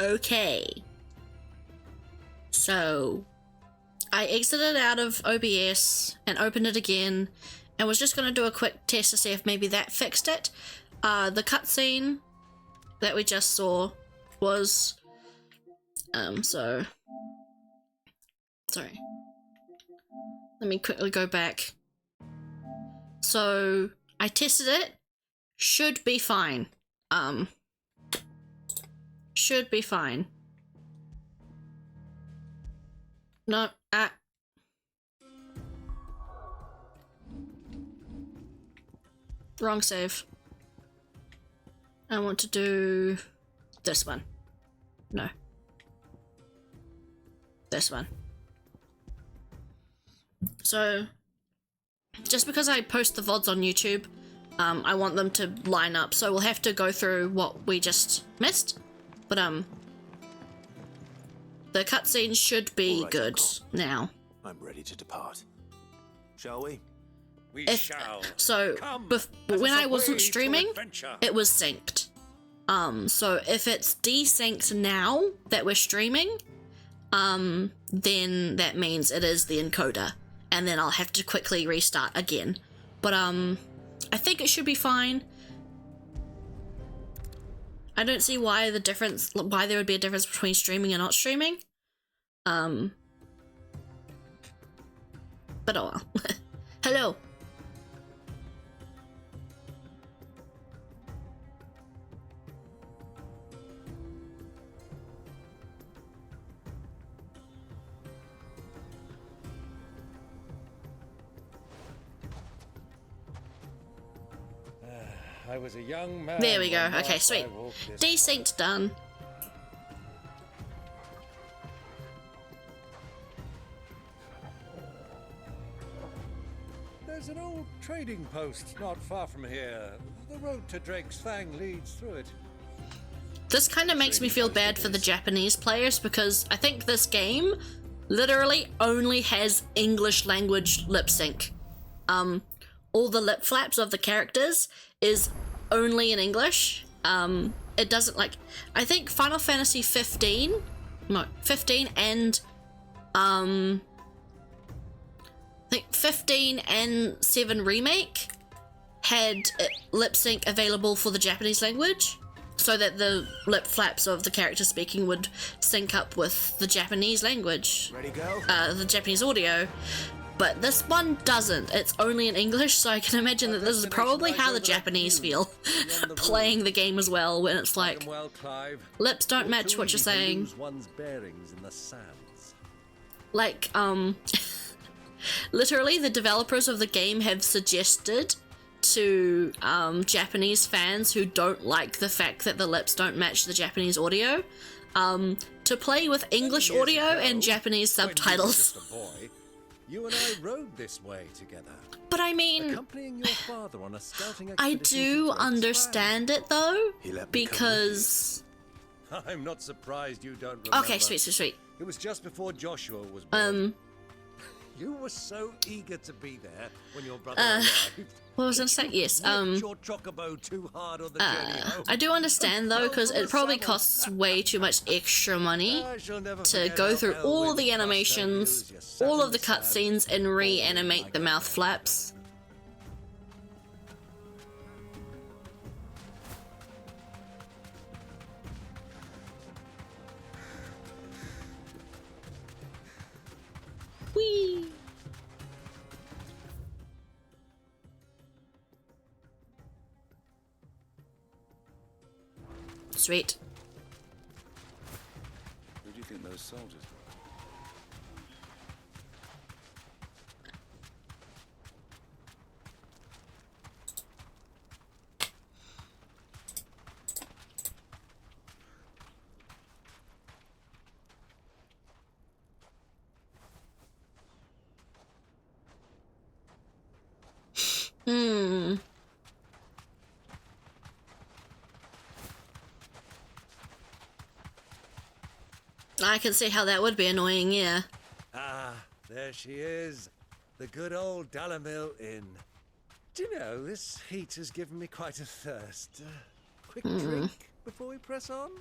Okay. So, I exited out of OBS and opened it again and was just going to do a quick test to see if maybe that fixed it. The cutscene that we just saw was... sorry. Let me quickly go back. So, I tested it. Should be fine. Should be fine. No, wrong save. I want to do this one. No. This one. So, just because I post the VODs on YouTube, I want them to line up, so we'll have to go through what we just missed. But, the cutscene should be right, good now. I'm ready to depart. Shall we? We shall. So, when I wasn't streaming, it was synced. So if it's desynced now that we're streaming, then that means it is the encoder, and then I'll have to quickly restart again. But, I think it should be fine. I don't see why there would be a difference between streaming and not streaming. But oh well. Hello. I was a young man. There we go. Okay, sweet. Desynced done. There's an old trading post not far from here. The road to Drake's Fang leads through it. This kind of makes me feel bad for the Japanese players, because I think this game literally only has English language lip sync. All the lip flaps of the characters is only in English. It doesn't, like, I think Final Fantasy 15 and I think 15 and 7 Remake had lip sync available for the Japanese language, so that the lip flaps of the character speaking would sync up with the Japanese language. Ready, go? The Japanese audio. But this one doesn't. It's only in English, so I can imagine that this is probably how the Japanese feel playing the game as well, when it's like, lips don't match what you're saying. Like, literally the developers of the game have suggested to Japanese fans who don't like the fact that the lips don't match the Japanese audio, to play with English audio and Japanese subtitles. You and I rode this way together. But I mean, your father on a scouting I do understand it though, because... I'm not surprised you don't remember. Okay, sweet. It was just before Joshua was born. You were so eager to be there when your brother arrived. What was I gonna say? Yes, your chocobo too hard on the journey home. I do understand though, because it probably costs way too much extra money to go through all the animations, all of the cutscenes, and reanimate the mouth flaps. Whee! Sweet. Who do you think those soldiers were? I can see how that would be annoying, yeah. Ah, there she is. The good old Dalamil Inn. Do you know, this heat has given me quite a thirst. Quick drink before we press on?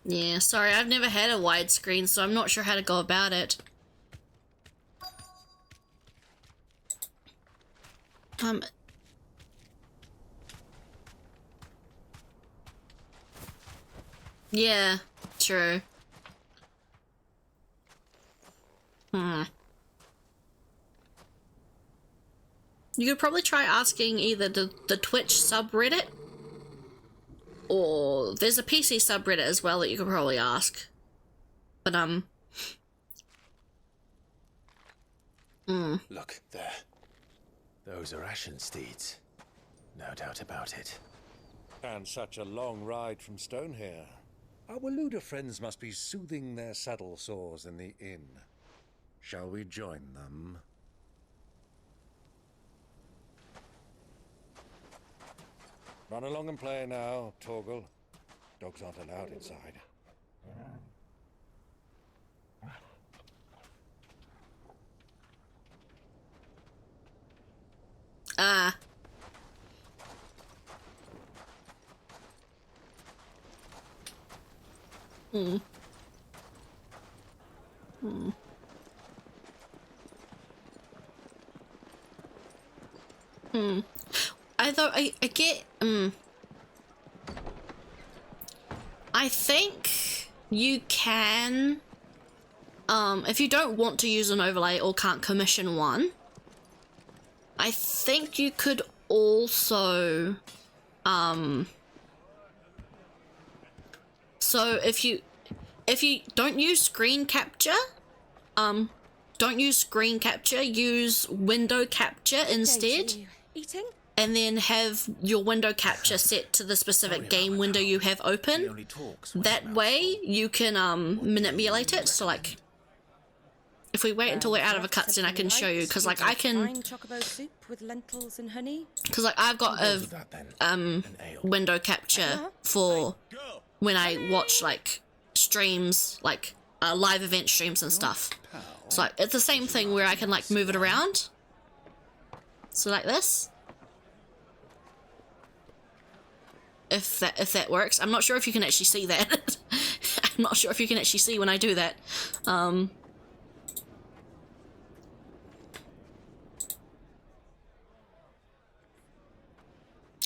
Yeah, sorry, I've never had a widescreen, so I'm not sure how to go about it. Yeah, true. You could probably try asking either the Twitch subreddit, or there's a PC subreddit as well that you could probably ask. But, Look, there. Those are Ashen steeds. No doubt about it. And such a long ride from Stonehere. Our Waluda friends must be soothing their saddle sores in the inn. Shall we join them? Run along and play now, Torgal. Dogs aren't allowed inside. I get, I think you can, if you don't want to use an overlay or can't commission one, I think you could also, so if you don't use screen capture, use window capture instead. Eating? And then have your window capture set to the specific game window you have open. That way you can manipulate it. So like, if we wait until we're out of a cutscene, I can show you, because like I can, Chocobo soup with lentils and honey. because like I've got a window capture for when I watch like streams, like live event streams and stuff. So like, it's the same thing where I can like move it around. So like this. If that works. I'm not sure if you can actually see that. I'm not sure if you can actually see when I do that.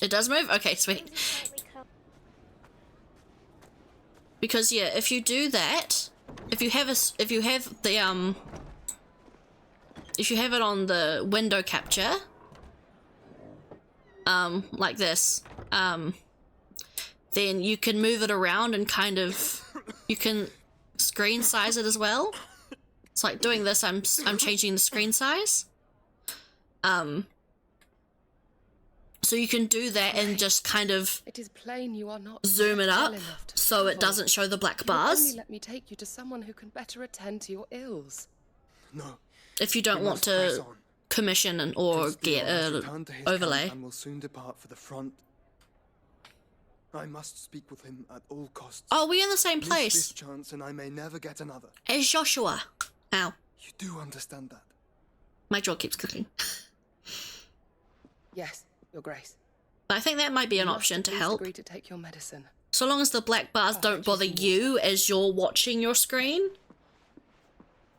It does move? Okay, sweet. Because yeah, if you do that, if you have it on the window capture, like this, then you can move it around and kind of, you can screen size it as well. It's like doing this, I'm changing the screen size. So you can do that and just kind of It is plain you are not zoom it well up enough to so it travel. doesn't show the black You will bars. only let me take you to someone who can better attend to your ills. No. If you don't we want must press to on. commission or Prince get Dion has a returned to his overlay. camp and will soon depart for the front. I must speak with him at all costs. Oh, we're in the same Miss place this chance and I may never get another. as Joshua. Ow, You do understand that? my jaw keeps clicking. Yes, Your Grace. But I think that might be an You must option at to least help. agree to take your medicine. So long as the black bars I'll don't fetch you bother some you as you're watching your screen,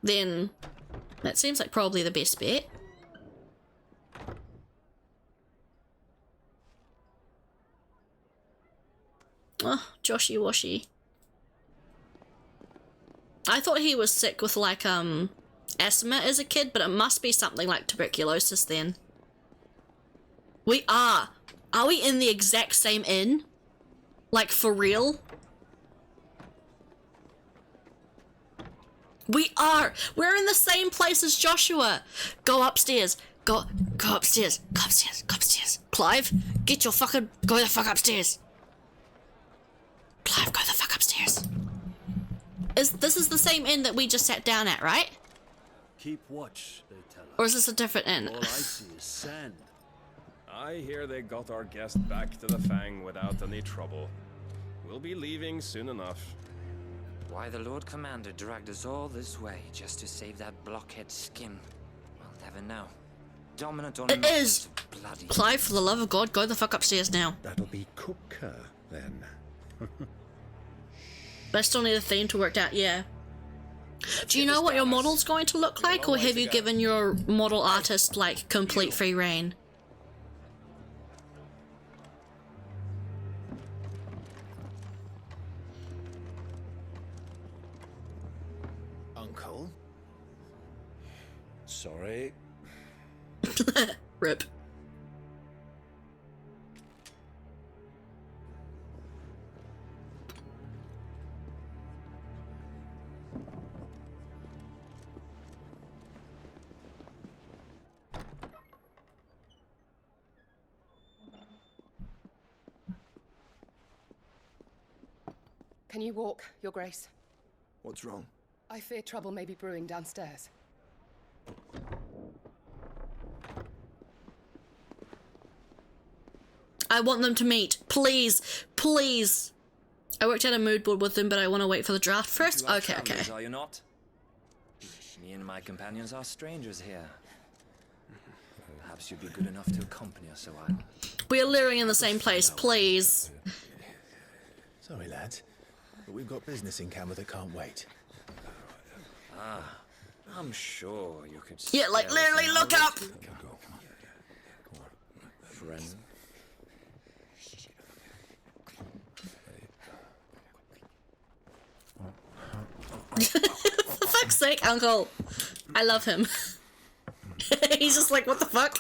then that seems like probably the best bet. Oh, Joshy Washy. I thought he was sick with like asthma as a kid, but it must be something like tuberculosis then. We are. Are we in the exact same inn? Like, for real? We are! We're in the same place as Joshua! Go upstairs. Go upstairs. Go upstairs. Go upstairs. Clive, go the fuck upstairs. Clive, go the fuck upstairs. This is the same inn that we just sat down at, right? Keep watch, they tell us. Or is this a different inn? All I see is sand. I hear they got our guest back to the Fang without any trouble. We'll be leaving soon enough. Why the Lord Commander dragged us all this way just to save that blockhead skin, we'll never know. Dominant or It not, is! it's bloody. Clive, for the love of God, go the fuck upstairs now. That'll be Cooker, then. But I still need a theme to work out, yeah. Do you know what your model's going to look like, or have you given your model artist, like, complete free reign? Uncle? Sorry. Rip. Can you walk, Your Grace? What's wrong? I fear trouble may be brewing downstairs. I want them to meet. Please. Please. I worked out a mood board with them, but I want to wait for the draft first. You are Okay, okay. travelers, are you not? Me and my companions are strangers here. Perhaps you'd be good enough to accompany us a while. We are living in the same place, please. Sorry, lads, but we've got business in camera that can't wait. I'm sure you could. Yeah, like, spare us literally, an look hour or up! two. Friend. For fuck's sake, Uncle. I love him. He's just like, what the fuck?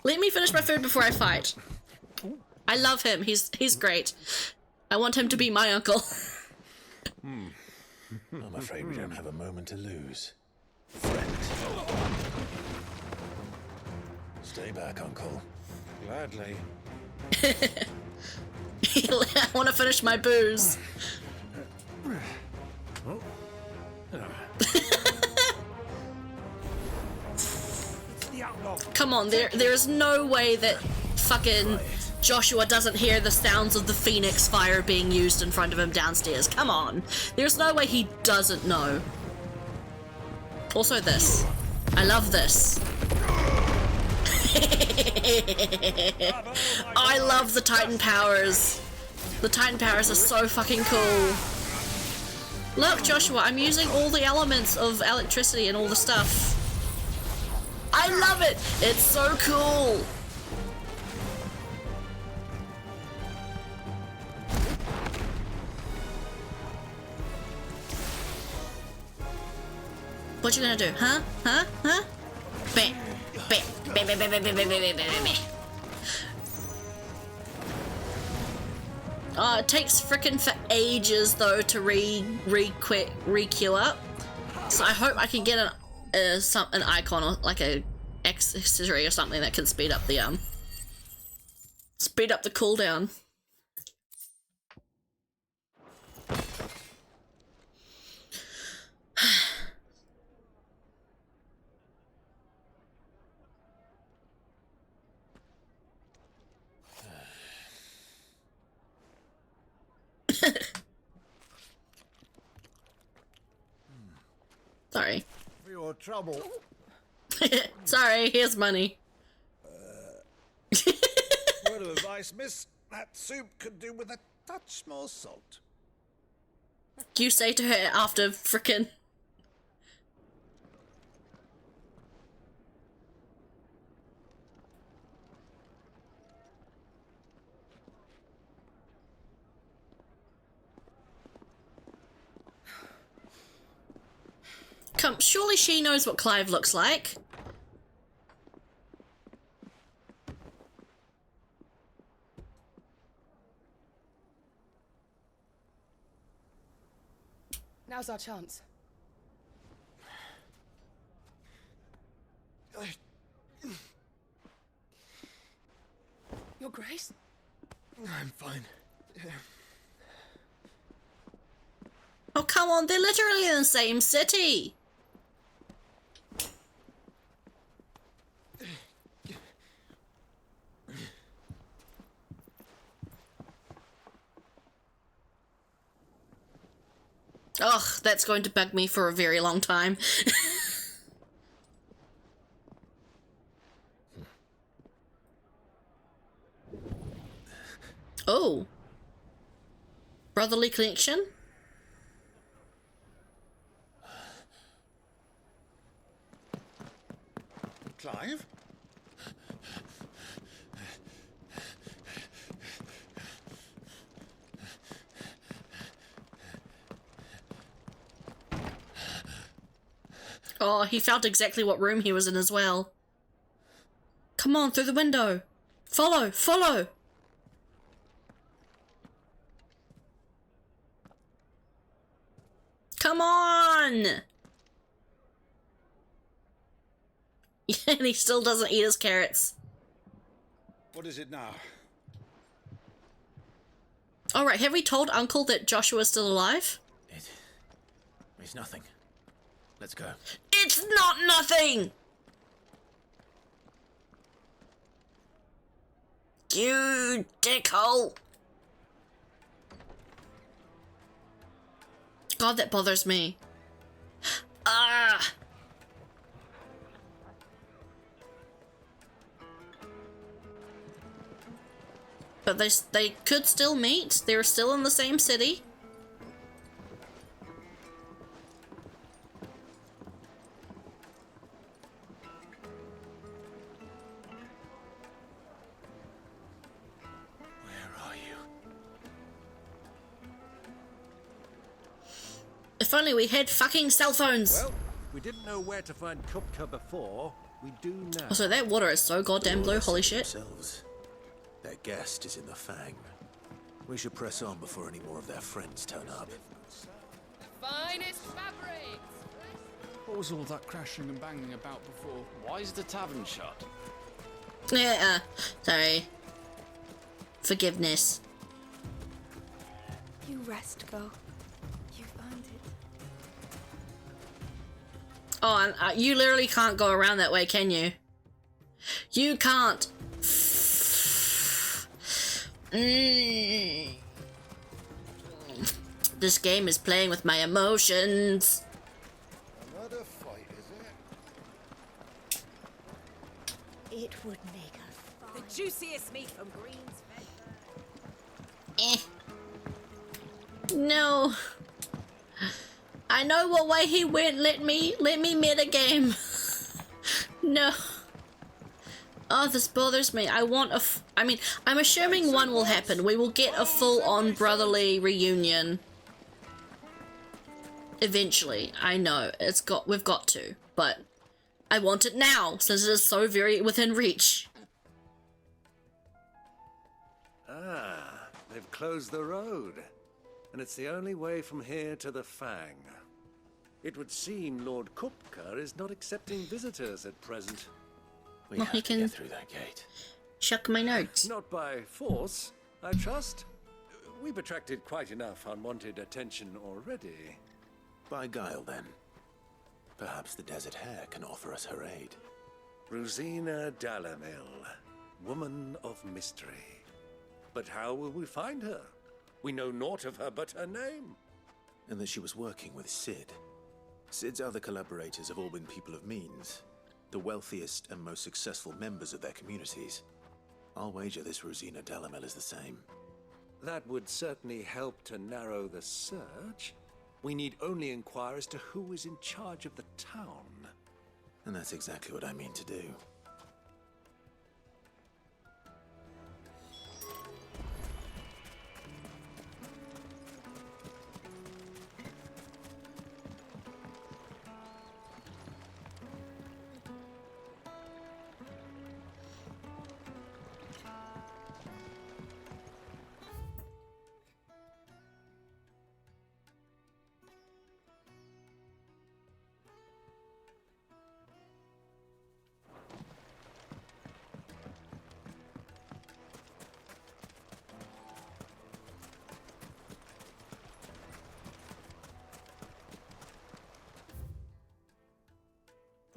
Let me finish my food before I fight. I love him. He's great. I want him to be my uncle. I'm afraid we don't have a moment to lose. Friend. Stay back, Uncle. Gladly. I want to finish my booze. Come on, there is no way that fucking Joshua doesn't hear the sounds of the phoenix fire being used in front of him downstairs. Come on. There's no way he doesn't know. Also this. I love this. I love the Titan powers. The Titan powers are so fucking cool. Look, Joshua, I'm using all the elements of electricity and all the stuff. I love it! It's so cool! What you gonna do? Huh? Huh? Huh? Bam! Bam! Bam! Bam! Bam! Bam! Bam! Bam! Bam! Bam! Bam! Oh, it takes frickin' for ages though to re-queue up. So I hope I can get an icon or like a accessory or something that can speed up the cooldown. Sorry. For your trouble. Sorry, here's money. Word of advice, miss. That soup could do with a touch more salt. You say to her after frickin'. Come, surely she knows what Clive looks like. Now's our chance. Your Grace? I'm fine. Oh, come on, they're literally in the same city. Ugh, that's going to bug me for a very long time. Oh. Brotherly connection? Clive? Oh, he felt exactly what room he was in as well. Come on, through the window. Follow, follow. Come on. Yeah, and he still doesn't eat his carrots. What is it now? Alright, have we told Uncle that Joshua's still alive? It's nothing. Let's go. It's not nothing! You dickhole! God, that bothers me. Ah! But they could still meet. They're still in the same city. If only we had fucking cell phones. Well, we didn't know where to find Kupka before. We do now. Also, that water is so goddamn blue. Holy shit. Themselves. Their guest is in the Fang. We should press on before any more of their friends turn up. Finest fabrics! What was all that crashing and banging about before? Why is the tavern shut? Yeah, sorry. Forgiveness. You rest, girl. You've earned it. Oh, and you literally can't go around that way, can you? You can't. This game is playing with my emotions. Another fight, is it? It would make us The juiciest meat from Green's No. I know what way he went. Let me metagame. No. Oh, this bothers me. I want a I mean, I'm assuming one will happen. We will get a full-on brotherly reunion. Eventually. I know. We've got to. But I want it now, since it is so very within reach. Ah, they've closed the road. And it's the only way from here to the Fang. It would seem Lord Kupka is not accepting visitors at present. We Well, have he to can get through that gate. chuck my notes. Not by force, I trust. We've attracted quite enough unwanted attention already. By guile, then. Perhaps the Desert Hare can offer us her aid. Rosina Dalamil, woman of mystery. But how will we find her? We know naught of her but her name. And that she was working with Sid. Sid's other collaborators have all been people of means. The wealthiest and most successful members of their communities. I'll wager this Rosina Dalamil is the same. That would certainly help to narrow the search. We need only inquire as to who is in charge of the town. And that's exactly what I mean to do.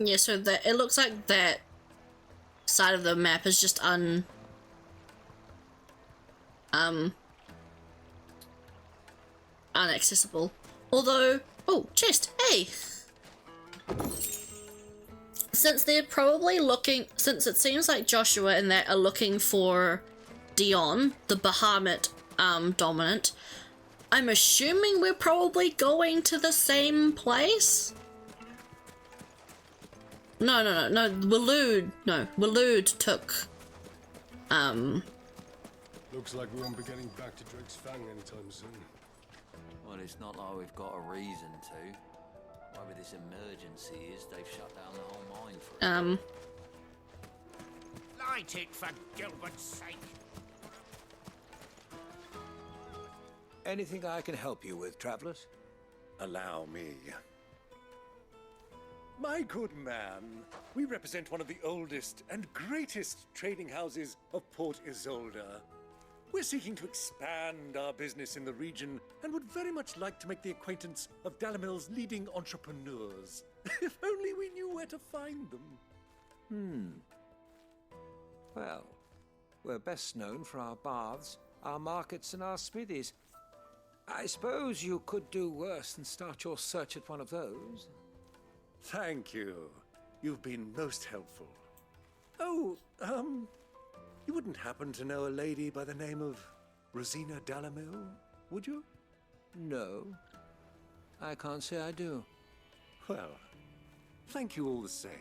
Yeah, so that it looks like that side of the map is just inaccessible. Although, oh, chest, hey! Since they're probably looking, since it seems like Joshua and that are looking for Dion, the Bahamut dominant, I'm assuming we're probably going to the same place? No. Waloed took. Looks like we won't be getting back to Drake's Fang anytime soon. Well, it's not like we've got a reason to. Whatever this emergency is, they've shut down the whole mine for us. Light it, for Gilbert's sake. Anything I can help you with, travelers? Allow me. My good man, we represent one of the oldest and greatest trading houses of Port Isolde. We're seeking to expand our business in the region and would very much like to make the acquaintance of Dalamil's leading entrepreneurs. If only we knew where to find them. Well, we're best known for our baths, our markets, and our smithies. I suppose you could do worse than start your search at one of those. Thank you. You've been most helpful. Oh, you wouldn't happen to know a lady by the name of Rosina Dalamil, would you? No, I can't say I do. Well, thank you all the same.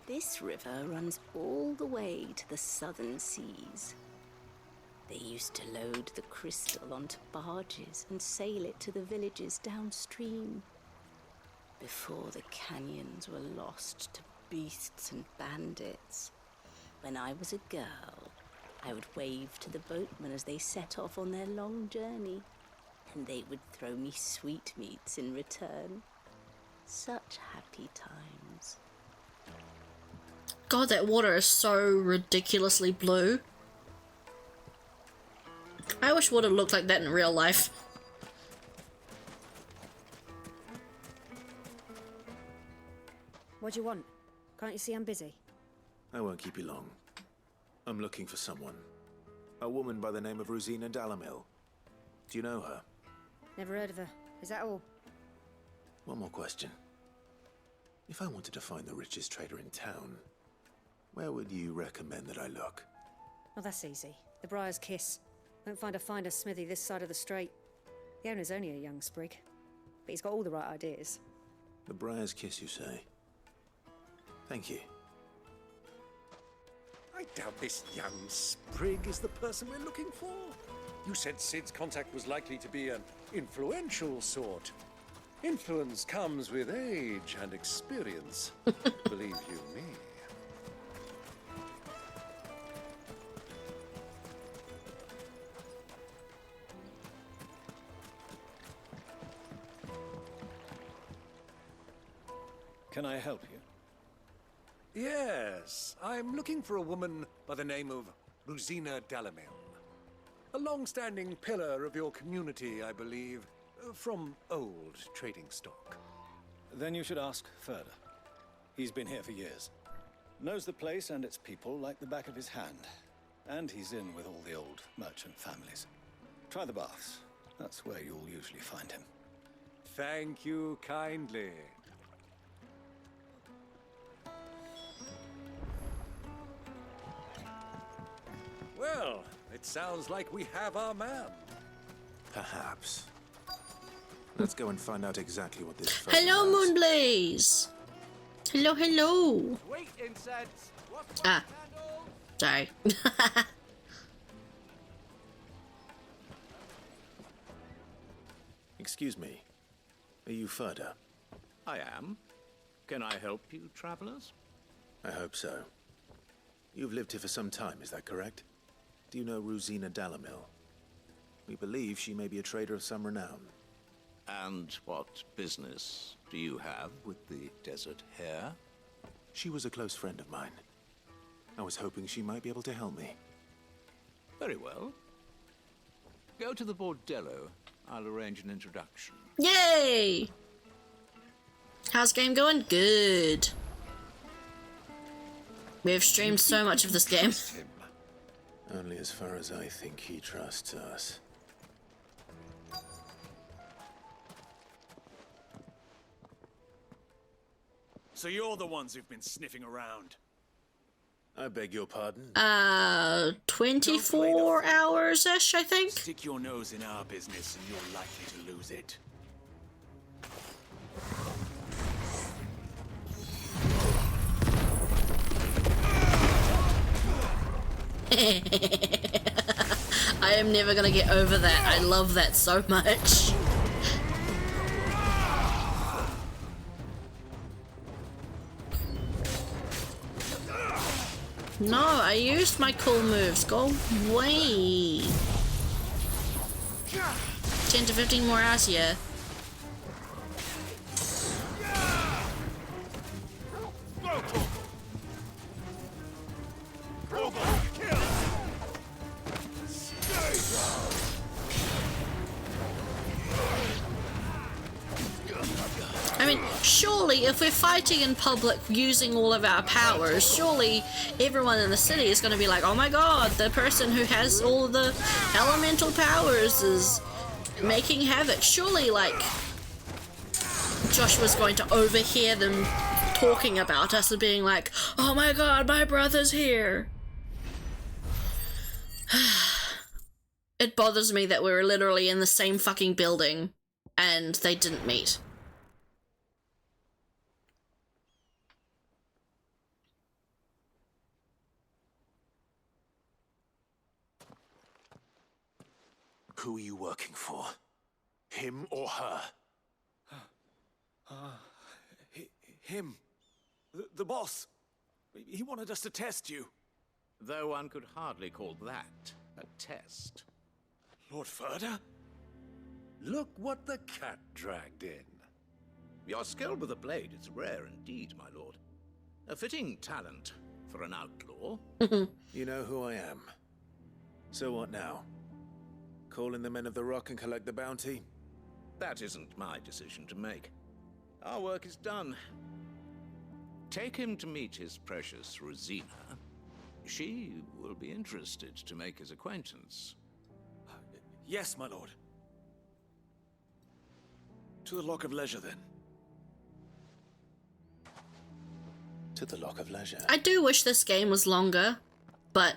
This river runs all the way to the southern seas. They used to load the crystal onto barges and sail it to the villages downstream. Before the canyons were lost to beasts and bandits. When I was a girl, I would wave to the boatmen as they set off on their long journey, and they would throw me sweetmeats in return. Such happy times. God, that water is so ridiculously blue. I wish water looked like that in real life. What do you want? Can't you see I'm busy? I won't keep you long. I'm looking for someone. A woman by the name of Rosina Dalamil. Do you know her? Never heard of her. Is that all? One more question. If I wanted to find the richest trader in town, where would you recommend that I look? Oh, that's easy. The Briar's Kiss. Won't find a finer smithy this side of the strait. The owner's only a young sprig, but he's got all the right ideas. The Briar's Kiss, you say? Thank you. I doubt this young sprig is the person we're looking for. You said Sid's contact was likely to be an influential sort. Influence comes with age and experience. Believe you me. Can I help you? Yes, I'm looking for a woman by the name of Rosina Dalamil. A long-standing pillar of your community, I believe, from old trading stock. Then you should ask further. He's been here for years. Knows the place and its people like the back of his hand. And he's in with all the old merchant families. Try the baths. That's where you'll usually find him. Thank you kindly. Well, it sounds like we have our man. Perhaps. Let's go and find out exactly what this Hello, Moonblaze! Hello. Wait, incense. Ah. Sorry. Excuse me. Are you Furder? I am. Can I help you, travelers? I hope so. You've lived here for some time, is that correct? Do you know Rosina Dalamil? We believe she may be a trader of some renown. And what business do you have with the desert hare? She was a close friend of mine. I was hoping she might be able to help me. Very well. Go to the bordello. I'll arrange an introduction. Yay! How's the game going? Good. We have streamed so much of this game. Only as far as I think he trusts us. So you're the ones who've been sniffing around. I beg your pardon? 24 hours-ish, I think. Stick your nose in our business and you're likely to lose it. I am never gonna get over that. I love that so much. No, I used my cool moves. Go away. 10 to 15 more hours here. I mean, surely if we're fighting in public using all of our powers, surely everyone in the city is going to be like, oh my god, the person who has all the elemental powers is making havoc. Surely, like, Joshua's going to overhear them talking about us and being like, oh my god, my brother's here. It bothers me that we were literally in the same fucking building and they didn't meet. Who are you working for? Him or her? Him. The boss. He wanted us to test you. Though one could hardly call that a test. Lord Furder? Look what the cat dragged in. Your skill with the blade is rare indeed, my lord. A fitting talent for an outlaw. You know who I am. So what now? Call in the men of the Rock and collect the bounty? That isn't my decision to make. Our work is done. Take him to meet his precious Rosina. She will be interested to make his acquaintance. Yes, my lord. To the Lock of Leisure, then. To the Lock of Leisure. I do wish this game was longer, but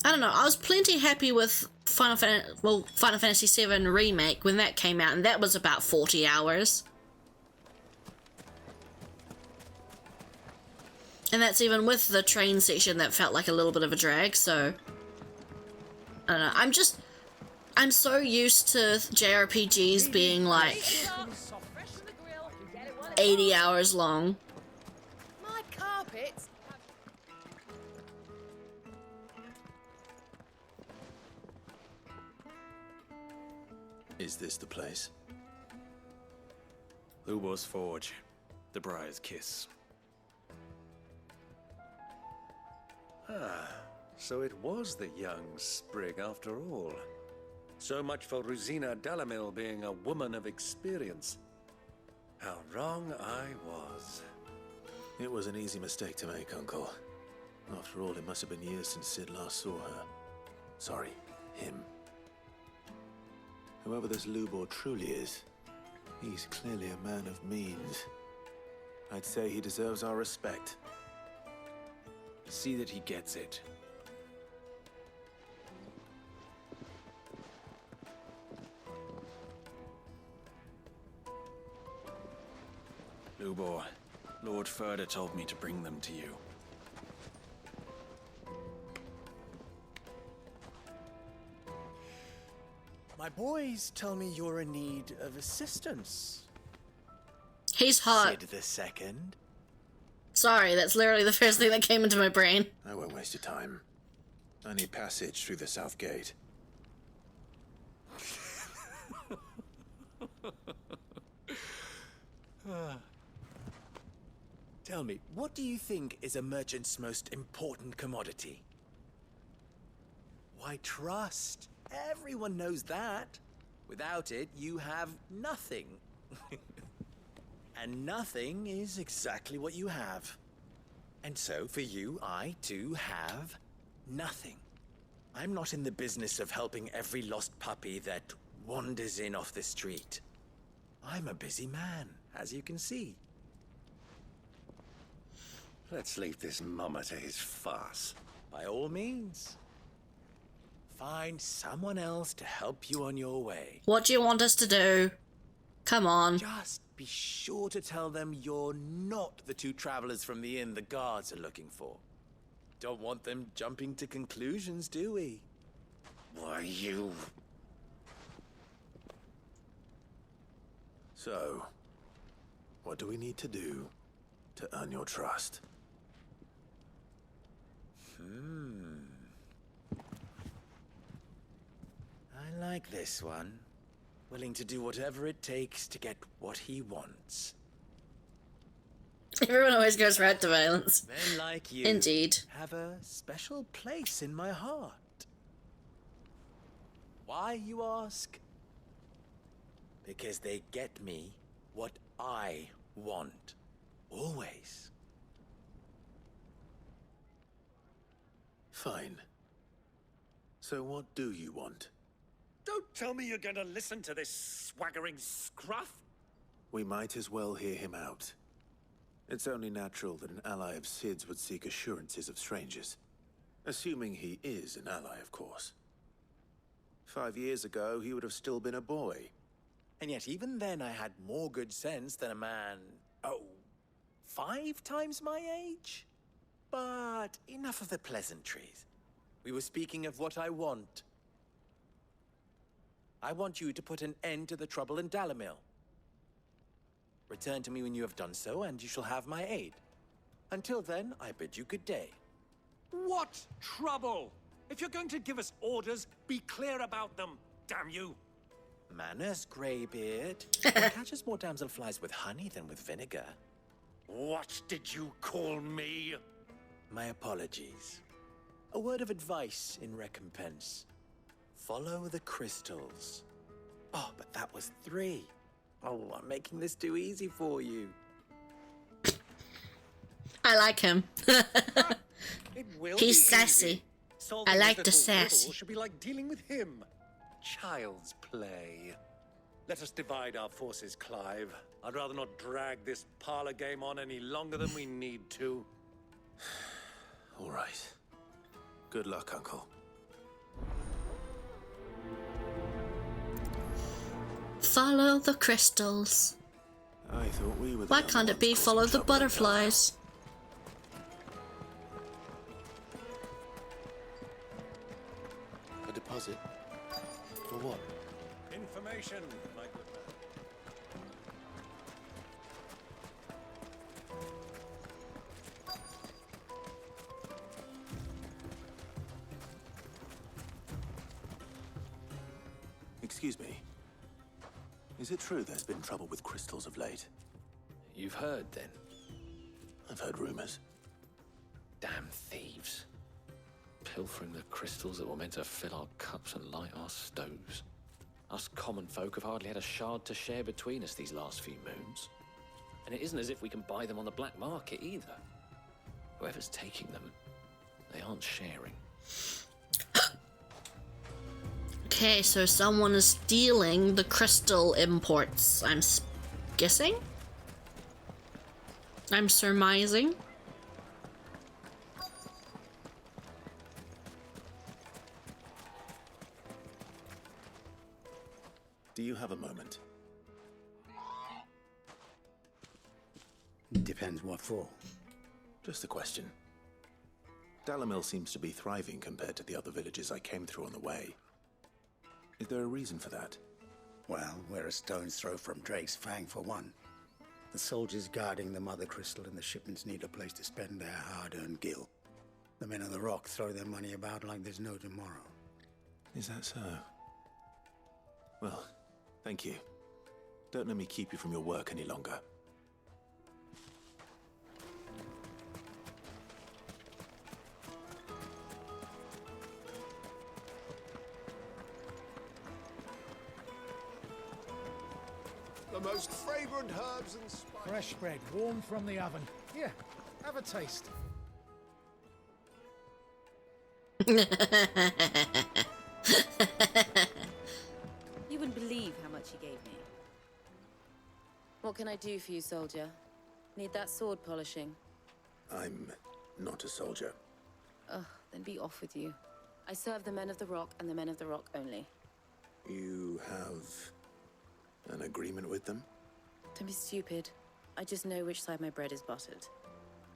I don't know. I was plenty happy with Final Fantasy VII Remake when that came out, and that was about 40 hours. And that's even with the train section that felt like a little bit of a drag, so I don't know. I'm so used to JRPGs being like 80 hours long. My carpets. Is this the place? Lubor's Forge. The Briar's Kiss. Ah, so it was the young sprig after all. So much for Rosina Dalamil being a woman of experience. How wrong I was. It was an easy mistake to make, Uncle. After all, it must have been years since Sid last saw her. Sorry, him. Whoever this Lubor truly is, he's clearly a man of means. I'd say he deserves our respect. See that he gets it. Lubor, Lord Furder told me to bring them to you. My boys tell me you're in need of assistance. He's hot. Sid the Second. Sorry, that's literally the first thing that came into my brain. I won't waste your time. I need passage through the south gate. Tell me, what do you think is a merchant's most important commodity? Why, trust. Everyone knows that. Without it, you have nothing. And nothing is exactly what you have. And so, for you, I, too, have nothing. I'm not in the business of helping every lost puppy that wanders in off the street. I'm a busy man, as you can see. Let's leave this mummer to his farce. By all means. Find someone else to help you on your way. What do you want us to do? Come on. Just be sure to tell them you're not the two travelers from the inn the guards are looking for. Don't want them jumping to conclusions, do we? Why, you... So, what do we need to do to earn your trust? I like this one. Willing to do whatever it takes to get what he wants. Everyone always goes right to violence. Men like you Indeed. have a special place in my heart. Why, you ask? Because they get me what I want. Always. Fine. So what do you want? Don't tell me you're going to listen to this swaggering scruff. We might as well hear him out. It's only natural that an ally of Sid's would seek assurances of strangers. Assuming he is an ally, of course. 5 years ago, he would have still been a boy. And yet even then I had more good sense than a man, 5 times my age? But enough of the pleasantries. We were speaking of what I want. I want you to put an end to the trouble in Dalamil. Return to me when you have done so, and you shall have my aid. Until then, I bid you good day. What trouble? If you're going to give us orders, be clear about them, damn you. Manners, Greybeard. One catches more damselflies with honey than with vinegar. What did you call me? My apologies. A word of advice in recompense. Follow the crystals. Oh, but that was 3. Oh, I'm making this too easy for you. I like him. It will He's be sassy. easy. Solving I like this the little riddle sassy. should be like dealing with him. Child's play. Let us divide our forces, Clive. I'd rather not drag this parlor game on any longer than we need to. All right. Good luck, Uncle. Follow the crystals. I thought we were the Why only can't it ones be causing follow the trouble in butterflies? A deposit? For what? Information, my good man. Excuse me. Is it true there's been trouble with crystals of late? You've heard, then? I've heard rumors. Damn thieves. Pilfering the crystals that were meant to fill our cups and light our stoves. Us common folk have hardly had a shard to share between us these last few moons. And it isn't as if we can buy them on the black market either. Whoever's taking them, they aren't sharing. Okay, so someone is stealing the crystal imports. I'm guessing? I'm surmising. Do you have a moment? Depends what for. Just a question. Dalamil seems to be thriving compared to the other villages I came through on the way. Is there a reason for that? Well, we're a stone's throw from Drake's Fang for one. The soldiers guarding the Mother Crystal and the shipments need a place to spend their hard-earned gil. The men on the rock throw their money about like there's no tomorrow. Is that so? Well, thank you. Don't let me keep you from your work any longer. The most fragrant herbs and spices. Fresh bread, warm from the oven. Here, have a taste. You wouldn't believe how much he gave me. What can I do for you, soldier? Need that sword polishing? I'm not a soldier. Ugh, then be off with you. I serve the men of the Rock and the men of the Rock only. You have an agreement with them? Don't be stupid. I just know which side my bread is buttered.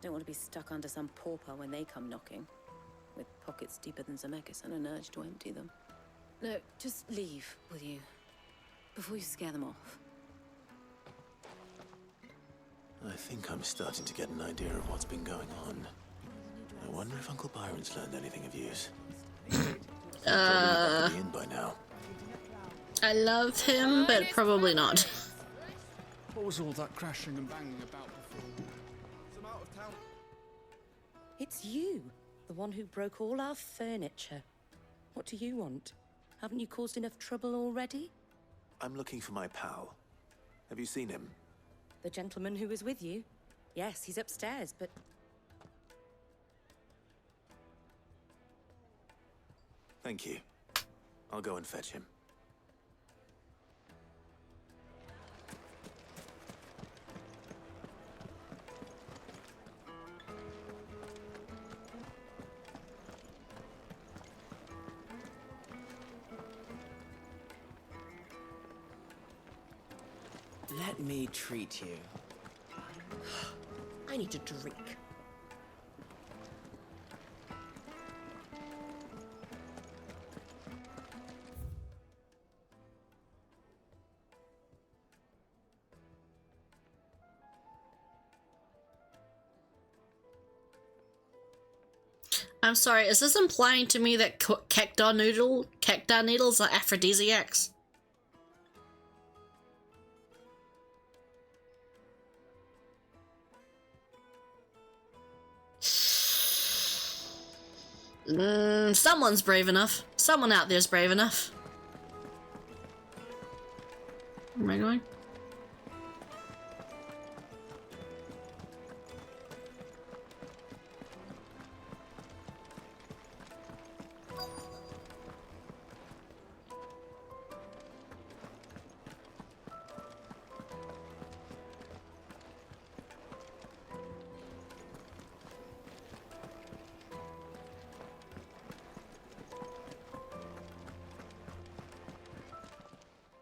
Don't want to be stuck under some pauper when they come knocking, with pockets deeper than Zemeckis and an urge to empty them. No, just leave, will you? Before you scare them off. I think I'm starting to get an idea of what's been going on. I wonder if Uncle Byron's learned anything of use. Probably be in by now. I love him, but probably not. What was all that crashing and banging about before? Some out of town. It's you, the one who broke all our furniture. What do you want? Haven't you caused enough trouble already? I'm looking for my pal. Have you seen him? The gentleman who was with you? Yes, he's upstairs, but... Thank you. I'll go and fetch him. Let me treat you. I need a drink. I'm sorry, is this implying to me that cacti needles are aphrodisiacs? Someone's brave enough. Someone out there's brave enough. Where am I going?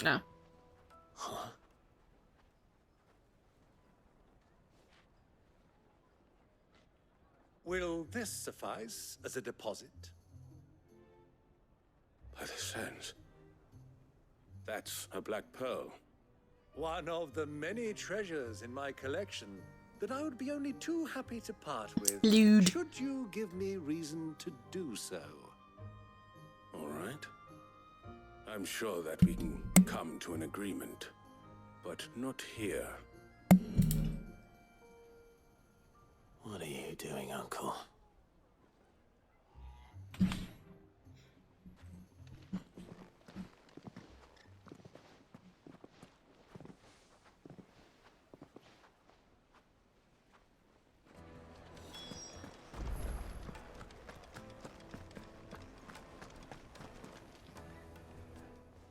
No. Huh? Will this suffice as a deposit? By the sands. That's a black pearl. One of the many treasures in my collection that I would be only too happy to part with. Lewd. Should you give me reason to do so? All right. I'm sure that we can come to an agreement, but not here. What are you doing, Uncle?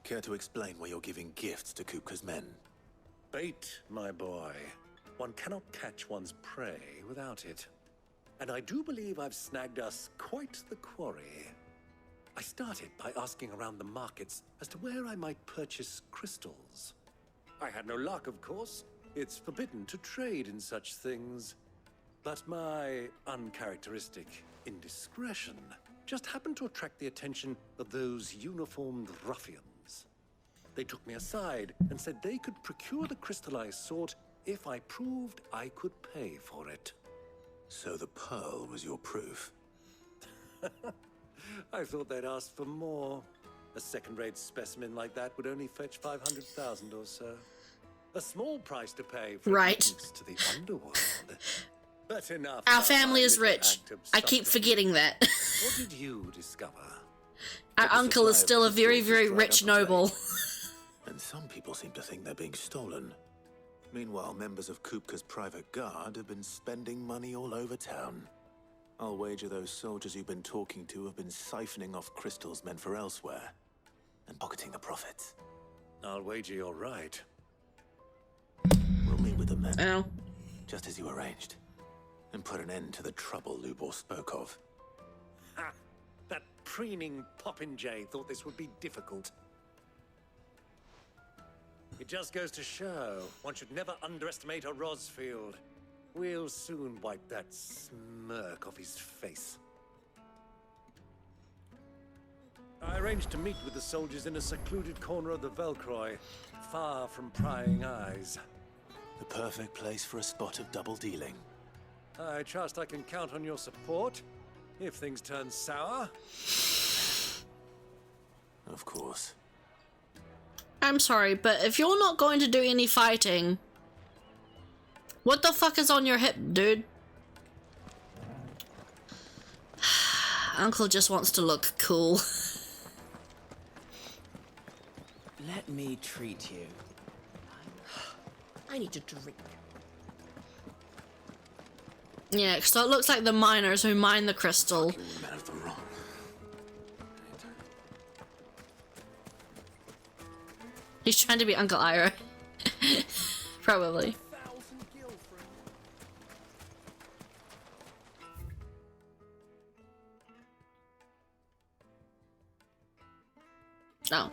Care to explain why you're giving gifts to Kupka's men? Bait, my boy. One cannot catch one's prey without it. And I do believe I've snagged us quite the quarry. I started by asking around the markets as to where I might purchase crystals. I had no luck, of course. It's forbidden to trade in such things. But my uncharacteristic indiscretion just happened to attract the attention of those uniformed ruffians. They took me aside and said they could procure the crystal I sought if I proved I could pay for it. So the pearl was your proof? I thought they'd ask for more. A second-rate specimen like that would only fetch 500,000 or so. A small price to pay for entrance to the underworld. But enough. Our family is rich. I keep forgetting that. What did you discover? Our uncle is still a very, very rich noble. And some people seem to think they're being stolen. Meanwhile, members of Kupka's private guard have been spending money all over town. I'll wager those soldiers you've been talking to have been siphoning off crystals meant for elsewhere and pocketing the profits. I'll wager you're right. We'll meet with them then. Oh. Just as you arranged. and put an end to the trouble Lubor spoke of. Ha! That preening popinjay thought this would be difficult. It just goes to show one should never underestimate a Rosfield. We'll soon wipe that smirk off his face. I arranged to meet with the soldiers in a secluded corner of the Velcroy, far from prying eyes. The perfect place for a spot of double dealing. I trust I can count on your support if things turn sour. Of course. I'm sorry, but if you're not going to do any fighting, what the fuck is on your hip, dude? Uncle just wants to look cool. Let me treat you. I need to drink. Yeah, so it looks like the miners who mine the crystal. Men of the wrong. He's trying to be Uncle Ira. Probably. Oh.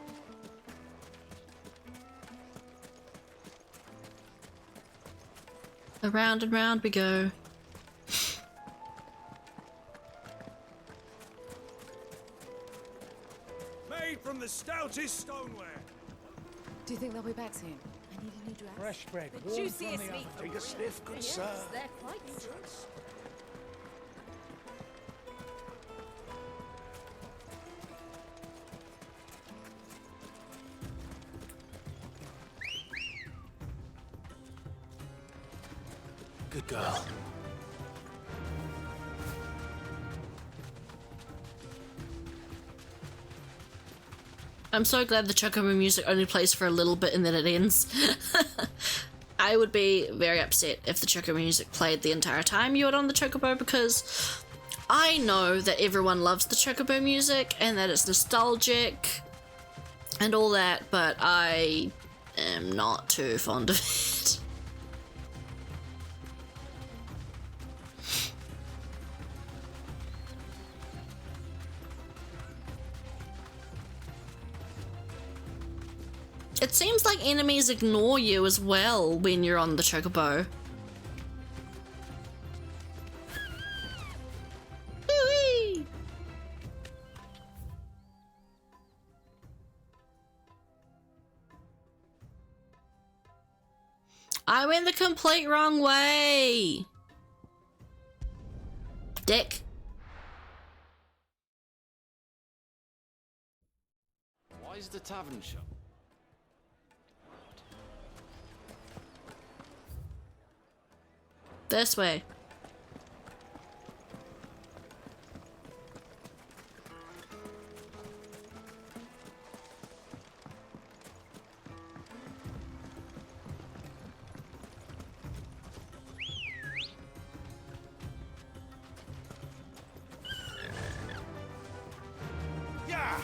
Around and round we go. Made from the stoutest stoneware. Do you think they'll be back soon? I need a new dress. Fresh bread, The warm juiciest from the meat oven. from Take a sniff, good yes, sir. they're quite good. Good girl. I'm so glad the Chocobo music only plays for a little bit and then it ends. I would be very upset if the Chocobo music played the entire time you were on the Chocobo, because I know that everyone loves the Chocobo music and that it's nostalgic and all that, but I am not too fond of it. It seems like enemies ignore you as well when you're on the Chocobo. Whee! I went the complete wrong way. Dick. Why is the tavern shut? This way. Yeah.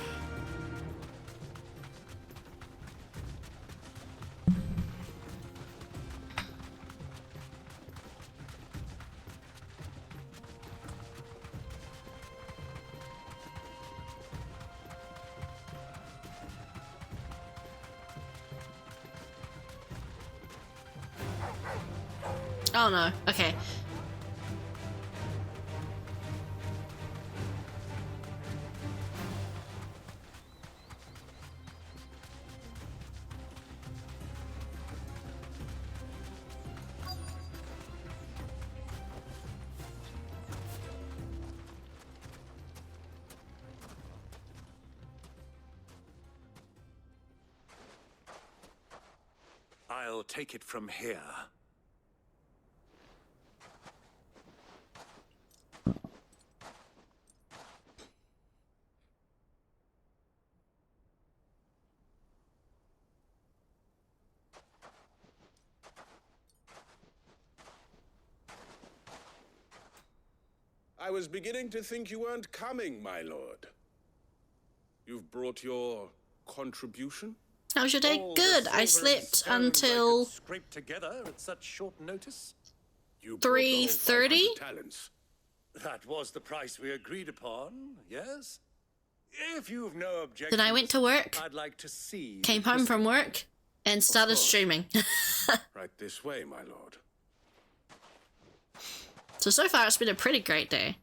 Oh no, okay. I'll take it from here. I was beginning to think you weren't coming, my lord. You've brought your contribution? How's your day? All the Good. I silver and slept stones I until could scrape together at such short notice. You brought the whole 330? 500 talents. That was the price we agreed upon, yes? If you've no objections, Then I went to work, I'd like to see came the home from crystal. work, and started course. streaming. Right this way, my lord. So far it's been a pretty great day.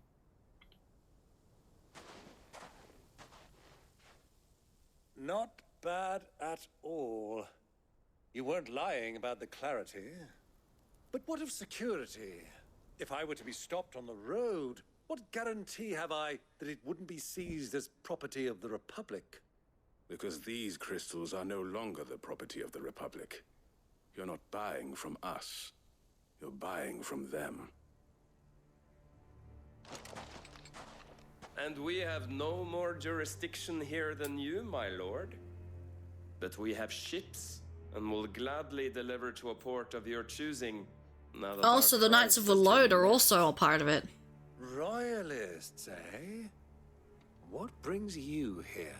Not bad at all. You weren't lying about the clarity. But what of security? If I were to be stopped on the road, what guarantee have I that it wouldn't be seized as property of the Republic? Because these crystals are no longer the property of the Republic. You're not buying from us. You're buying from them. And we have no more jurisdiction here than you, my lord. But we have ships, and will gladly deliver to a port of your choosing. Now that Also, our the Knights of the price has Load been are met. also a part of it. Royalists, eh? What brings you here?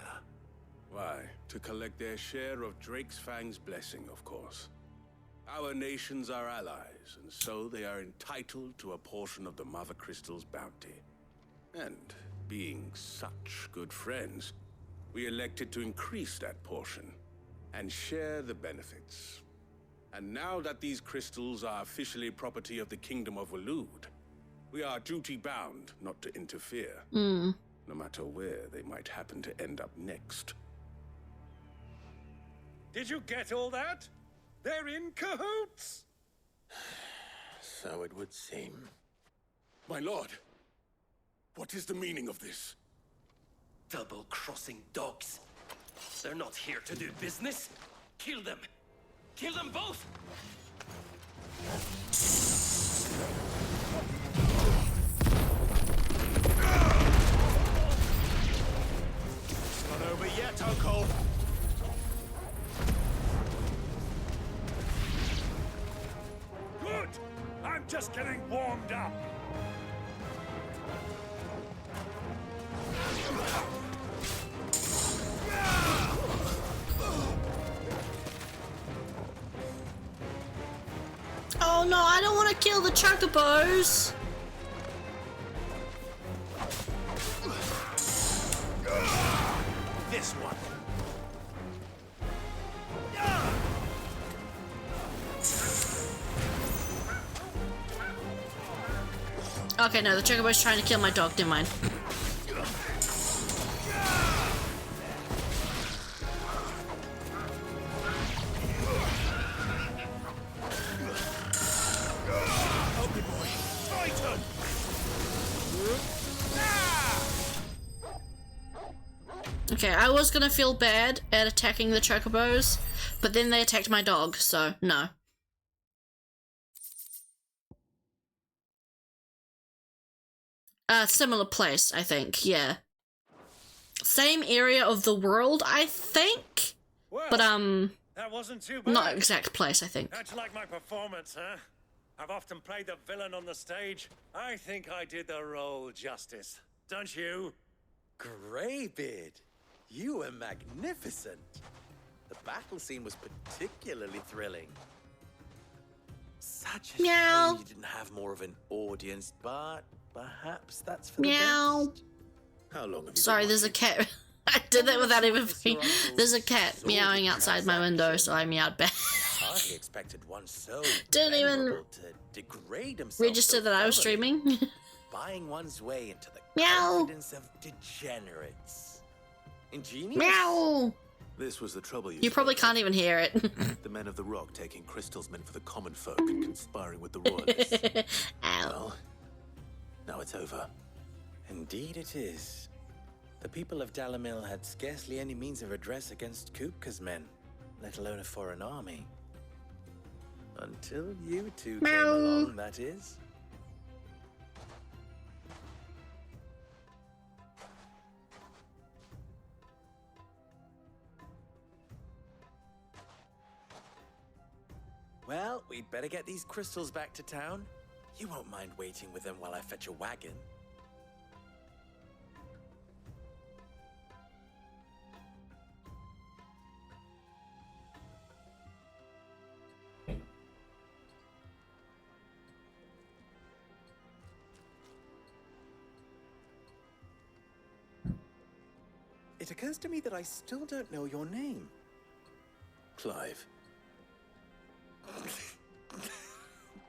Why, to collect their share of Drake's Fang's blessing, of course. Our nations are allies, and so they are entitled to a portion of the Mother Crystal's bounty. And being such good friends, we elected to increase that portion and share the benefits. And now that these crystals are officially property of the Kingdom of Waloed, we are duty-bound not to interfere, no matter where they might happen to end up next. Did you get all that? They're in cahoots! So it would seem. My lord, what is the meaning of this? Double-crossing dogs. They're not here to do business. Kill them. Kill them both! It's not over yet, Uncle! Good! I'm just getting warmed up! Oh no, I don't want to kill the chocobos! This one. Okay, no, the chocobo's trying to kill my dog, never mind. Help me, boy! Titan! Okay, I was gonna feel bad at attacking the chocobos, but then they attacked my dog, so no. Similar place, I think, yeah. Same area of the world, I think? But, that wasn't too bad. not exact place, I think. How'd you like my performance, huh? I've often played the villain on the stage. I think I did the role justice. Don't you? Greybeard, you were magnificent. The battle scene was particularly thrilling. Such a Meow. shame you didn't have more of an audience, but perhaps that's for Meow. the best. How long have you Sorry, there's a cat. I did that without even thinking. There's a cat meowing outside my window, so I meowed back. hardly expected one so Didn't even venerable to degrade himself register so that I was thoroughly, streaming. buying one's way into the Meow. confidence of degenerates. Ingenious? Meow. This was the trouble You probably can't even hear it. The men of the Rock taking crystals meant for the common folk and conspiring with the royalists. Well, now it's over. Indeed it is. The people of Dalamil had scarcely any means of redress against Kupka's men, let alone a foreign army. Until you two came Meow. along, that is. Well, we'd better get these crystals back to town. You won't mind waiting with them while I fetch a wagon. It occurs to me that I still don't know your name. Clive.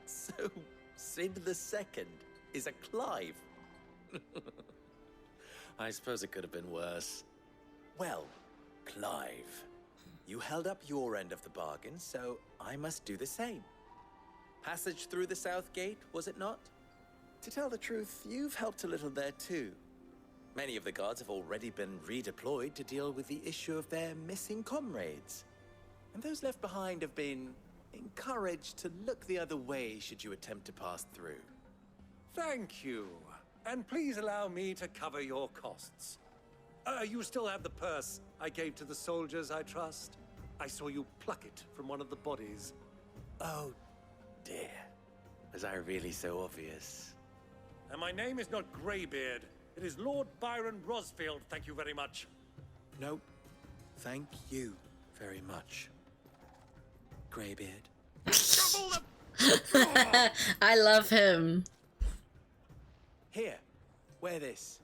So, Sid the Second is a Clive? I suppose it could have been worse. Well, Clive, you held up your end of the bargain, so I must do the same. Passage through the South Gate, was it not? To tell the truth, you've helped a little there too. Many of the guards have already been redeployed to deal with the issue of their missing comrades. And those left behind have been encouraged to look the other way should you attempt to pass through. Thank you. And please allow me to cover your costs. You still have the purse I gave to the soldiers, I trust? I saw you pluck it from one of the bodies. Oh, dear. Was I really so obvious? And my name is not Greybeard. It is Lord Byron Rosfield, thank you very much. No, thank you very much, Greybeard. I love him. Here, wear this.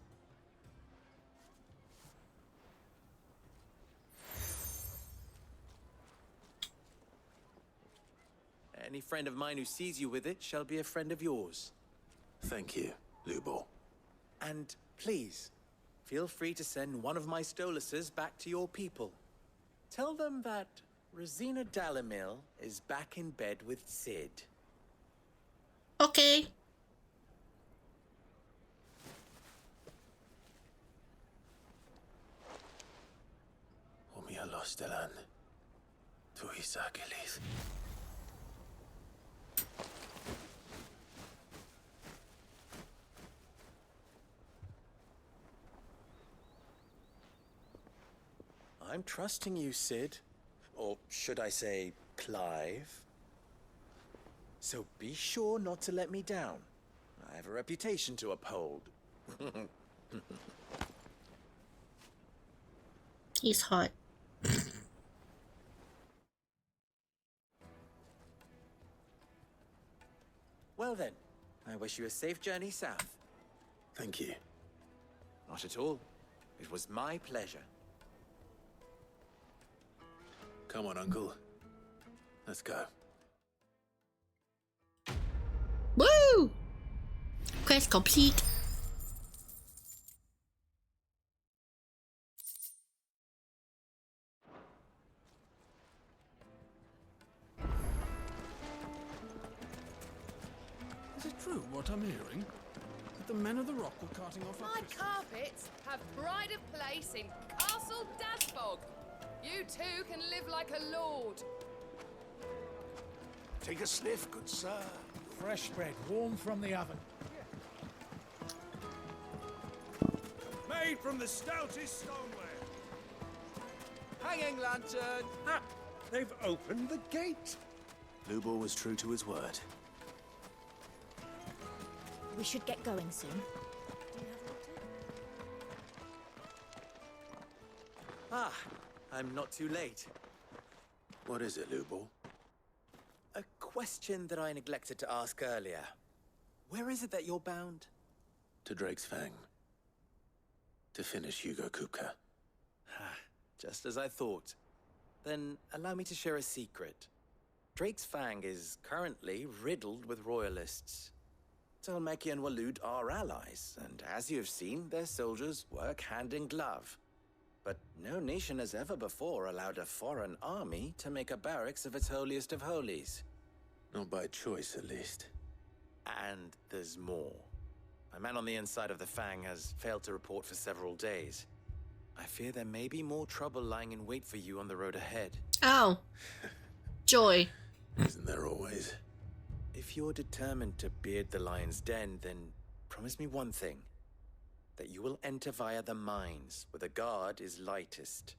Any friend of mine who sees you with it shall be a friend of yours. Thank you, Lubor. And please, feel free to send one of my Stoluses back to your people. Tell them that Rosina Dalamil is back in bed with Sid. Okay. Omia Lostelan. Tuisa Achilles. I'm trusting you, Sid. Or should I say, Clive? So be sure not to let me down. I have a reputation to uphold. He's hot. Well then, I wish you a safe journey south. Thank you. Not at all. It was my pleasure. Come on, Uncle. Let's go. Woo! Quest complete. Is it true what I'm hearing? That the men of the Rock were carting off our My carpets have pride of place in Castle Dasbog. You too can live like a lord. Take a sniff, good sir. Fresh bread, warm from the oven. Made from the stoutest stoneware. Hanging lantern! Ha! They've opened the gate. Lubor was true to his word. We should get going soon. Ah, I'm not too late. What is it, Lubor? A question that I neglected to ask earlier. Where is it that you're bound? To Drake's Fang. To finish Hugo Kupka. Just as I thought. Then allow me to share a secret. Drake's Fang is currently riddled with royalists. Talmeki and Walud are allies, and as you have seen, their soldiers work hand in glove. But no nation has ever before allowed a foreign army to make a barracks of its holiest of holies. Not by choice, at least. And there's more. A man on the inside of the Fang has failed to report for several days. I fear there may be more trouble lying in wait for you on the road ahead. Oh. Joy. Isn't there always? If you're determined to beard the lion's den, then promise me one thing. That you will enter via the mines, where the guard is lightest.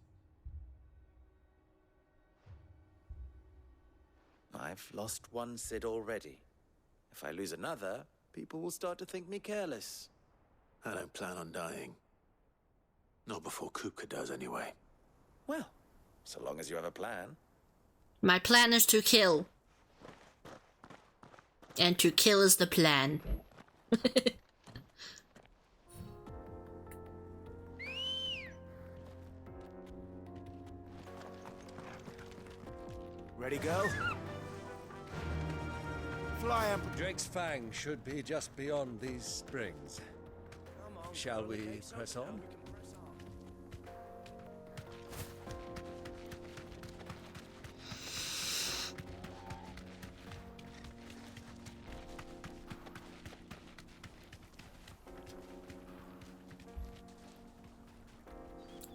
I've lost one Sid already. If I lose another, people will start to think me careless. I don't plan on dying. Not before Kupka does, anyway. Well, so long as you have a plan. My plan is to kill. And to kill is the plan. Ready, go? Fly, Emperor. Drake's Fang should be just beyond these springs. Shall we press on?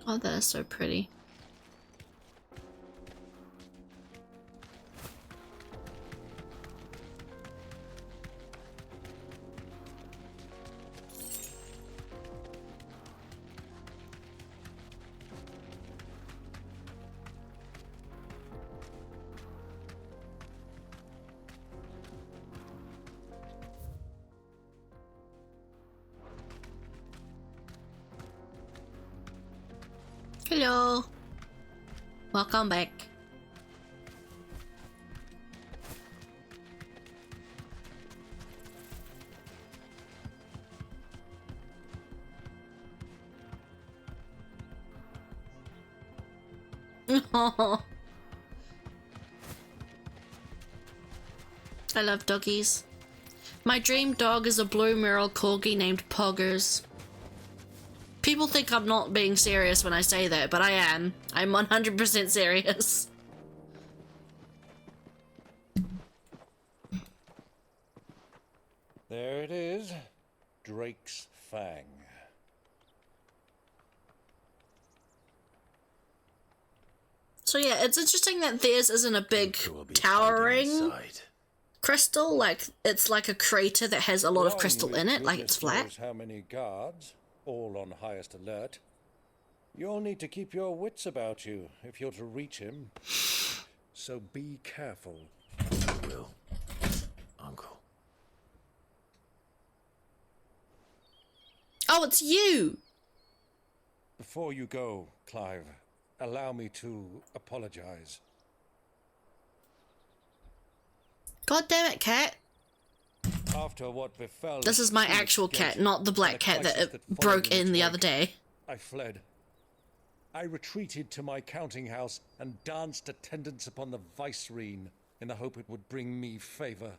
Oh, that is so pretty. Hello. Welcome back. I love doggies. My dream dog is a blue merle corgi named Poggers. People think I'm not being serious when I say that, but I am. I'm 100% serious. There it is. Drake's Fang. So yeah, it's interesting that theirs isn't a big towering crystal. Like, it's like a crater that has a lot of crystal in it, like it's flat. How many guards, all on highest alert. You'll need to keep your wits about you if you're to reach him. So be careful. I will, Uncle. Oh, it's you! Before you go, Clive, allow me to apologize. God damn it, cat. After what befell... This is my actual cat, not the black cat that broke in the other day. I fled. I retreated to my counting house and danced attendance upon the vicereine in the hope it would bring me favor.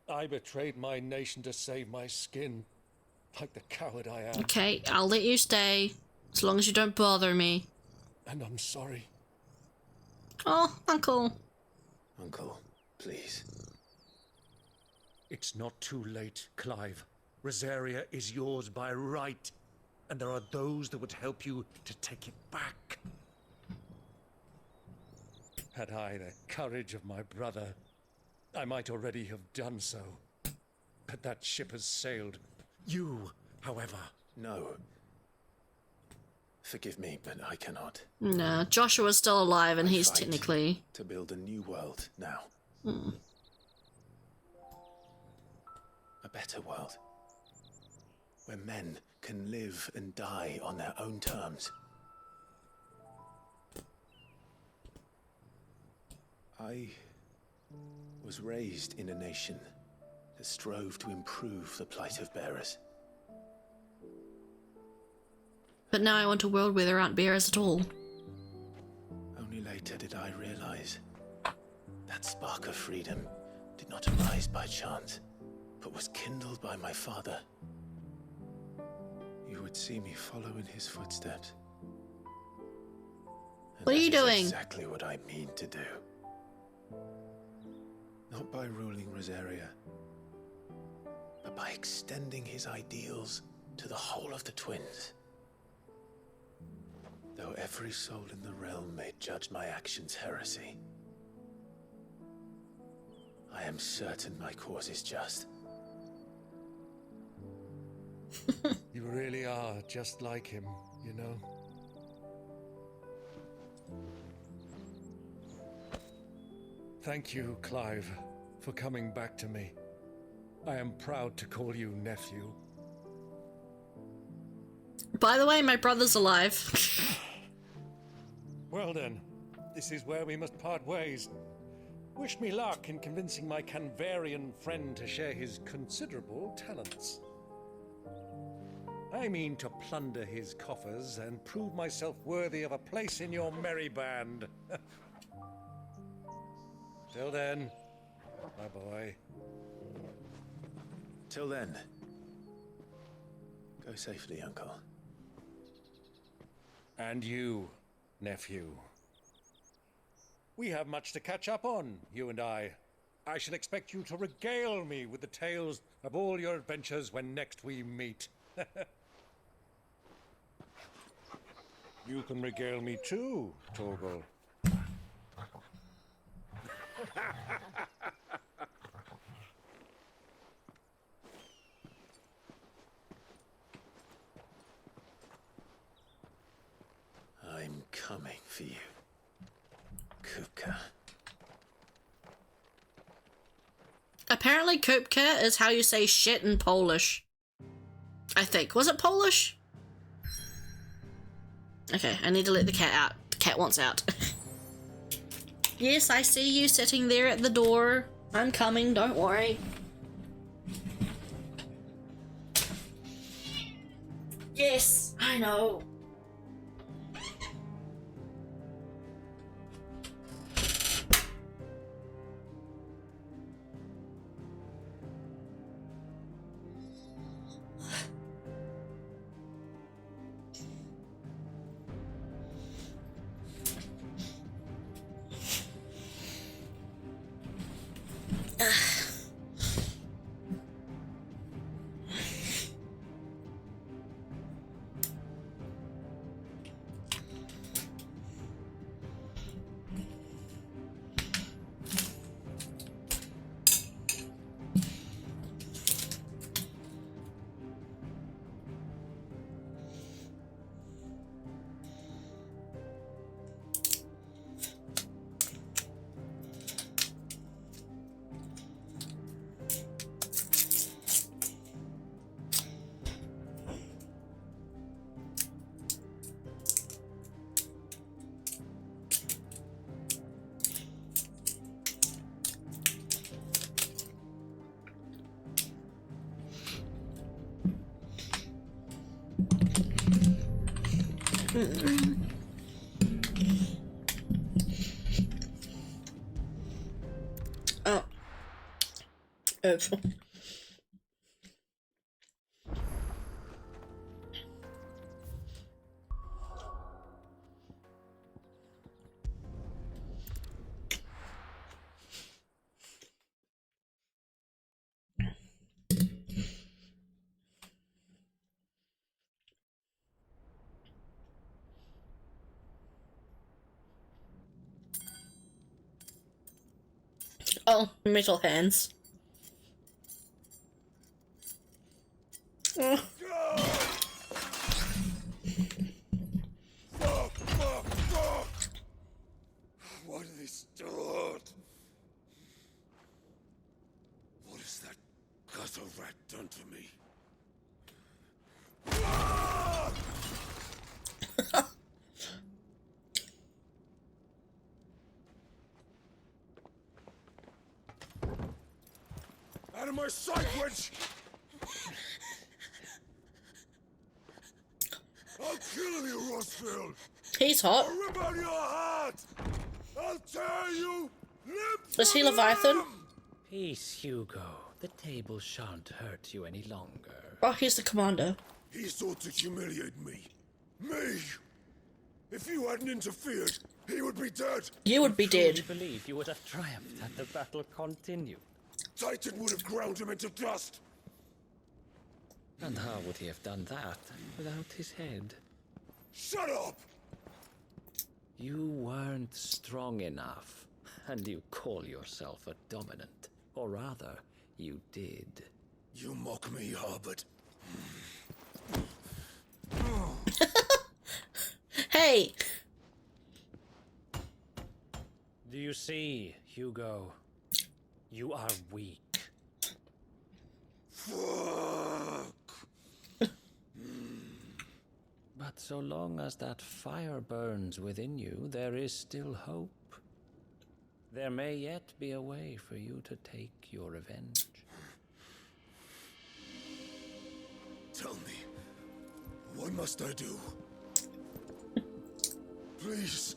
I betrayed my nation to save my skin, like the coward I am. Okay, I'll let you stay, as long as you don't bother me. And I'm sorry. Oh, Uncle. Uncle, please. It's not too late, Clive. Rosaria is yours by right, and there are those that would help you to take it back. Had I the courage of my brother, I might already have done so. But that ship has sailed. You, however... No. Forgive me, but I cannot. No, Joshua's still alive and he's Fight technically... to build a new world now. A better world. Where men can live and die on their own terms. I was raised in a nation that strove to improve the plight of bearers. But now I want a world where there aren't bears at all. Only later did I realize that spark of freedom did not arise by chance, but was kindled by my father. You would see me follow in his footsteps. And what are you that is doing? Exactly what I mean to do. Not by ruling Rosaria, but by extending his ideals to the whole of the twins. Though every soul in the realm may judge my actions heresy, I am certain my cause is just. You really are just like him, you know? Thank you, Clive, for coming back to me. I am proud to call you nephew. By the way, my brother's alive. Well then, this is where we must part ways. Wish me luck in convincing my Canvarian friend to share his considerable talents. I mean to plunder his coffers and prove myself worthy of a place in your merry band. Till then, my boy. Till then, go safely, Uncle. And you, nephew. We have much to catch up on, you and I. I shall expect you to regale me with the tales of all your adventures when next we meet. You can regale me too, Torgal. I'm coming for you, Kupka. Apparently Kupka is how you say shit in Polish. I think. Was it Polish? Okay, I need to let the cat out. The cat wants out. Yes, I see you sitting there at the door. I'm coming, don't worry. Yes, I know. Oh. Oops. Oh, metal hands. Oh. Fuck! Why do they still hurt? What has that gutter rat done to me? Out of my sight, witch! I'll kill you, Rossfield! He's hot. I'll rip out your heart! I'll tear you limb Is he from Leviathan? limb! Peace, Hugo. The table shan't hurt you any longer. Oh, he's the commander. He sought to humiliate me. Me! If you hadn't interfered, he would be dead! You would be dead. I believe you would have triumphed had the battle continued. Titan would have ground him into dust! And how would he have done that without his head? Shut up! You weren't strong enough, and you call yourself a dominant. Or rather, you did. You mock me, Harbert. Hey! Do you see, Hugo? You are weak. Fuck! But so long as that fire burns within you, there is still hope. There may yet be a way for you to take your revenge. Tell me, What must I do? Please,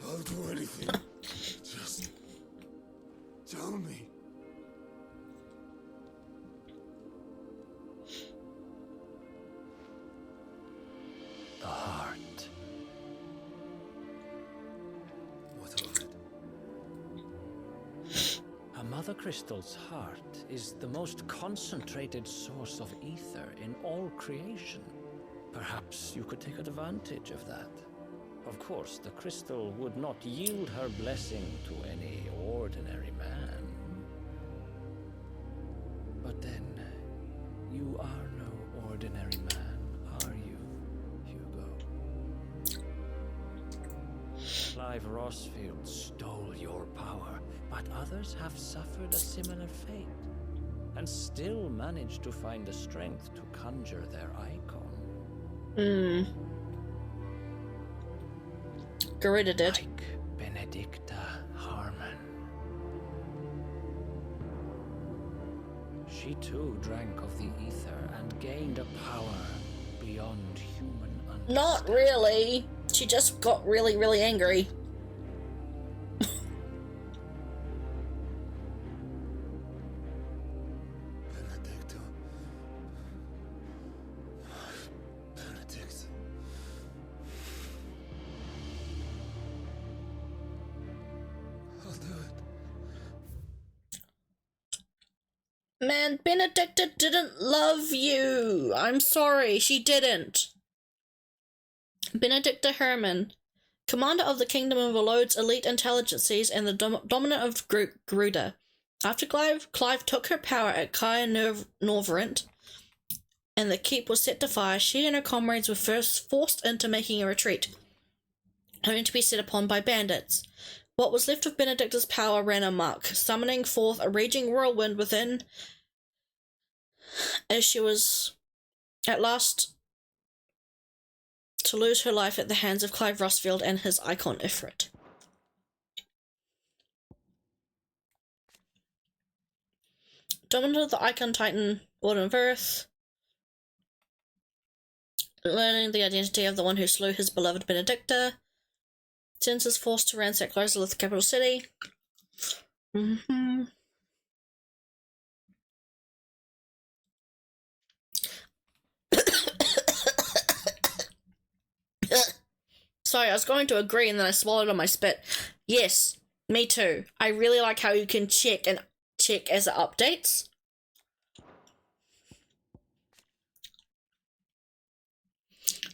I'll do anything. Just tell me. The heart. What of it? A Mother Crystal's heart is the most concentrated source of ether in all creation. Perhaps you could take advantage of that. Of course, the crystal would not yield her blessing to any ordinary man. But then, you are no ordinary man, are you, Hugo? Clive Rossfield stole your power, but others have suffered a similar fate, and still managed to find the strength to conjure their icon. Garuda did. Like Benedicta Harmon. She too drank of the ether and gained a power beyond human understanding. Not really. She just got really, really angry. Benedict. I'll do it. Man, Benedicta didn't love you. I'm sorry, she didn't. Benedicta Herman, commander of the Kingdom of Volod's elite intelligences and the dominant of Garuda. After Clive took her power at Kaya Norvrent and the keep was set to fire, she and her comrades were first forced into making a retreat, only to be set upon by bandits. What was left of Benedicta's power ran amok, summoning forth a raging whirlwind within, as she was at last to lose her life at the hands of Clive Rossfield and his icon Ifrit. Dominant of the Icon Titan, Warden of Earth, learning the identity of the one who slew his beloved Benedicta, sends his force to ransack Lozalith, the capital city. Sorry, I was going to agree and then I swallowed on my spit. Yes, me too. I really like how you can check as it updates.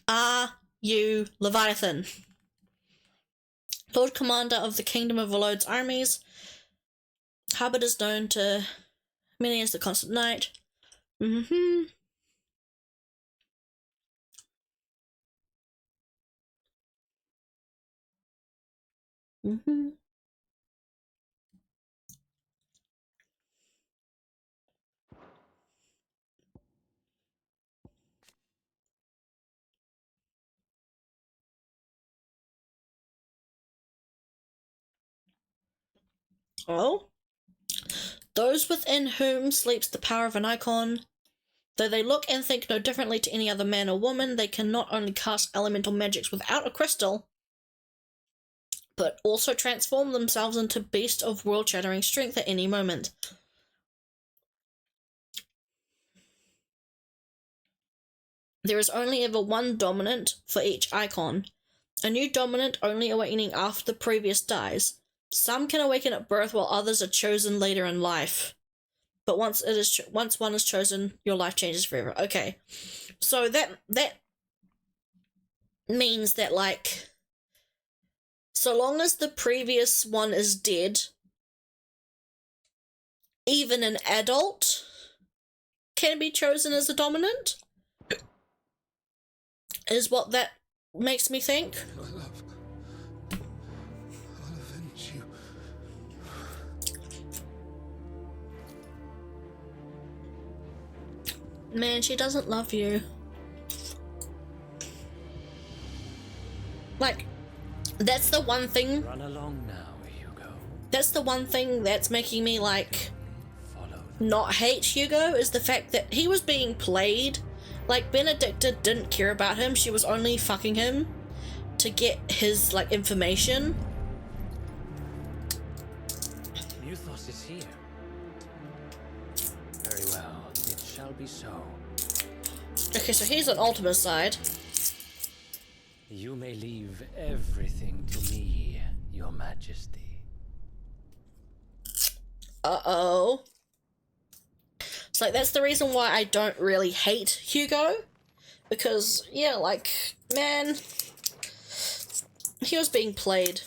Are you Leviathan? Lord Commander of the Kingdom of Volod's armies. Harbor is known to many as the Constant Knight. Oh? Those within whom sleeps the power of an icon. Though they look and think no differently to any other man or woman, they can not only cast elemental magics without a crystal, but also transform themselves into beasts of world-shattering strength at any moment. There is only ever one dominant for each icon, a new dominant only awakening after the previous dies. Some can awaken at birth while others are chosen later in life. But once one is chosen, your life changes forever. Okay. So that means that, like, so long as the previous one is dead, even an adult can be chosen as a dominant? Is what that makes me think. I'll avenge you. Man, she doesn't love you. Like, that's the one thing. Run along now, Hugo. That's the one thing that's making me, like, not hate Hugo, is the fact that he was being played Like, Benedicta didn't care about him, she was only fucking him to get his, like, information. Muthos is here. Very well, it shall be so. Okay, so he's on Ultima's side. You may leave everything to me, Your Majesty. Uh-oh. It's like, that's the reason why I don't really hate Hugo. Because, yeah, like, man, he was being played.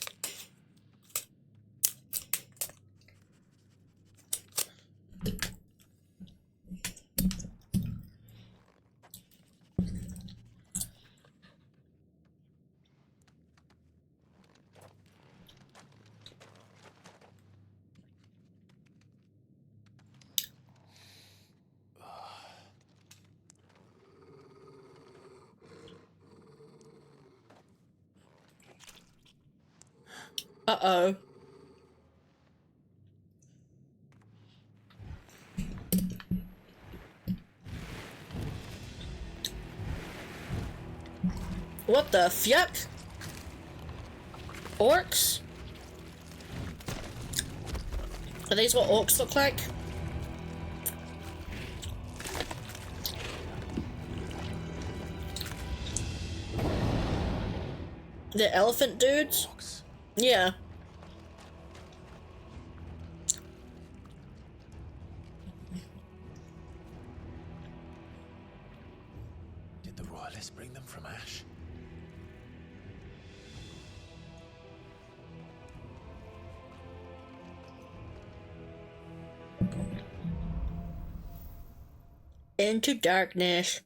Uh-oh. What the fuck? Orcs? Are these what orcs look like? The elephant dudes? Yeah. Did the royalists bring them from Ash? Into darkness.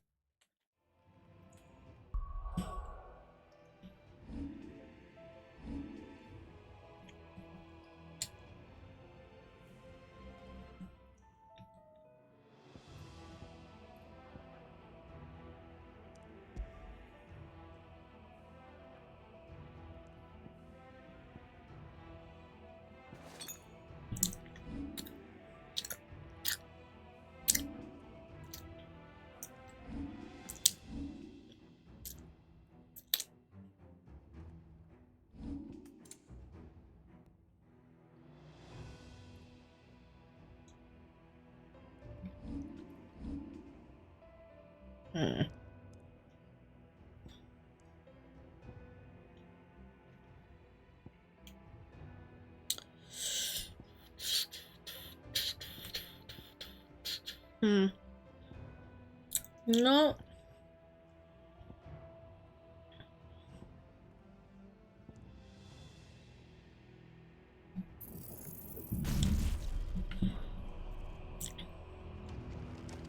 No.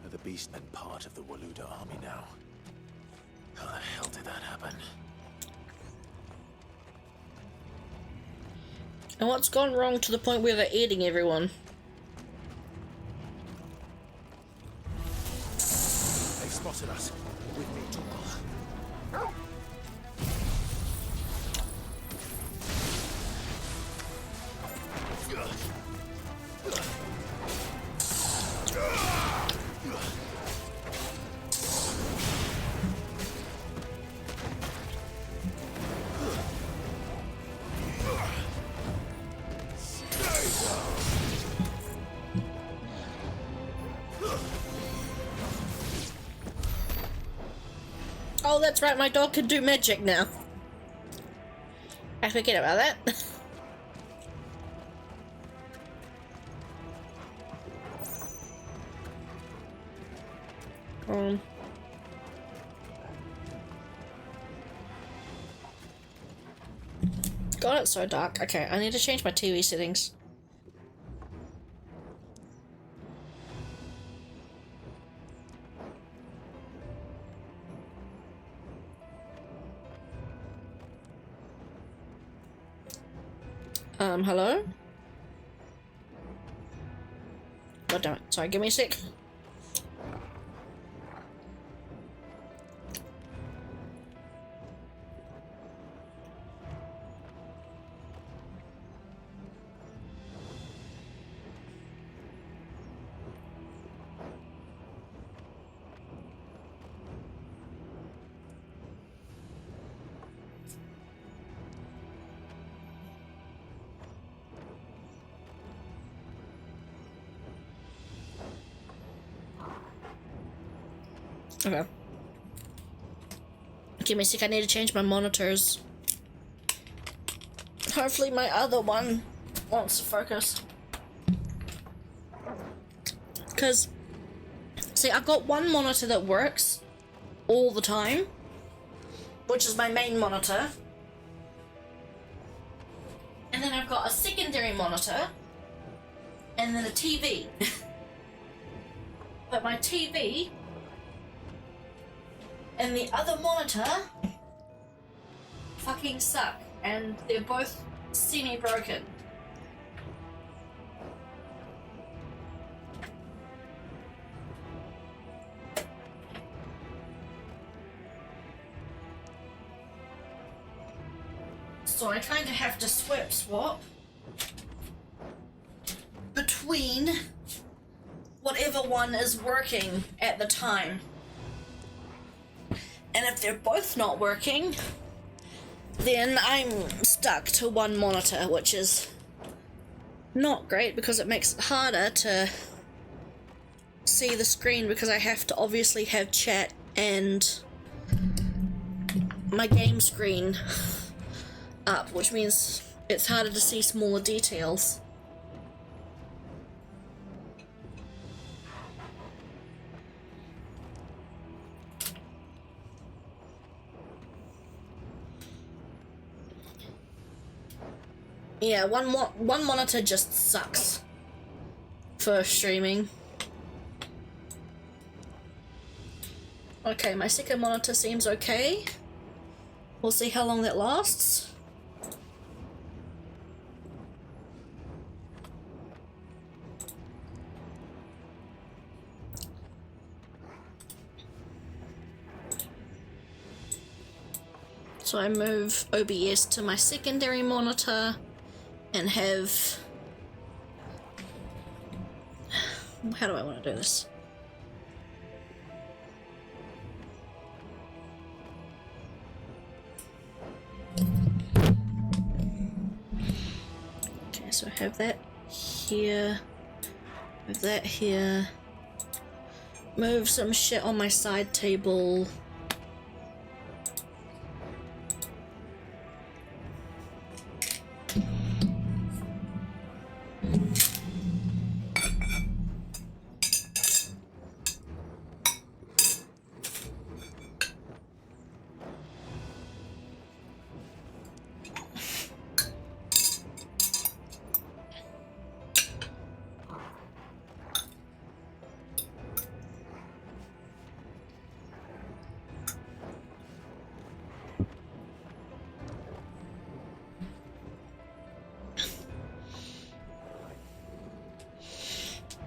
Are the Beastmen part of the Waluda army now? How the hell did that happen? And what's gone wrong to the point where they're eating everyone? They spotted us. With me, Tunkle. Oh, that's right, my dog can do magic now. I forget about that. God, it's so dark. Okay, I need to change my TV settings. Hello? God damn it. Sorry, give me a sec. Okay. Give me a sec, I need to change my monitors. Hopefully my other one wants to focus. Because, see, I've got one monitor that works all the time, which is my main monitor. And then I've got a secondary monitor, and then a TV. But my TV and the other monitor fucking suck, and they're both semi-broken. So I kind of have to swap between whatever one is working at the time. And if they're both not working, then I'm stuck to one monitor, which is not great because it makes it harder to see the screen, because I have to obviously have chat and my game screen up, which means it's harder to see smaller details. Yeah, one monitor just sucks for streaming. Okay, my second monitor seems okay. We'll see how long that lasts. So I move OBS to my secondary monitor and have... How do I want to do this? Okay, so I have that here, have that here, move some shit on my side table.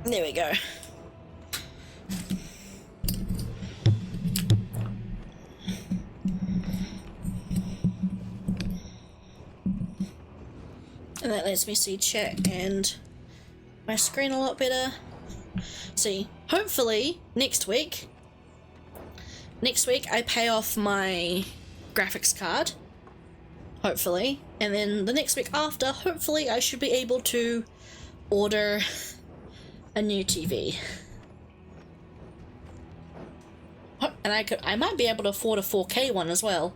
There we go. And that lets me see chat and my screen a lot better. See, hopefully next week I pay off my graphics card. Hopefully. And then the next week after, hopefully I should be able to order a new TV. And I might be able to afford a 4K one as well.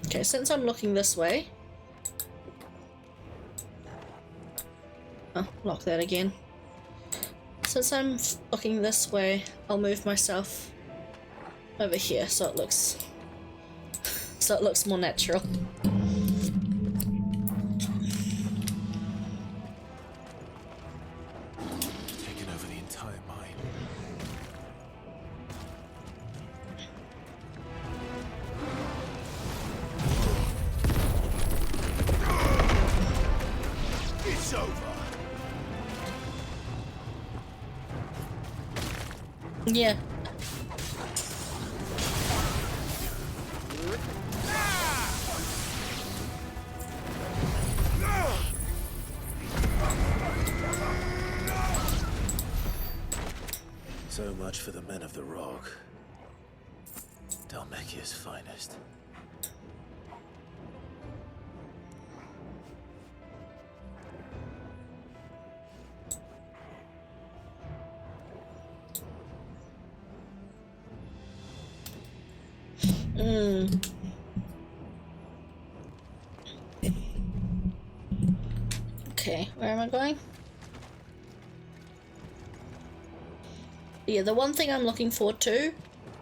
Okay, since I'm looking this way... Oh, lock that again. Since I'm looking this way, I'll move myself over here so it looks more natural. Taking over the entire mine. It's over. Yeah. So much for the men of the rock. Dalmekia's finest. Okay, where am I going? Yeah, the one thing I'm looking forward to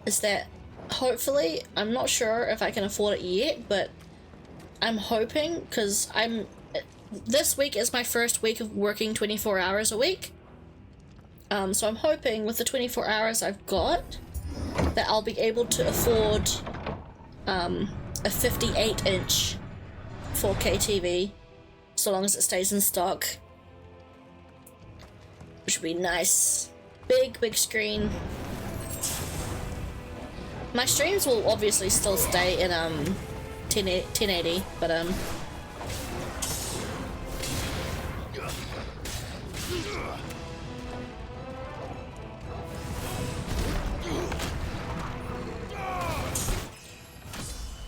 is that hopefully, I'm not sure if I can afford it yet, but I'm hoping, because this week is my first week of working 24 hours a week. So I'm hoping with the 24 hours I've got that I'll be able to afford a 58-inch 4K TV, so long as it stays in stock, which would be nice. Big screen. My streams will obviously still stay in 1080, but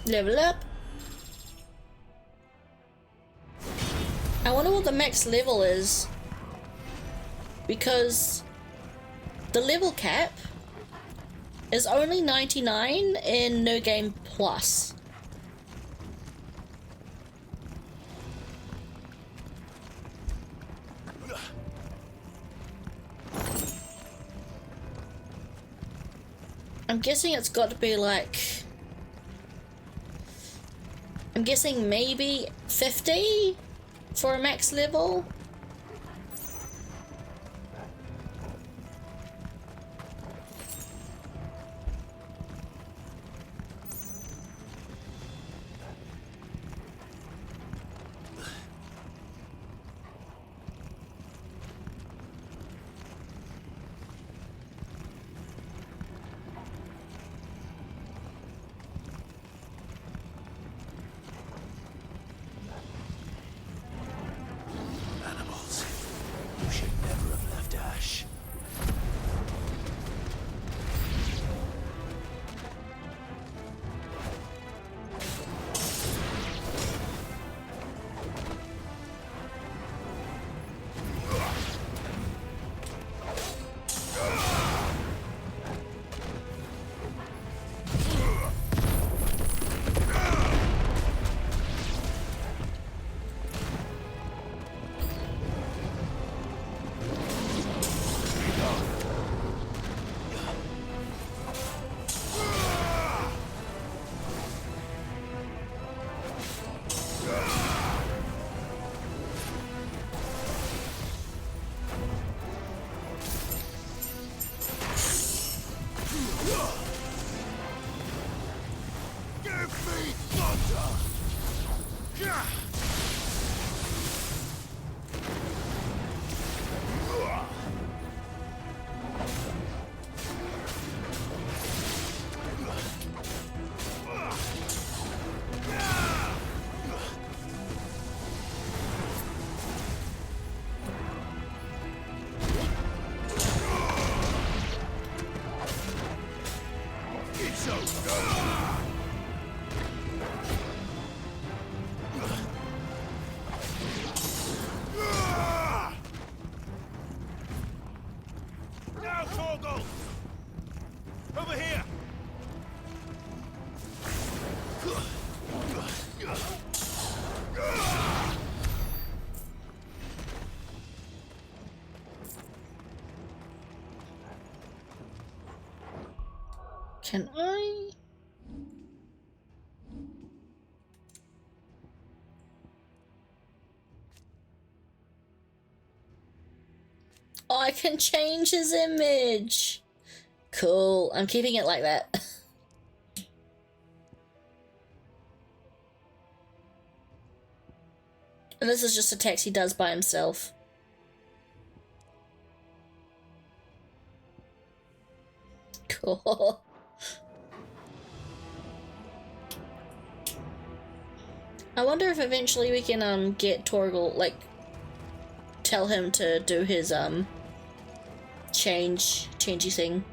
level up. I wonder what the max level is, because the level cap is only 99 in No Game Plus. I'm guessing it's got to be like, I'm guessing maybe 50 for a max level. Can I? Oh, I can change his image. Cool. I'm keeping it like that. And this is just a text he does by himself. Cool. I wonder if eventually we can get Torgal, like, tell him to do his changey thing.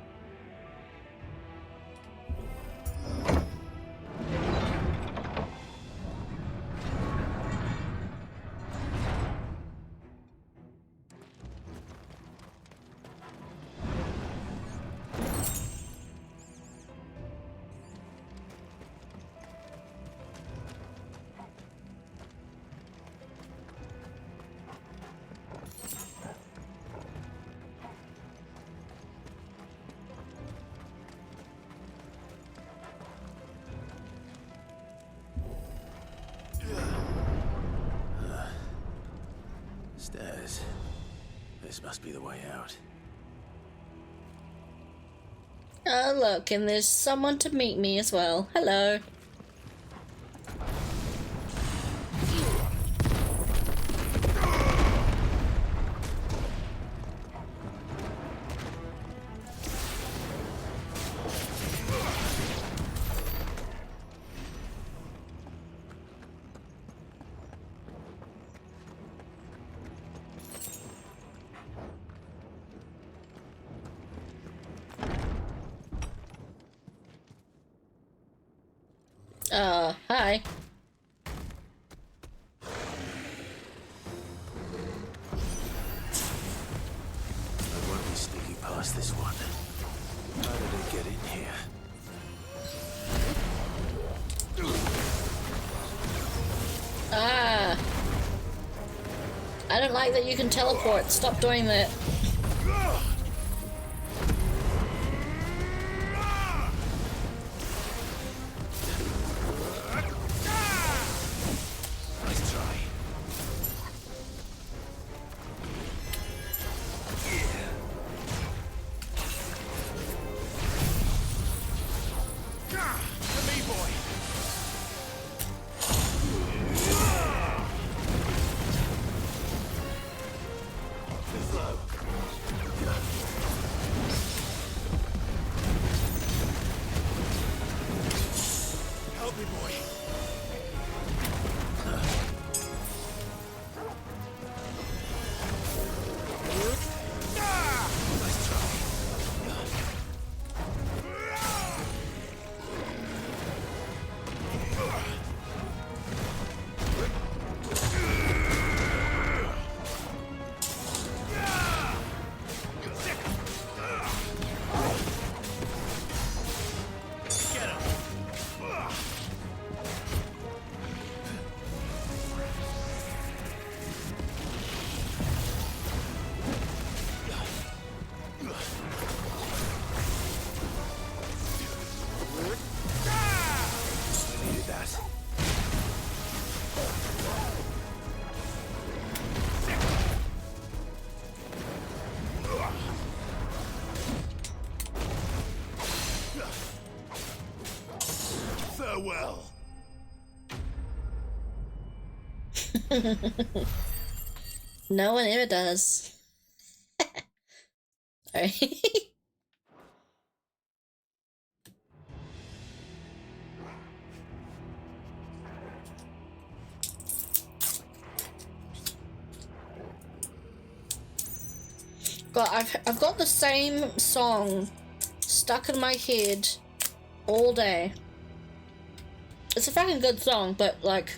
This must be the way out. Oh look, and there's someone to meet me as well. Hello. Hi. I won't be sneaking past this one. How did it get in here? Ah. I don't like that you can teleport. Stop doing that. Farewell. No one ever does. Sorry. God, I've got the same song stuck in my head all day. It's a fucking good song, but like,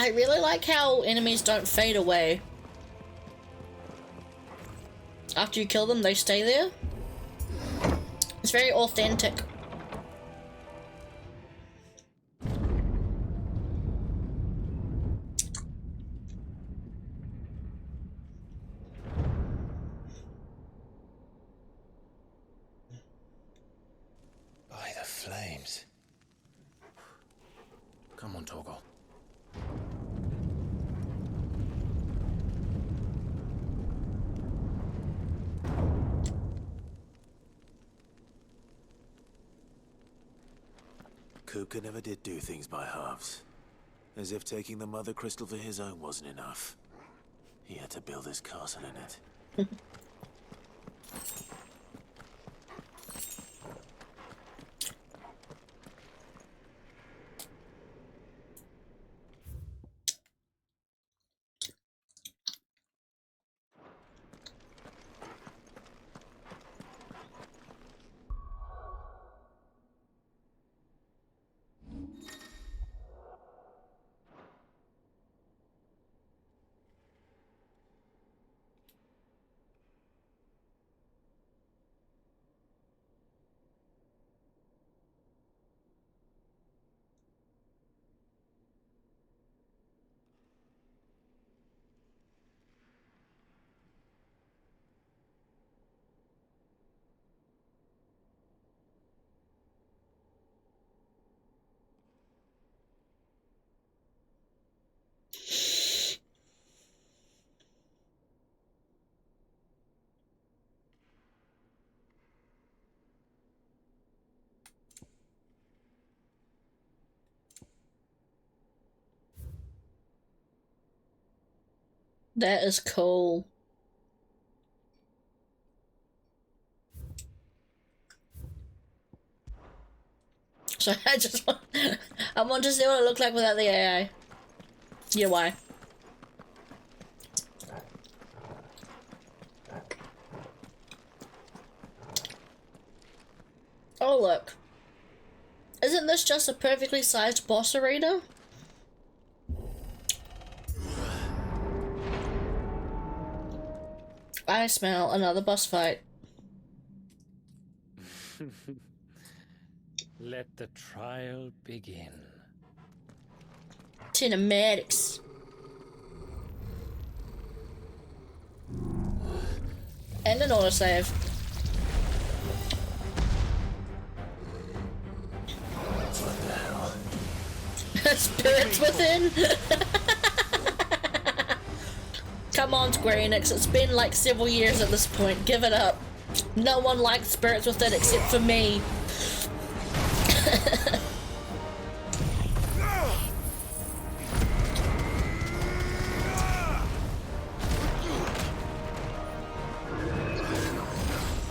I really like how enemies don't fade away. After you kill them, they stay there. It's very authentic. By the flames. Come on, Torgal. Kupka never did do things by halves. As if taking the Mother Crystal for his own wasn't enough. He had to build his castle in it. That is cool. So I want to see what it looked like without the AI. Yeah, why? Oh look. Isn't this just a perfectly sized boss arena? I smell another boss fight. Let the trial begin. Cinematics. And an autosave. What the hell? Spirits within? Come on, Square Enix, it's been like several years at this point. Give it up. No one likes Spirits Within except for me.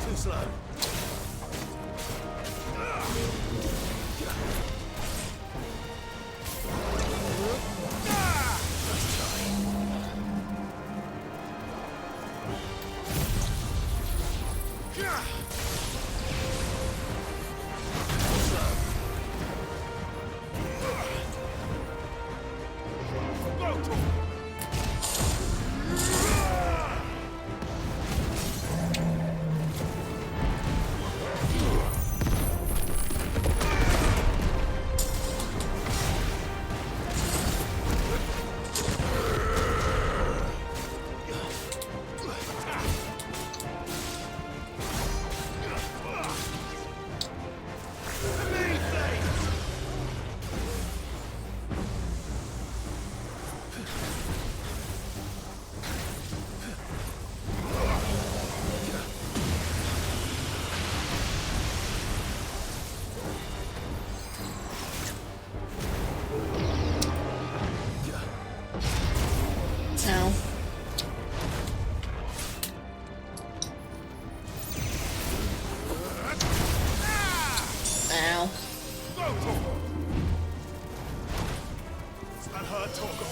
Too slow. Ow. Ow. It's not hard, Torgo.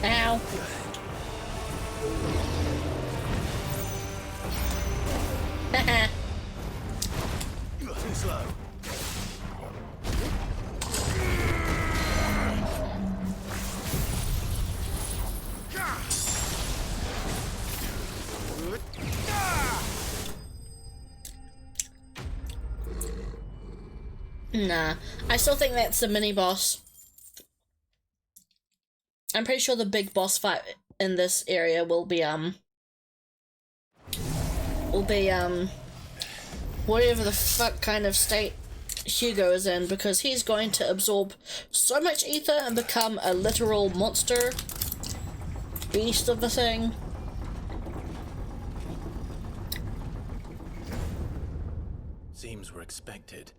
Ow. Haha. Too slow. Nah, I still think that's the mini boss. I'm pretty sure the big boss fight in this area will be whatever the fuck kind of state Hugo is in, because he's going to absorb so much ether and become a literal monster beast of the thing. Seems we're expected.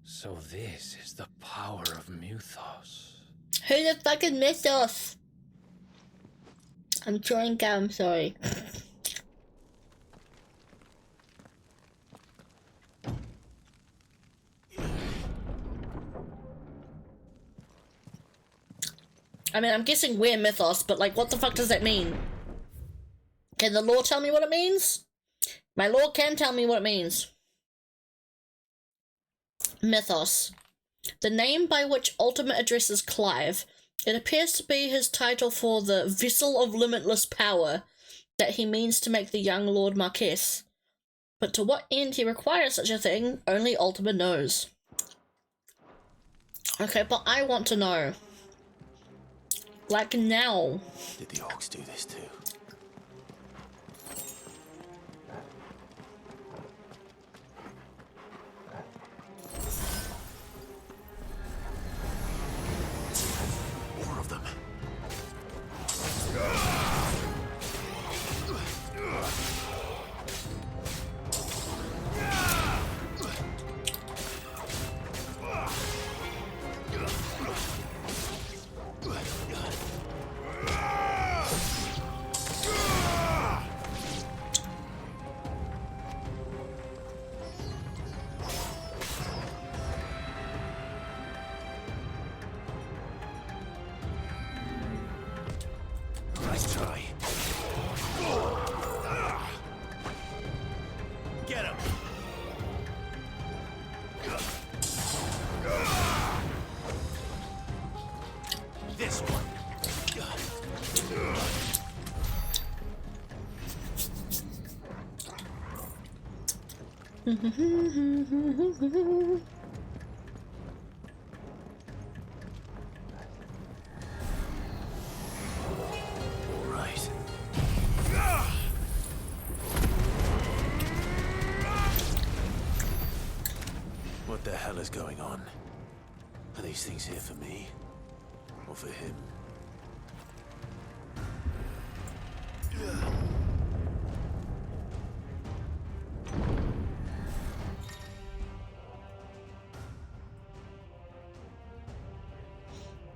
So this is the power of Mythos. Who the fucking Mythos? I'm chewing gum, sorry. I mean, I'm guessing we're Mythos, but like, what the fuck does that mean? Can the lore tell me what it means? My lore can tell me what it means. Mythos. The name by which Ultimate addresses Clive. It appears to be his title for the vessel of limitless power that he means to make the young Lord Marquess. But to what end he requires such a thing, only Ultima knows. Okay, but I want to know. Like now. Did the orcs do this too? More of them. Nice try. Get him. This one. All right. What the hell is going on? Are these things here for me? Or for him?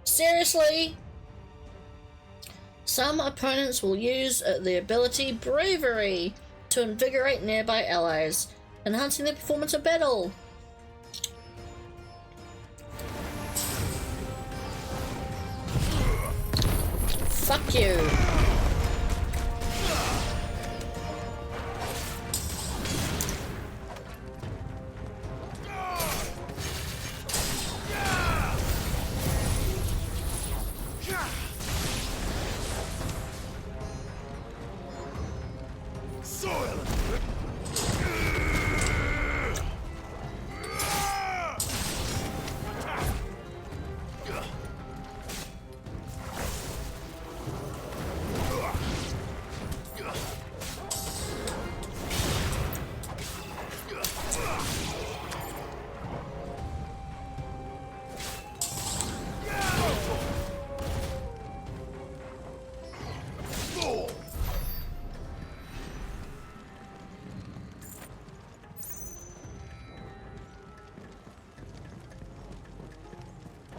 Seriously? Some opponents will use the ability Bravery to invigorate nearby allies, enhancing their performance of battle. Fuck you.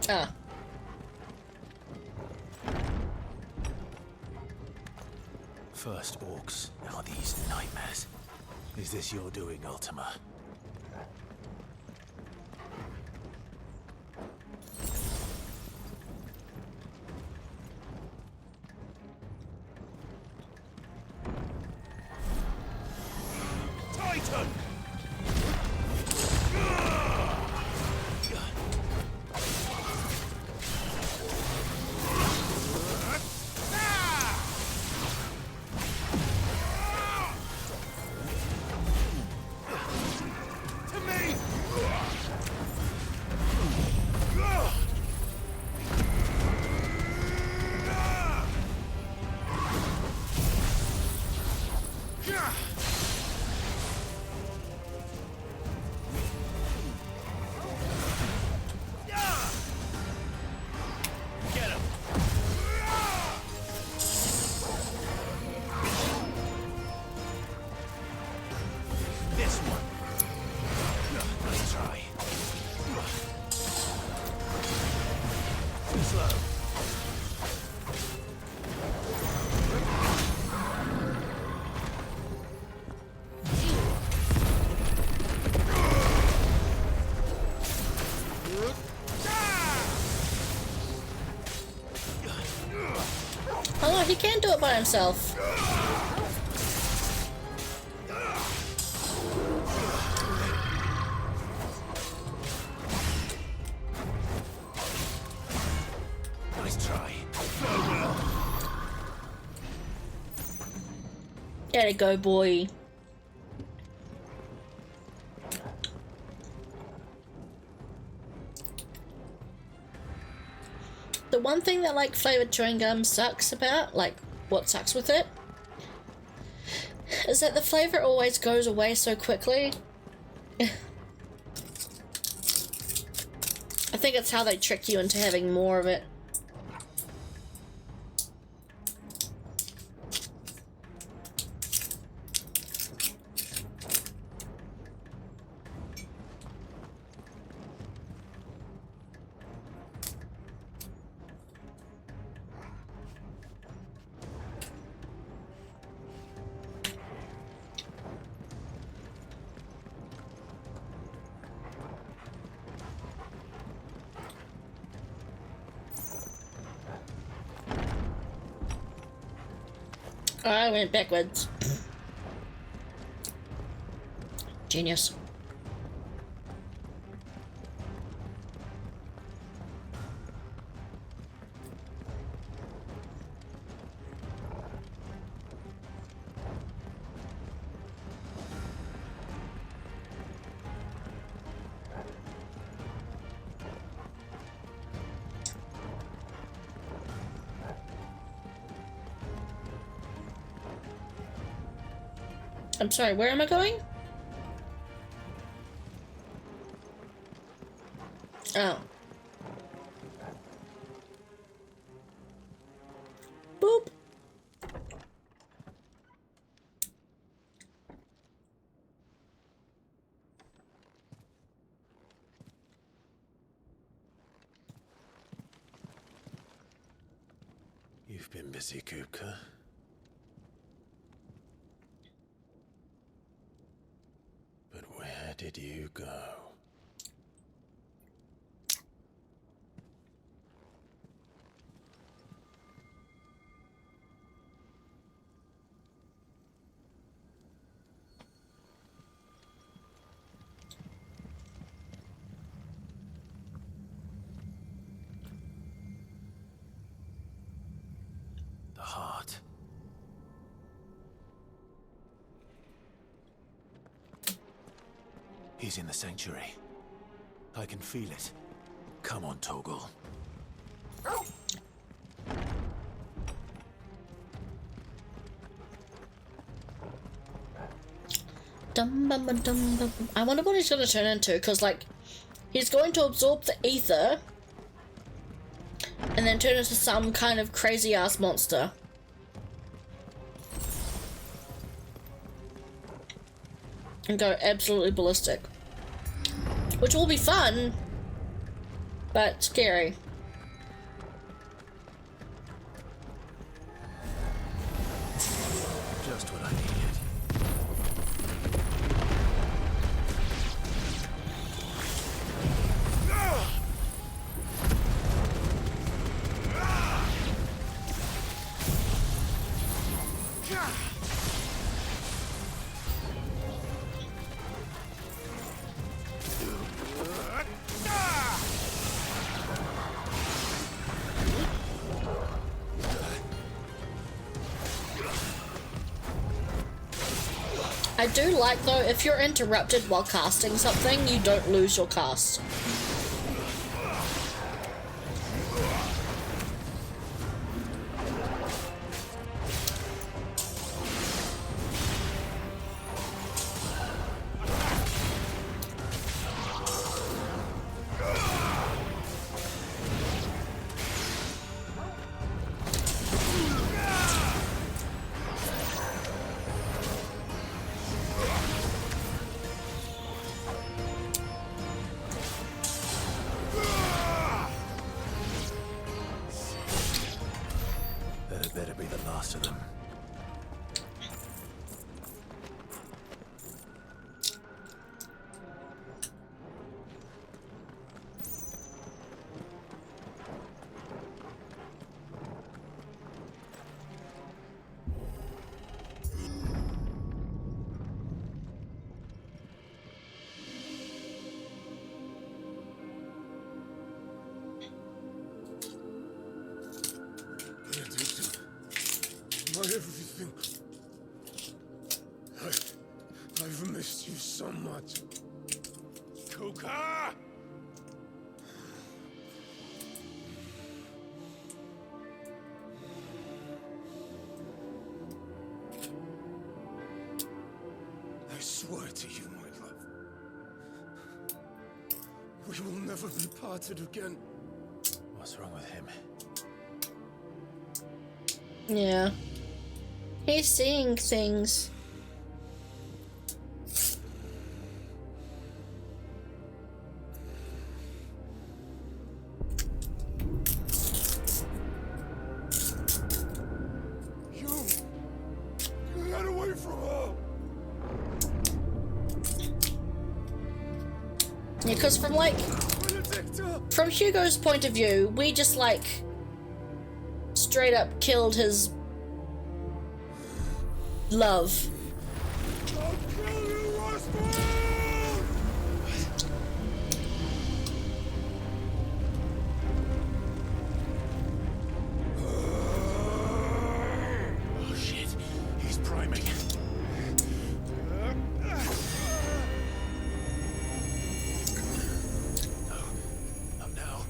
Ah. First orcs, now these nightmares. Is this your doing, Ultima? Titan! Oh, he can't do it by himself. Nice try. There you go, boy. The one thing that like flavored chewing gum sucks about, like what sucks with it, is that the flavor always goes away so quickly. I think it's how they trick you into having more of it. I went backwards. Genius. I'm sorry, where am I going? Oh. Boop. You've been busy, Kupka. But where did you go? The heart. He's in the sanctuary. I can feel it. Come on, Toggle. Dum bum bum dum bum. I wonder what he's gonna turn into, because like he's going to absorb the ether and then turn into some kind of crazy ass monster. And go absolutely ballistic. Which will be fun, but scary. Just what I needed. I do like though, if you're interrupted while casting something, you don't lose your cast. That better be the last of them. My everything. I've missed you so much. Kuka! swear to you, my love, we will never be parted again. What's wrong with him? Yeah. He's seeing things. Get away from her! Yeah, because from like, from Hugo's point of view, we just like straight up killed his love. I'll kill you, Roswell! Oh shit, he's priming. Not now.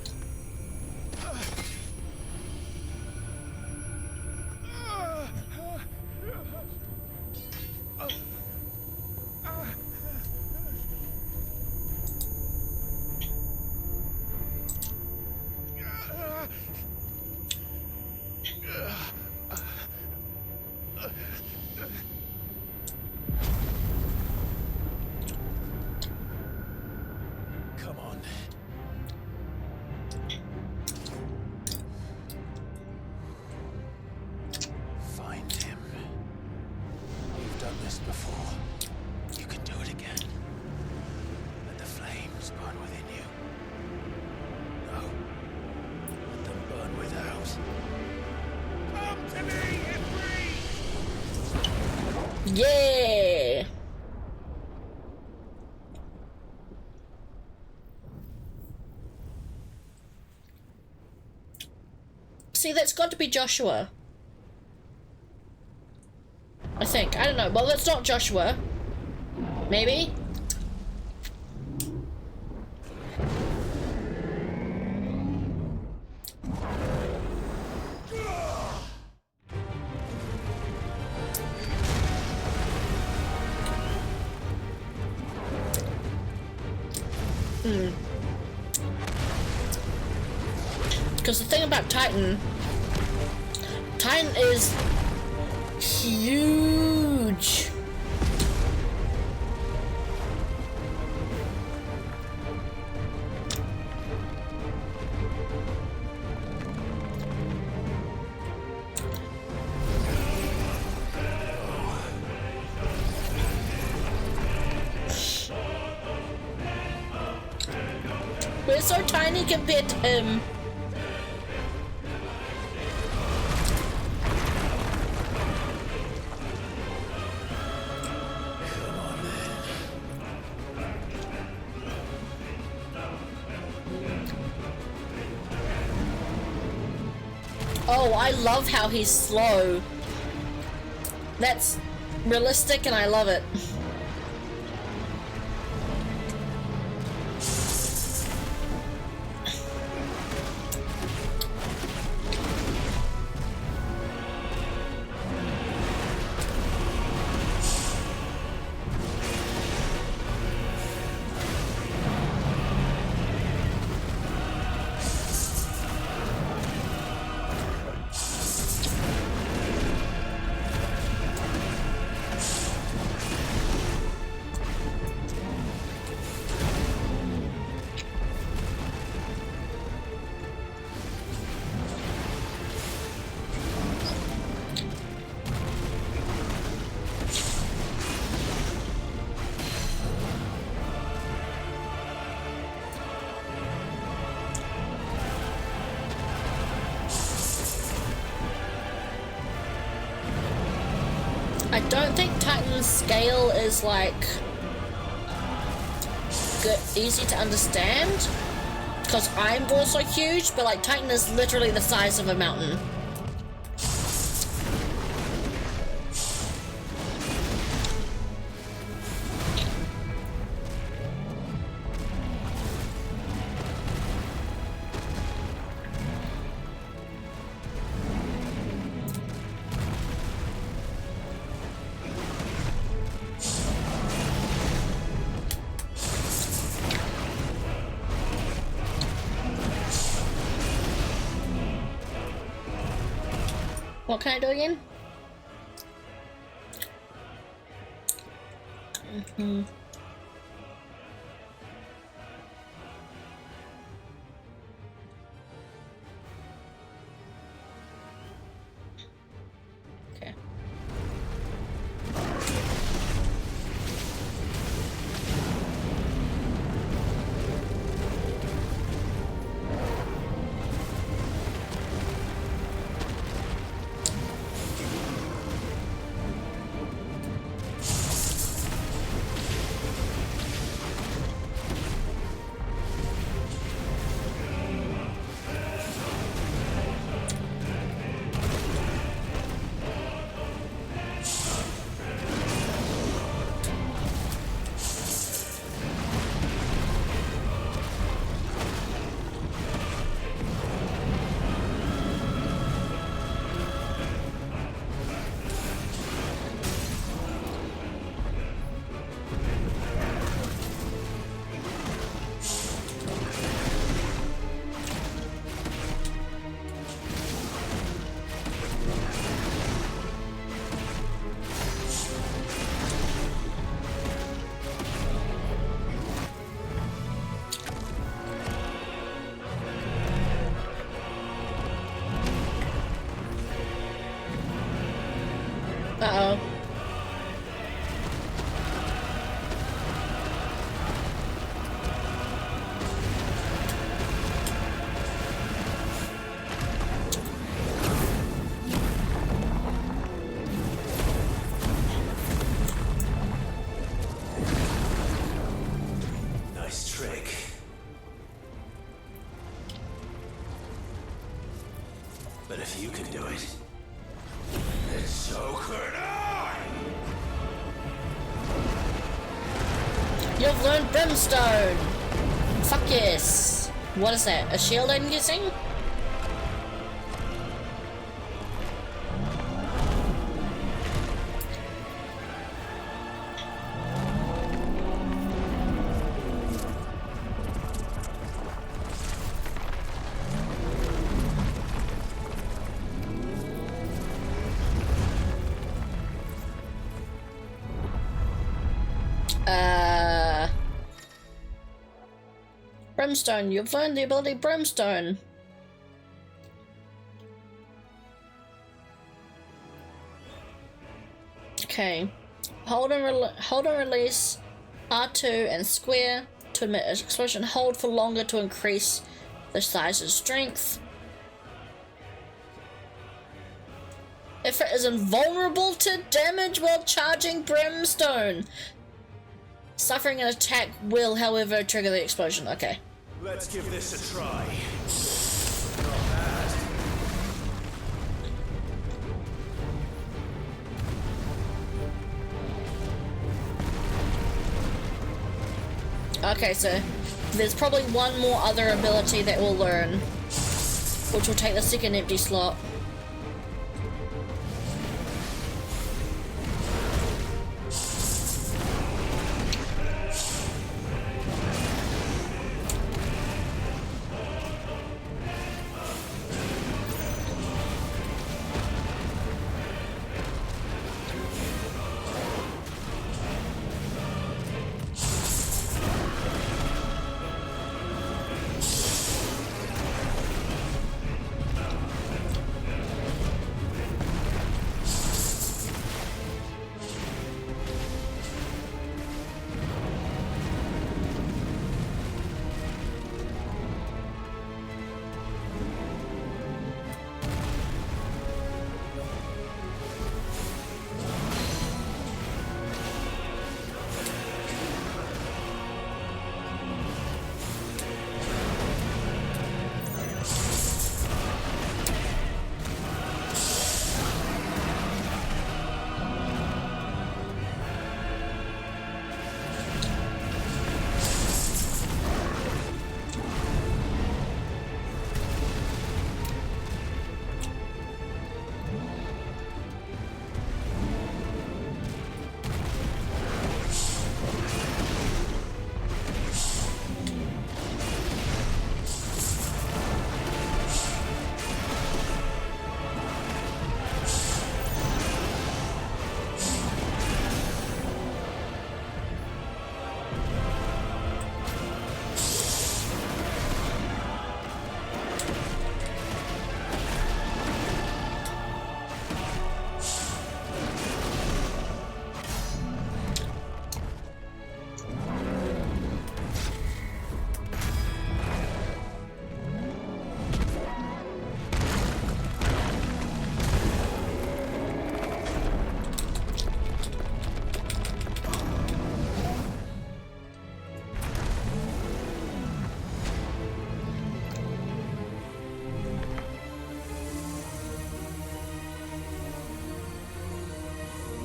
Come on. Find him. You've done this before. You can do it again. Let the flames burn within you. No. Let them burn without. Come to me, Ifrit! Yeah. See, that's got to be Joshua. I think. I don't know. Well, that's not Joshua. Maybe? Because the thing about Titan is huge. We're so tiny compared to him. Oh, I love how he's slow. That's realistic and I love it. I don't think Titan's scale is like good, easy to understand because I'm also huge, but like Titan is literally the size of a mountain. What can I do again? Okay. Uh-oh. Nice trick. But if you can do it, then so could I! You've learned Brimstone! Fuck yes! What is that? A shield, I'm guessing? Brimstone, you've learned the ability Brimstone. Okay. Hold and release R2 and square to emit an explosion. Hold for longer to increase the size and strength. If it is invulnerable to damage while charging Brimstone. Suffering an attack will, however, trigger the explosion. Okay. Let's give this a try. Not bad. Okay, so there's probably one more other ability that we'll learn, which will take the second empty slot.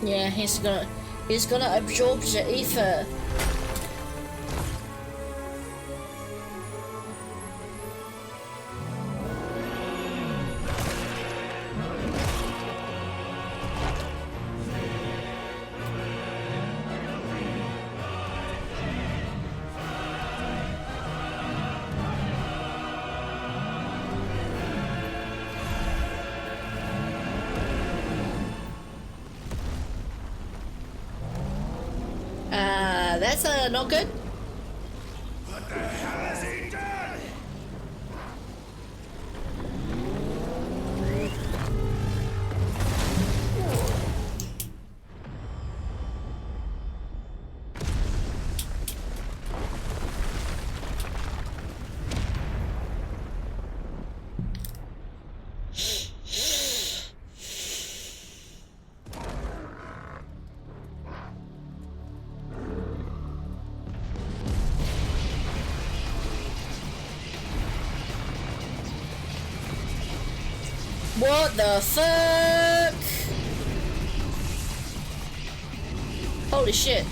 Yeah, he's gonna absorb the ether. That's not good. What the hell has he done? What the fuck? Holy shit.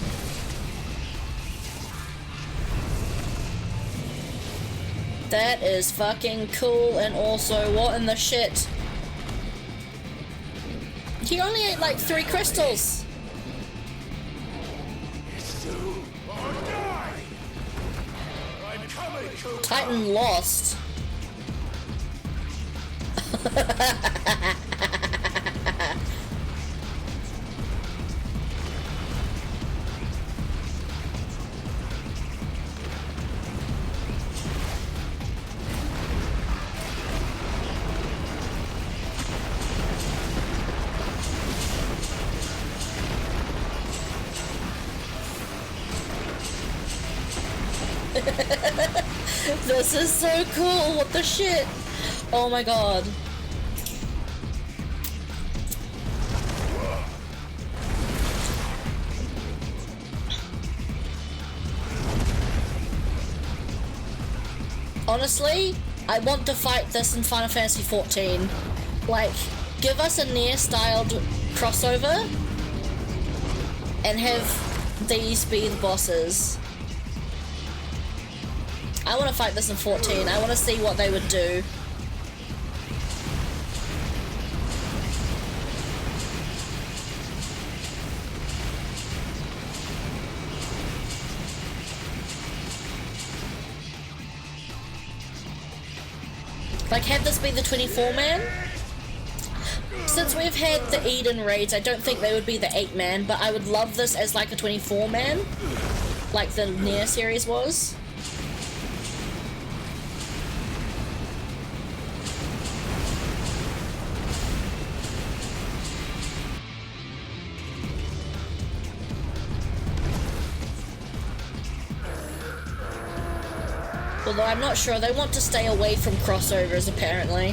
That is fucking cool, and also, what in the shit? He only ate like 3 crystals. Titan lost. This is so cool, what the shit? Oh my god. Honestly, I want to fight this in Final Fantasy XIV. Like, give us a Nier-styled crossover and have these be the bosses. I want to fight this in 14. I want to see what they would do. Like, have this be the 24-man? Since we've had the Eden raids, I don't think they would be the 8-man, but I would love this as like a 24-man, like the Nier series was. Although I'm not sure, they want to stay away from crossovers apparently.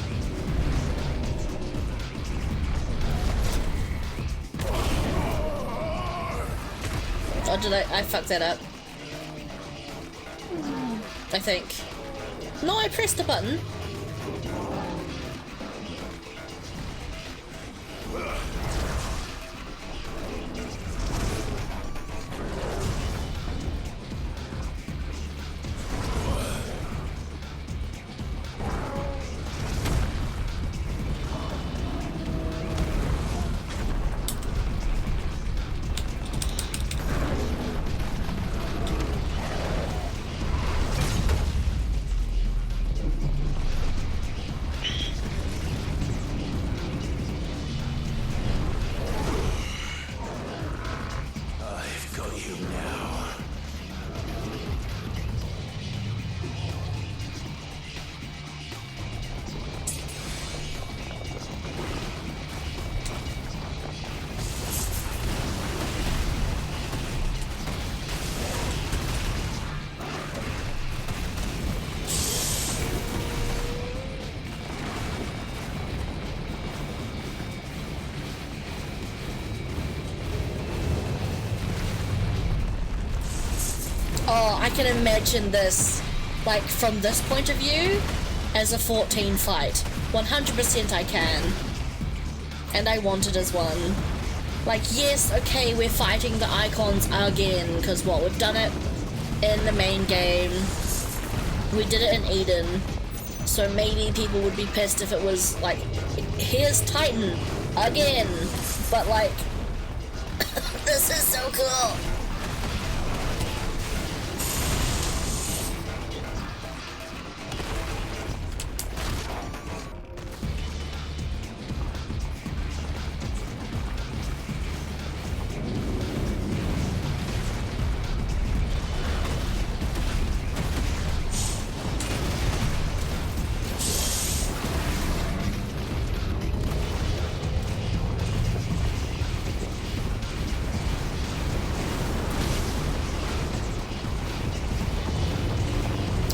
Oh, did I fucked that up? I think. No, I pressed the button. Oh, I can imagine this, like, from this point of view, as a 14 fight. 100% I can. And I want it as one. Like, yes, okay, we're fighting the icons again, because what, we've done it in the main game, we did it in Eden, so maybe people would be pissed if it was like, here's Titan again, but like, this is so cool.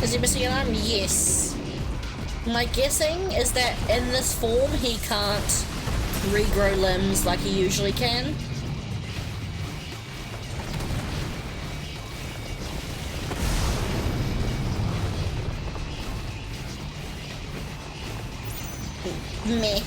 Is he missing an arm? Yes. My guessing is that in this form he can't regrow limbs like he usually can. Meh.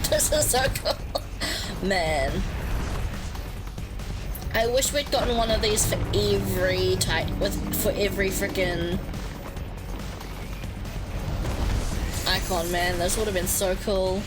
This is so cool. Man. I wish we'd gotten one of these for every type, for every freaking icon, man. This would have been so cool.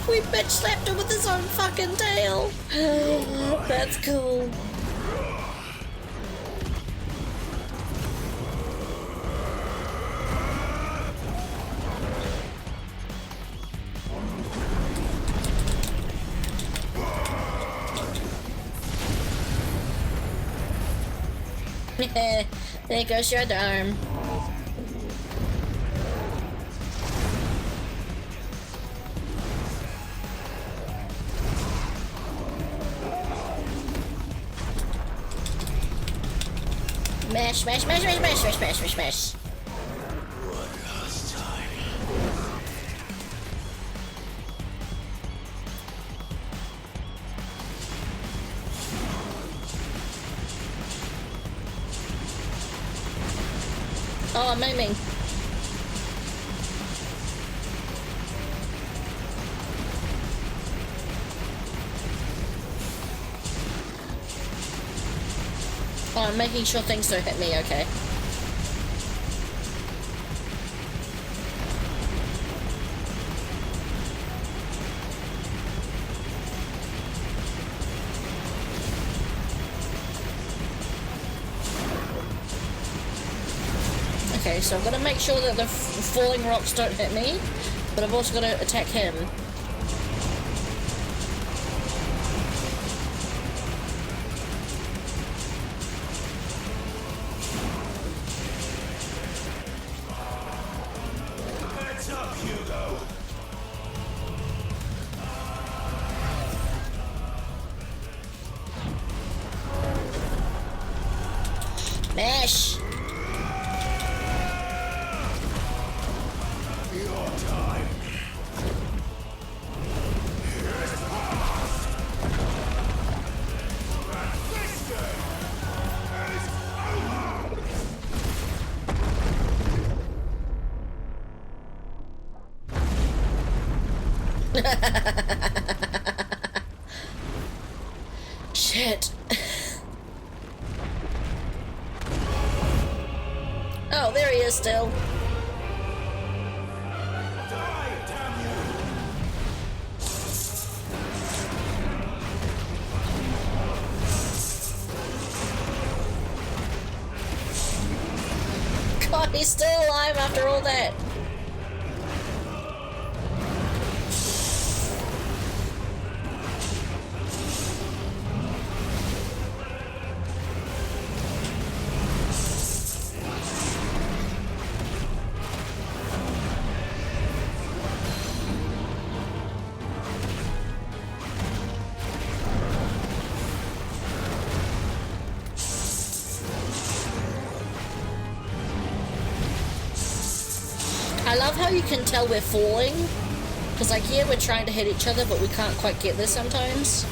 We bitch slapped him with his own fucking tail. That's cool. There goes your arm. Mash, mash, mash, mash, mash, mash, mash, mash, mash. Oh, I'm aiming. Oh, I'm making sure things don't hit me, okay. Okay, so I'm gonna make sure that the falling rocks don't hit me, but I've also got to attack him. Heads up, Hugo. Mash! Your time. Here's past. And this game is over. Shit. Oh, there he is still. Die, damn you. God, he's still alive after all that. I love how you can tell we're falling. Because, like, here we're trying to hit each other, but we can't quite get there sometimes.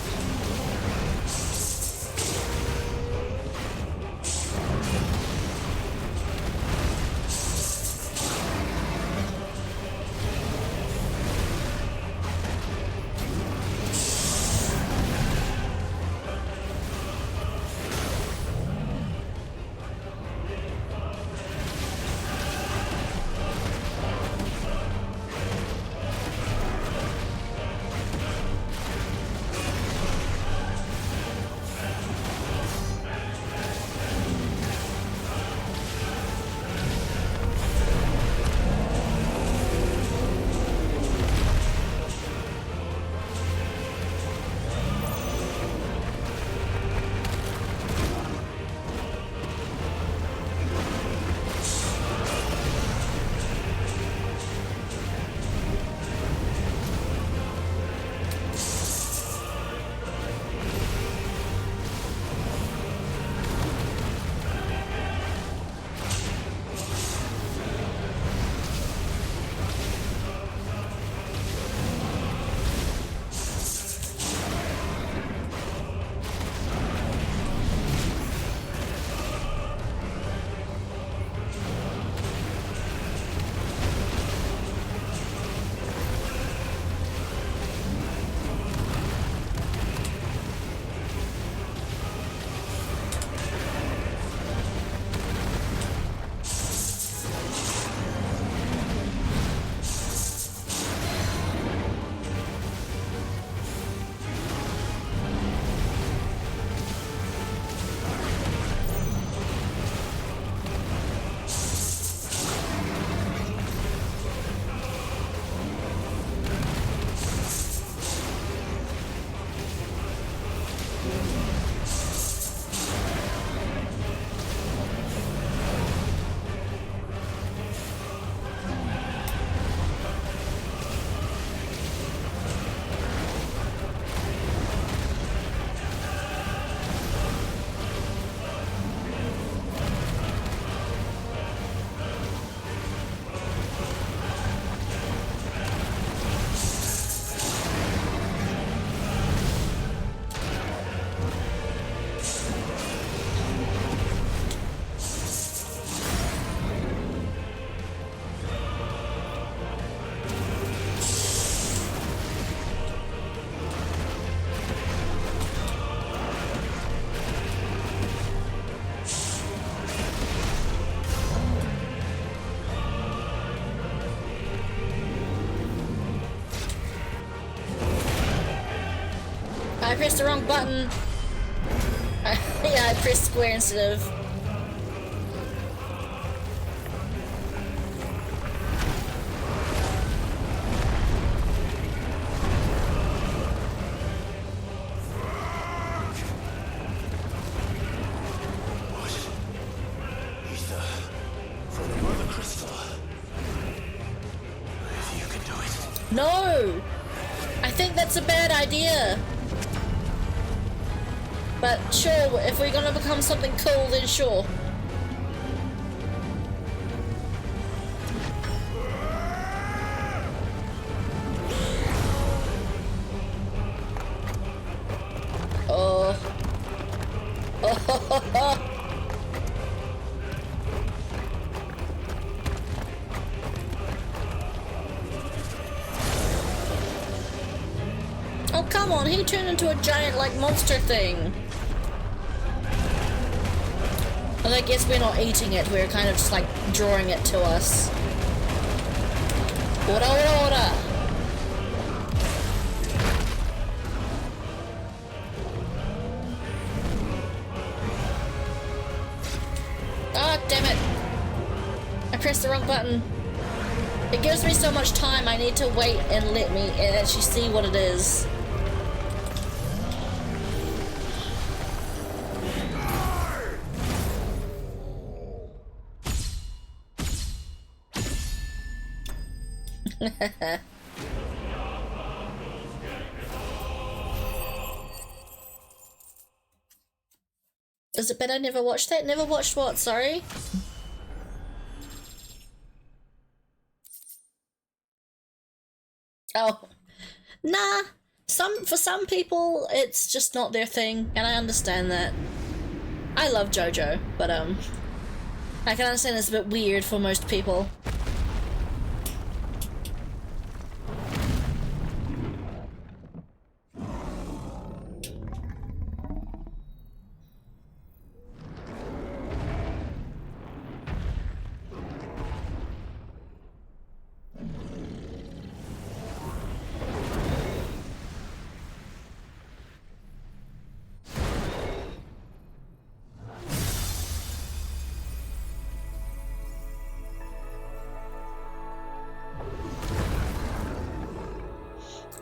I pressed the wrong button. Yeah, I pressed square instead of... No! I think that's a bad idea. But sure, if we're gonna become something cool, then sure. Oh. Oh. Oh, come on, he turned into a giant, like, monster thing. But I guess we're not eating it, we're kind of just, like, drawing it to us. Ora, ora, ora. Ah, damn it. I pressed the wrong button. It gives me so much time, I need to wait and let me actually see what it is. Is it better I never watched that? Never watched what, sorry? Oh. Nah. For some people it's just not their thing, and I understand that. I love JoJo, but I can understand it's a bit weird for most people.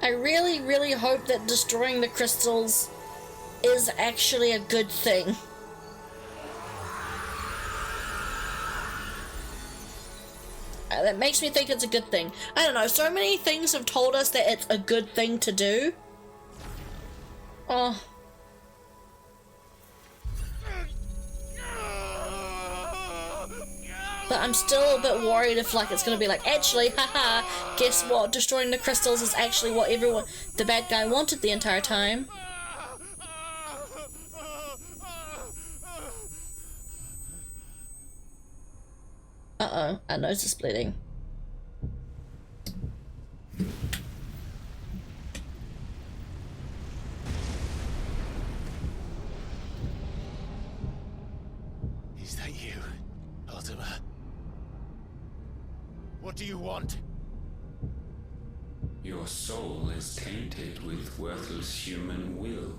I really, really hope that destroying the crystals is actually a good thing. That makes me think it's a good thing. I don't know, so many things have told us that it's a good thing to do. Oh. But I'm still a bit worried if, like, it's gonna be like, actually, haha, guess what? Destroying the crystals is actually what everyone, the bad guy, wanted the entire time. Uh-oh, our nose is bleeding. Is that you, Ultima? What do you want? Your soul is tainted with worthless human will,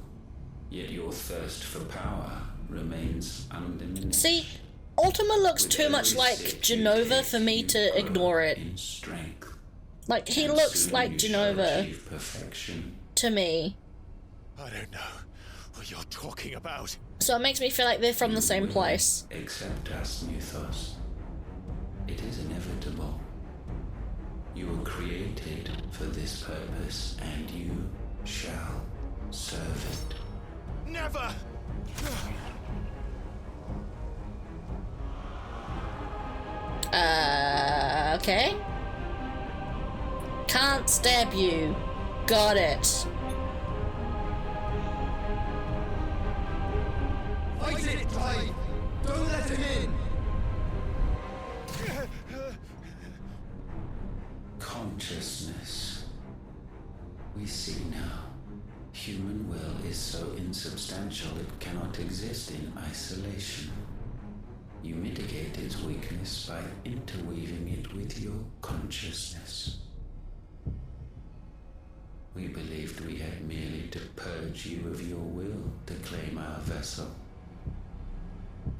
yet your thirst for power remains undiminished. See, Ultima looks too much like Genova for me to ignore it. Like, he looks like Genova to me. I don't know what you're talking about. So it makes me feel like they're from the same place. Accept us, Mythos. It is inevitable. You were created for this purpose, and you shall serve it. Never! Okay. Can't stab you. Got it. Fight it, Clive! Don't let him in! Consciousness. We see now. Human will is so insubstantial it cannot exist in isolation. You mitigate its weakness by interweaving it with your consciousness. We believed we had merely to purge you of your will to claim our vessel.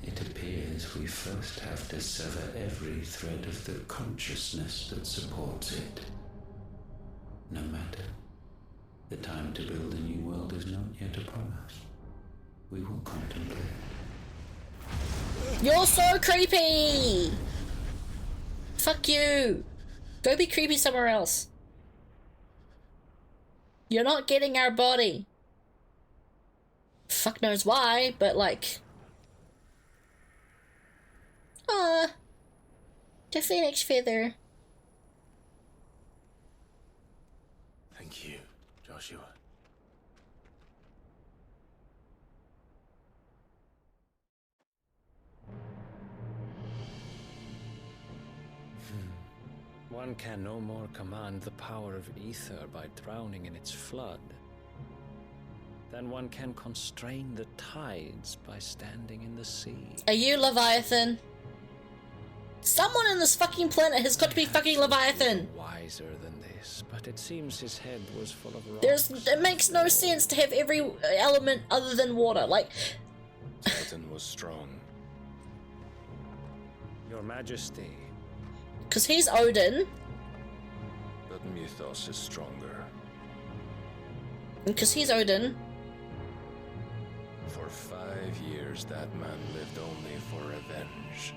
It appears we first have to sever every thread of the consciousness that supports it. No matter. The time to build a new world is not yet upon us. We will contemplate. You're so creepy! Fuck you! Go be creepy somewhere else. You're not getting our body. Fuck knows why, but like... Ah, the phoenix feather. Thank you, Joshua. One can no more command the power of ether by drowning in its flood than one can constrain the tides by standing in the sea. Are you Leviathan? Someone on this fucking planet has got to be fucking Leviathan! Wiser than this, but it seems his head was full of It rocks. makes no sense to have every element other than water, like... Titan was strong. Your Majesty. Because he's Odin. But Mythos is stronger. Because he's Odin. For 5 years, that man lived only for revenge.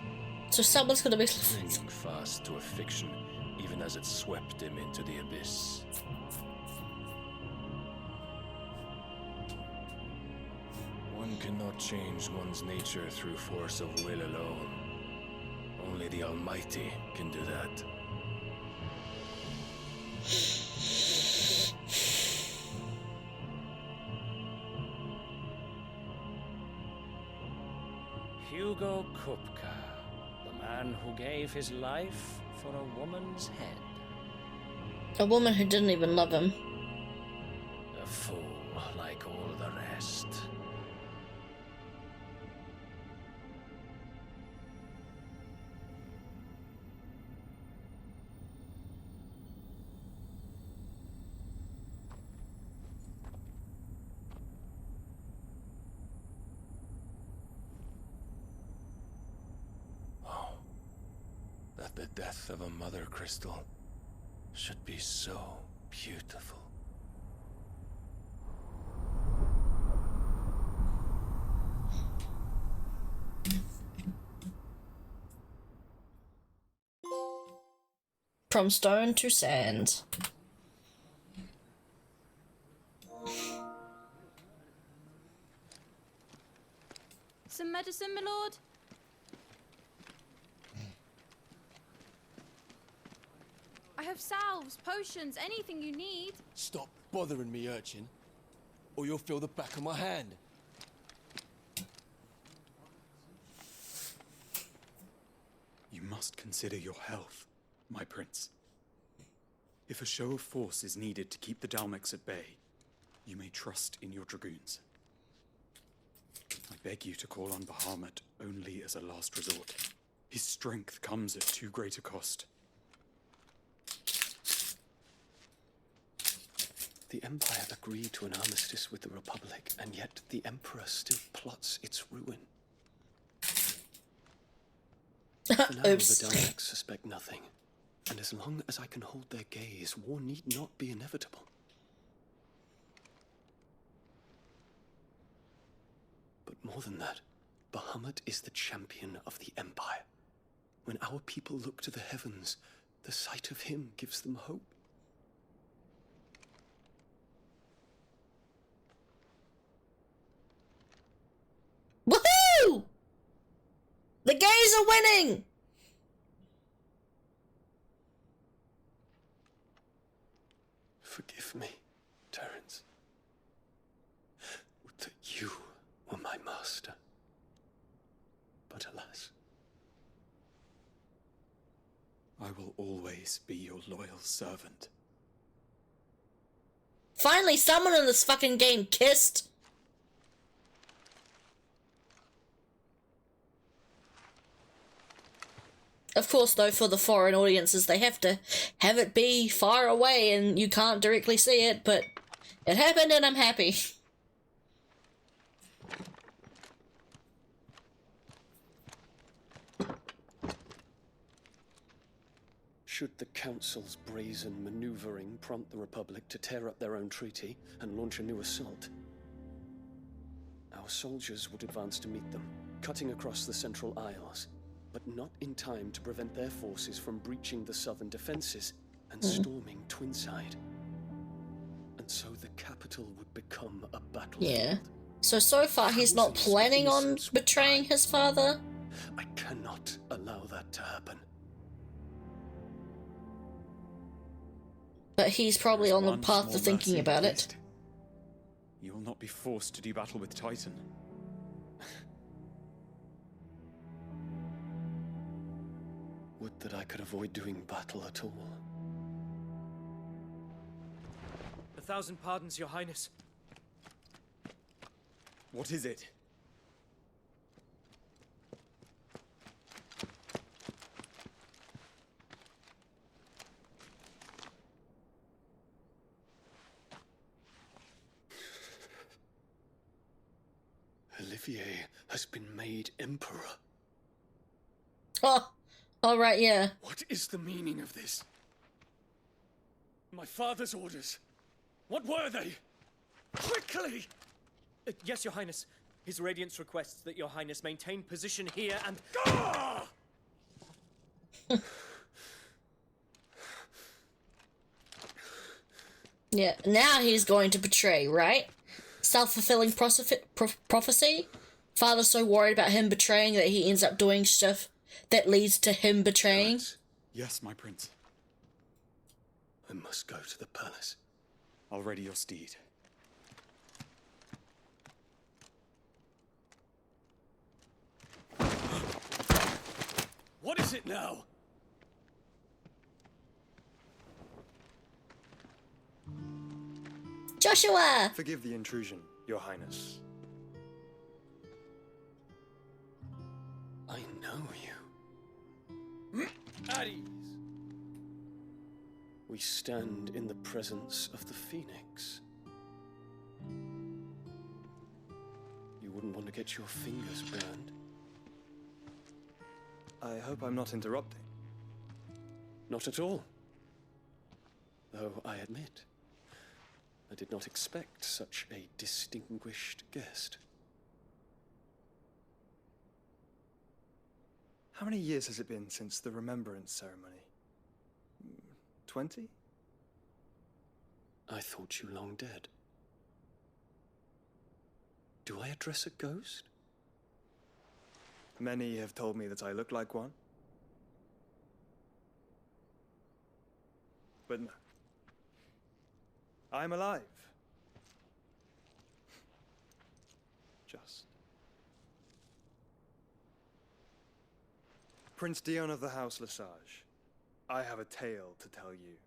So someone's gonna be... Clinging fast to a fiction, even as it swept him into the abyss. One cannot change one's nature through force of will alone. Only the Almighty can do that. Hugo Kupka, the man who gave his life for a woman's head. A woman who didn't even love him. A fool like all the rest. That the death of a mother crystal should be so beautiful. From stone to sand. Some medicine, my lord? I have salves, potions, anything you need. Stop bothering me, urchin, or you'll feel the back of my hand. You must consider your health, my prince. If a show of force is needed to keep the Dalmex at bay, you may trust in your dragoons. I beg you to call on Bahamut only as a last resort. His strength comes at too great a cost. The Empire agreed to an armistice with the Republic, and yet the Emperor still plots its ruin. For now, the Daleks suspect nothing, and as long as I can hold their gaze, war need not be inevitable. But more than that, Bahamut is the champion of the Empire. When our people look to the heavens, the sight of him gives them hope. Woohoo! The gays are winning! Forgive me, Terence. Would that you were my master. But alas. I will always be your loyal servant. Finally, someone in this fucking game kissed! Of course, though, for the foreign audiences, they have to have it be far away and you can't directly see it, but it happened and I'm happy. Should the Council's brazen maneuvering prompt the Republic to tear up their own treaty and launch a new assault, our soldiers would advance to meet them, cutting across the Central Isles, but not in time to prevent their forces from breaching the southern defenses and storming Twinside. And so the capital would become a battlefield. Yeah. So far he's not planning on betraying his father? I cannot allow that to happen. But he's probably on the path to thinking about it. You will not be forced to do battle with Titan. Would that I could avoid doing battle at all. 1,000 pardons, Your Highness. What is it? Olivier has been made Emperor. Oh, alright, yeah. What is the meaning of this? My father's orders. What were they? Quickly! Yes, Your Highness. His Radiance requests that Your Highness maintain position here and... Yeah, now he's going to betray, right? Self-fulfilling prophecy? Father's so worried about him betraying that he ends up doing stuff that leads to him betraying. Yes, my prince. I must go to the palace. I'll ready your steed. What is it now? Joshua! Forgive the intrusion, Your Highness. I know you. At ease. We stand in the presence of the Phoenix. You wouldn't want to get your fingers burned. I hope I'm not interrupting. Not at all. Though I admit, I did not expect such a distinguished guest. How many years has it been since the Remembrance ceremony? 20? I thought you long dead. Do I address a ghost? Many have told me that I look like one. But no. I'm alive. Just. Prince Dion of the House Lesage, I have a tale to tell you.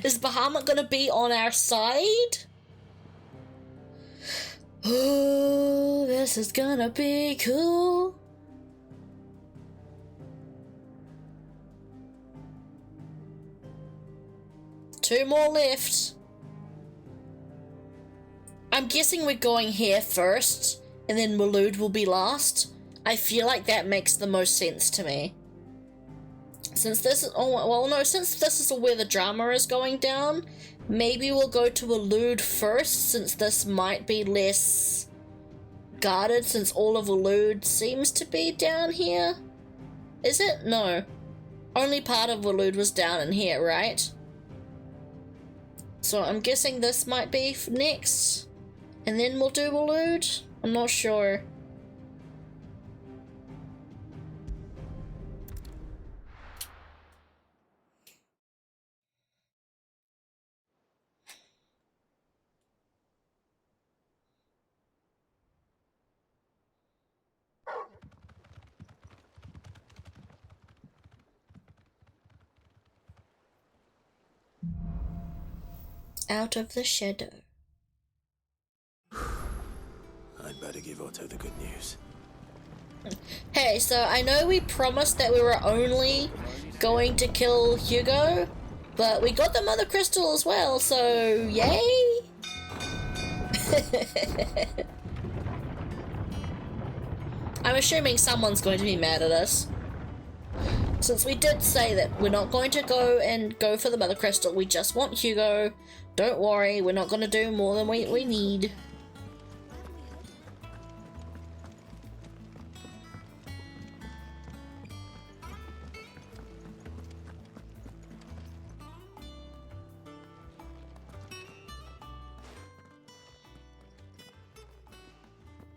Is Bahamut gonna be on our side? Oh, this is gonna be cool. Two more left. I'm guessing we're going here first, and then Waloed will be last. I feel like that makes the most sense to me. Since this is, since this is where the drama is going down, maybe we'll go to Waloed first, since this might be less guarded, since all of Waloed seems to be down here. Is it? No. Only part of Waloed was down in here, right? So I'm guessing this might be next, and then we'll do Waloed? I'm not sure. out of the shadow. I'd better give Otto the good news. Hey, so I know we promised that we were only going to kill Hugo, but we got the Mother Crystal as well, so yay! I'm assuming someone's going to be mad at us. Since we did say that we're not going to go for the Mother Crystal, we just want Hugo. Don't worry, we're not going to do more than we need.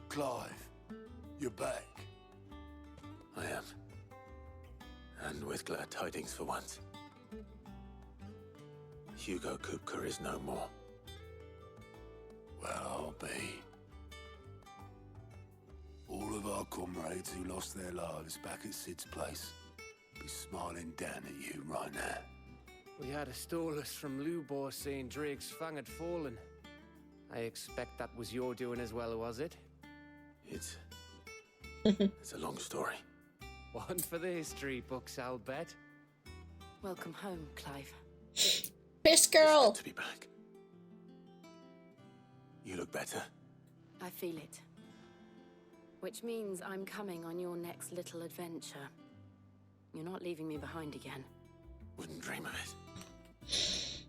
Clive, you're back. I am. And with glad tidings for once. Hugo Kupka is no more. Well, I'll be. All of our comrades who lost their lives back at Sid's place be smiling down at you right now. We had a stolus from Lubor saying Drake's fang had fallen. I expect that was your doing as well, was it? It's a long story. One for the history books, I'll bet. Welcome home, Clive. Best girl. It's good to be back. You look better. I feel it. Which means I'm coming on your next little adventure. You're not leaving me behind again. Wouldn't dream of it.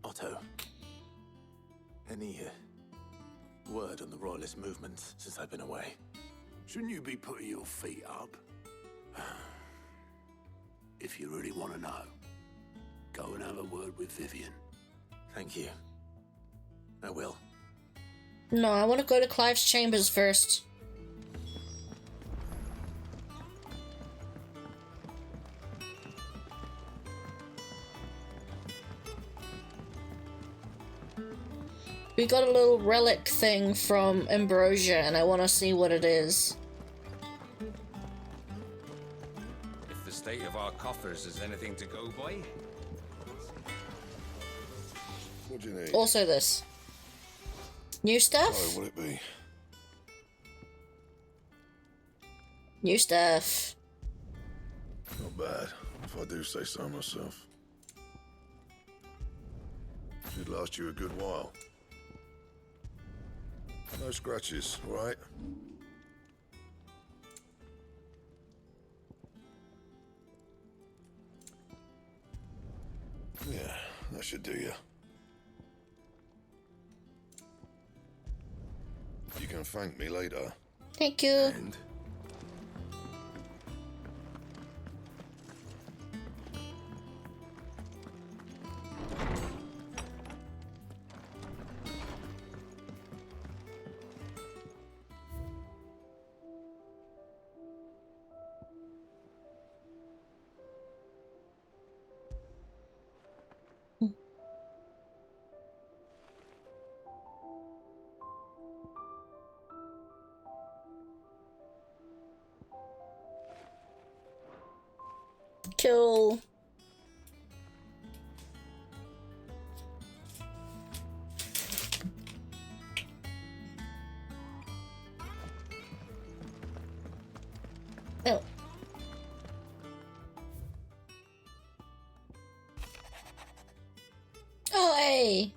Otto, any word on the Royalist movement since I've been away? Shouldn't you be putting your feet up? If you really want to know, go and have a word with Vivian. Thank you. I will. No, I want to go to Clive's chambers first. We got a little relic thing from Ambrosia, and I want to see what it is. If the state of our coffers is anything to go by. What do you need? Also this. New stuff? Sorry, will it be? New stuff. Not bad, if I do say so myself. Should last you a good while. No scratches, all right? Yeah, that should do you. You can thank me later. Thank you. And Cool. Oh. Oh, hey.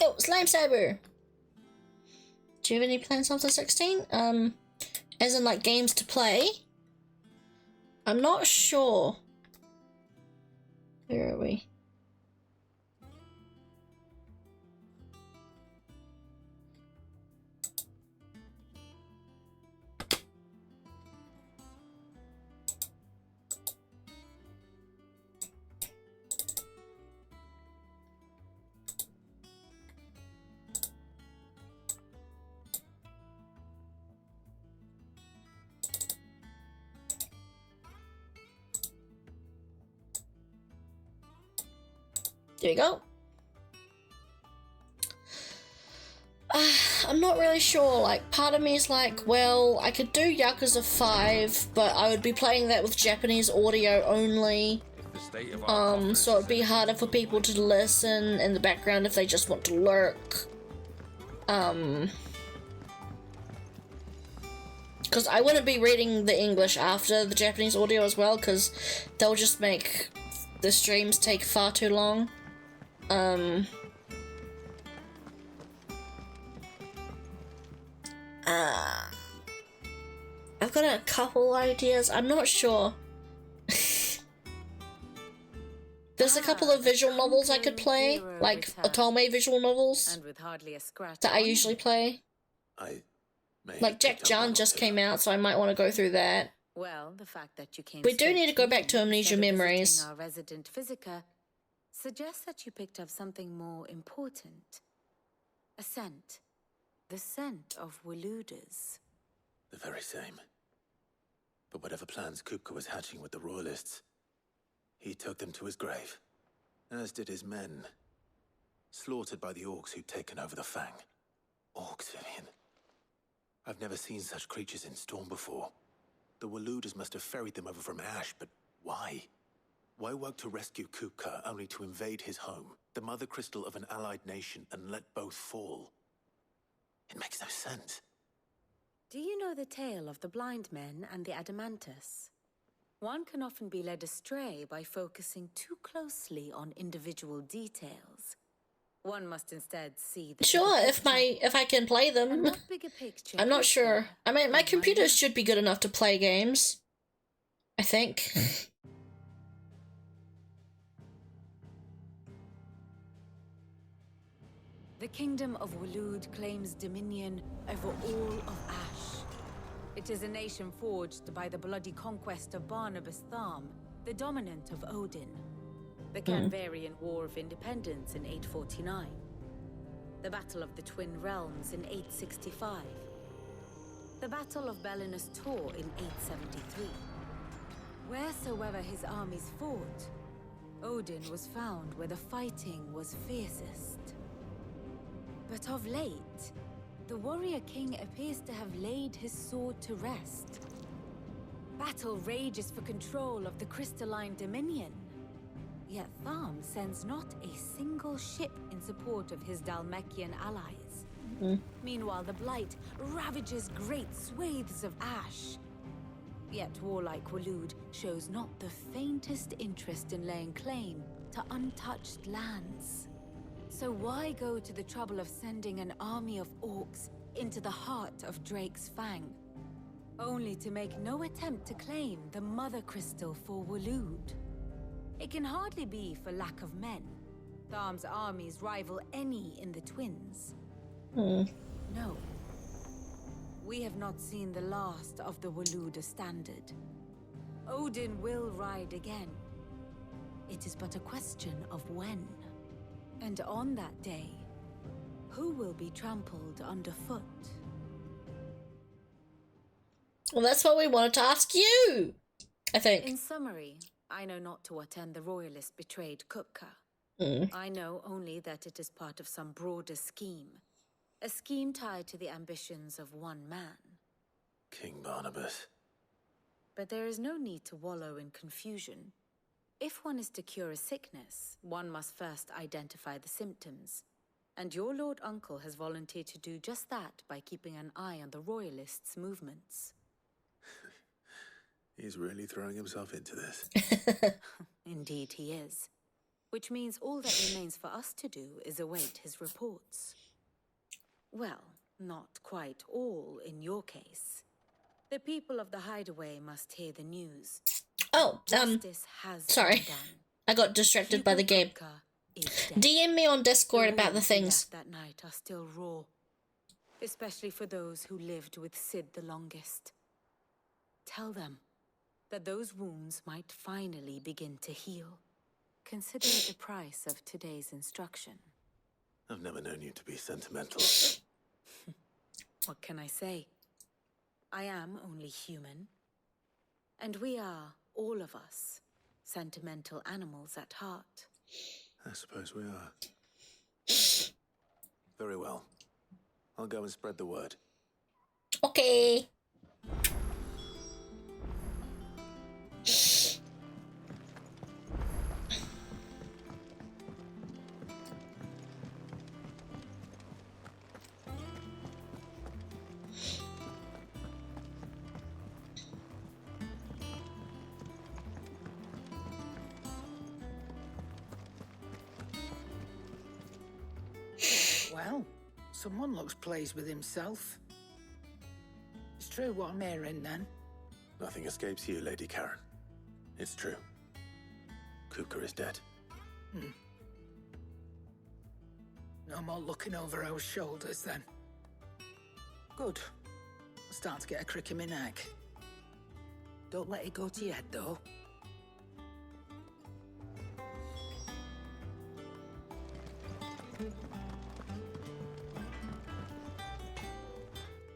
Oh, Slime Cyber! Do you have any plans after 16? As in like games to play? I'm not sure. Where are we? Here we go. I'm not really sure, like, part of me is like, well, I could do Yakuza 5, but I would be playing that with Japanese audio only. So it'd be harder for people to listen in the background if they just want to lurk. Because I wouldn't be reading the English after the Japanese audio as well, because they'll just make the streams take far too long. I've got a couple ideas. I'm not sure. There's a couple of visual novels I could play, like Otome visual novels And with hardly a scratch that I on it. usually play. I may Like Jack Jan just came out, so I might want to go through that. Well, the fact that you came We do straight need to go me back to Amnesia instead of Memories. visiting our resident physica suggests that you picked up something more important. A scent. The scent of Waludas. The very same. But whatever plans Kupka was hatching with the Royalists, he took them to his grave. As did his men. Slaughtered by the orcs who'd taken over the Fang. Orcs, Vivian. I've never seen such creatures in Storm before. The Waludas must have ferried them over from Ash, but why? Why work to rescue Kupka only to invade his home, the mother crystal of an allied nation, and let both fall? It makes no sense. Do you know the tale of the blind men and the Adamantus? One can often be led astray by focusing too closely on individual details. One must instead see the Sure, if I can play them. bigger picture. I'm not sure. I mean, my computer should be good enough to play games. I think. The kingdom of Walud claims dominion over all of Ash. It is a nation forged by the bloody conquest of Barnabas Tharm, the dominant of Odin. The Canvarian War of Independence in 849. The Battle of the Twin Realms in 865. The Battle of Belinus Tor in 873. Wheresoever his armies fought, Odin was found where the fighting was fiercest. But of late, the warrior king appears to have laid his sword to rest. Battle rages for control of the crystalline dominion. Yet Tharm sends not a single ship in support of his Dhalmekian allies. Meanwhile, the Blight ravages great swathes of Ash. Yet warlike Walud shows not the faintest interest in laying claim to untouched lands. So why go to the trouble of sending an army of orcs into the heart of Drake's Fang, only to make no attempt to claim the Mother Crystal for Walud? It can hardly be for lack of men. Tharm's armies rival any in the Twins. No. We have not seen the last of the Waluda standard. Odin will ride again. It is but a question of when. And on that day, who will be trampled underfoot? Well, that's what we wanted to ask you, I think. In summary, I know not to what end the royalists betrayed Kupka. I know only that it is part of some broader scheme. A scheme tied to the ambitions of one man. King Barnabas. But there is no need to wallow in confusion. If one is to cure a sickness, one must first identify the symptoms. And your Lord Uncle has volunteered to do just that by keeping an eye on the royalists' movements. He's really throwing himself into this. Indeed he is. Which means all that remains for us to do is await his reports. Well, not quite all in your case. The people of the Hideaway must hear the news. Oh, Justice has sorry. been done. I got distracted by the game. DM me on Discord about the things. That night are still raw, especially for those who lived with Sid the longest. Tell them that those wounds might finally begin to heal. Consider it the price of today's instruction. I've never known you to be sentimental. What can I say? I am only human. And we are, all of us, sentimental animals at heart. I suppose we are. Very well. I'll go and spread the word. Okay. Well, someone looks pleased with himself. It's true what I'm hearing, then. Nothing escapes you, Lady Karen. It's true. Kupka is dead. No more looking over our shoulders, then. Good. I'm starting to get a crick in my neck. Don't let it go to your head, though.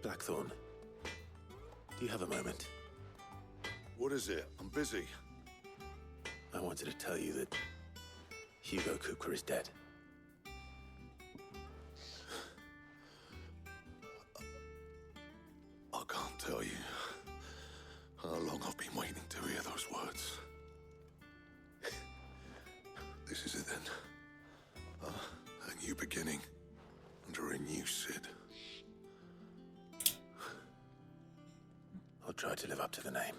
Blackthorn, do you have a moment? What is it? I'm busy. I wanted to tell you that Hugo Kupka is dead. I can't tell you how long I've been waiting to hear those words. This is it then. A new beginning under a new Sid. I'll try to live up to the name.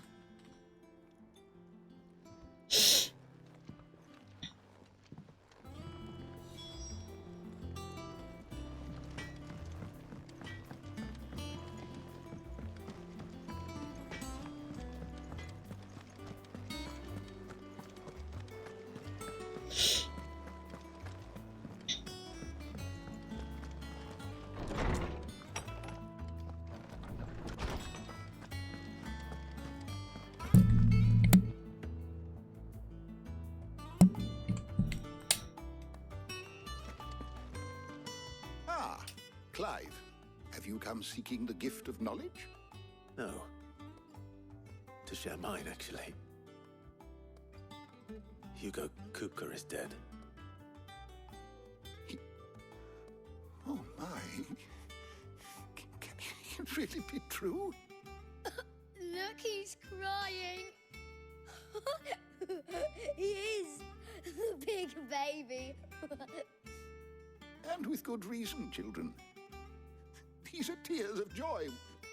Clive, have you come seeking the gift of knowledge? No. To share mine, actually. Hugo Kupka is dead. Oh my. Can it really be true? Look, he's crying. He is. The big baby. And with good reason, children. These are tears of joy.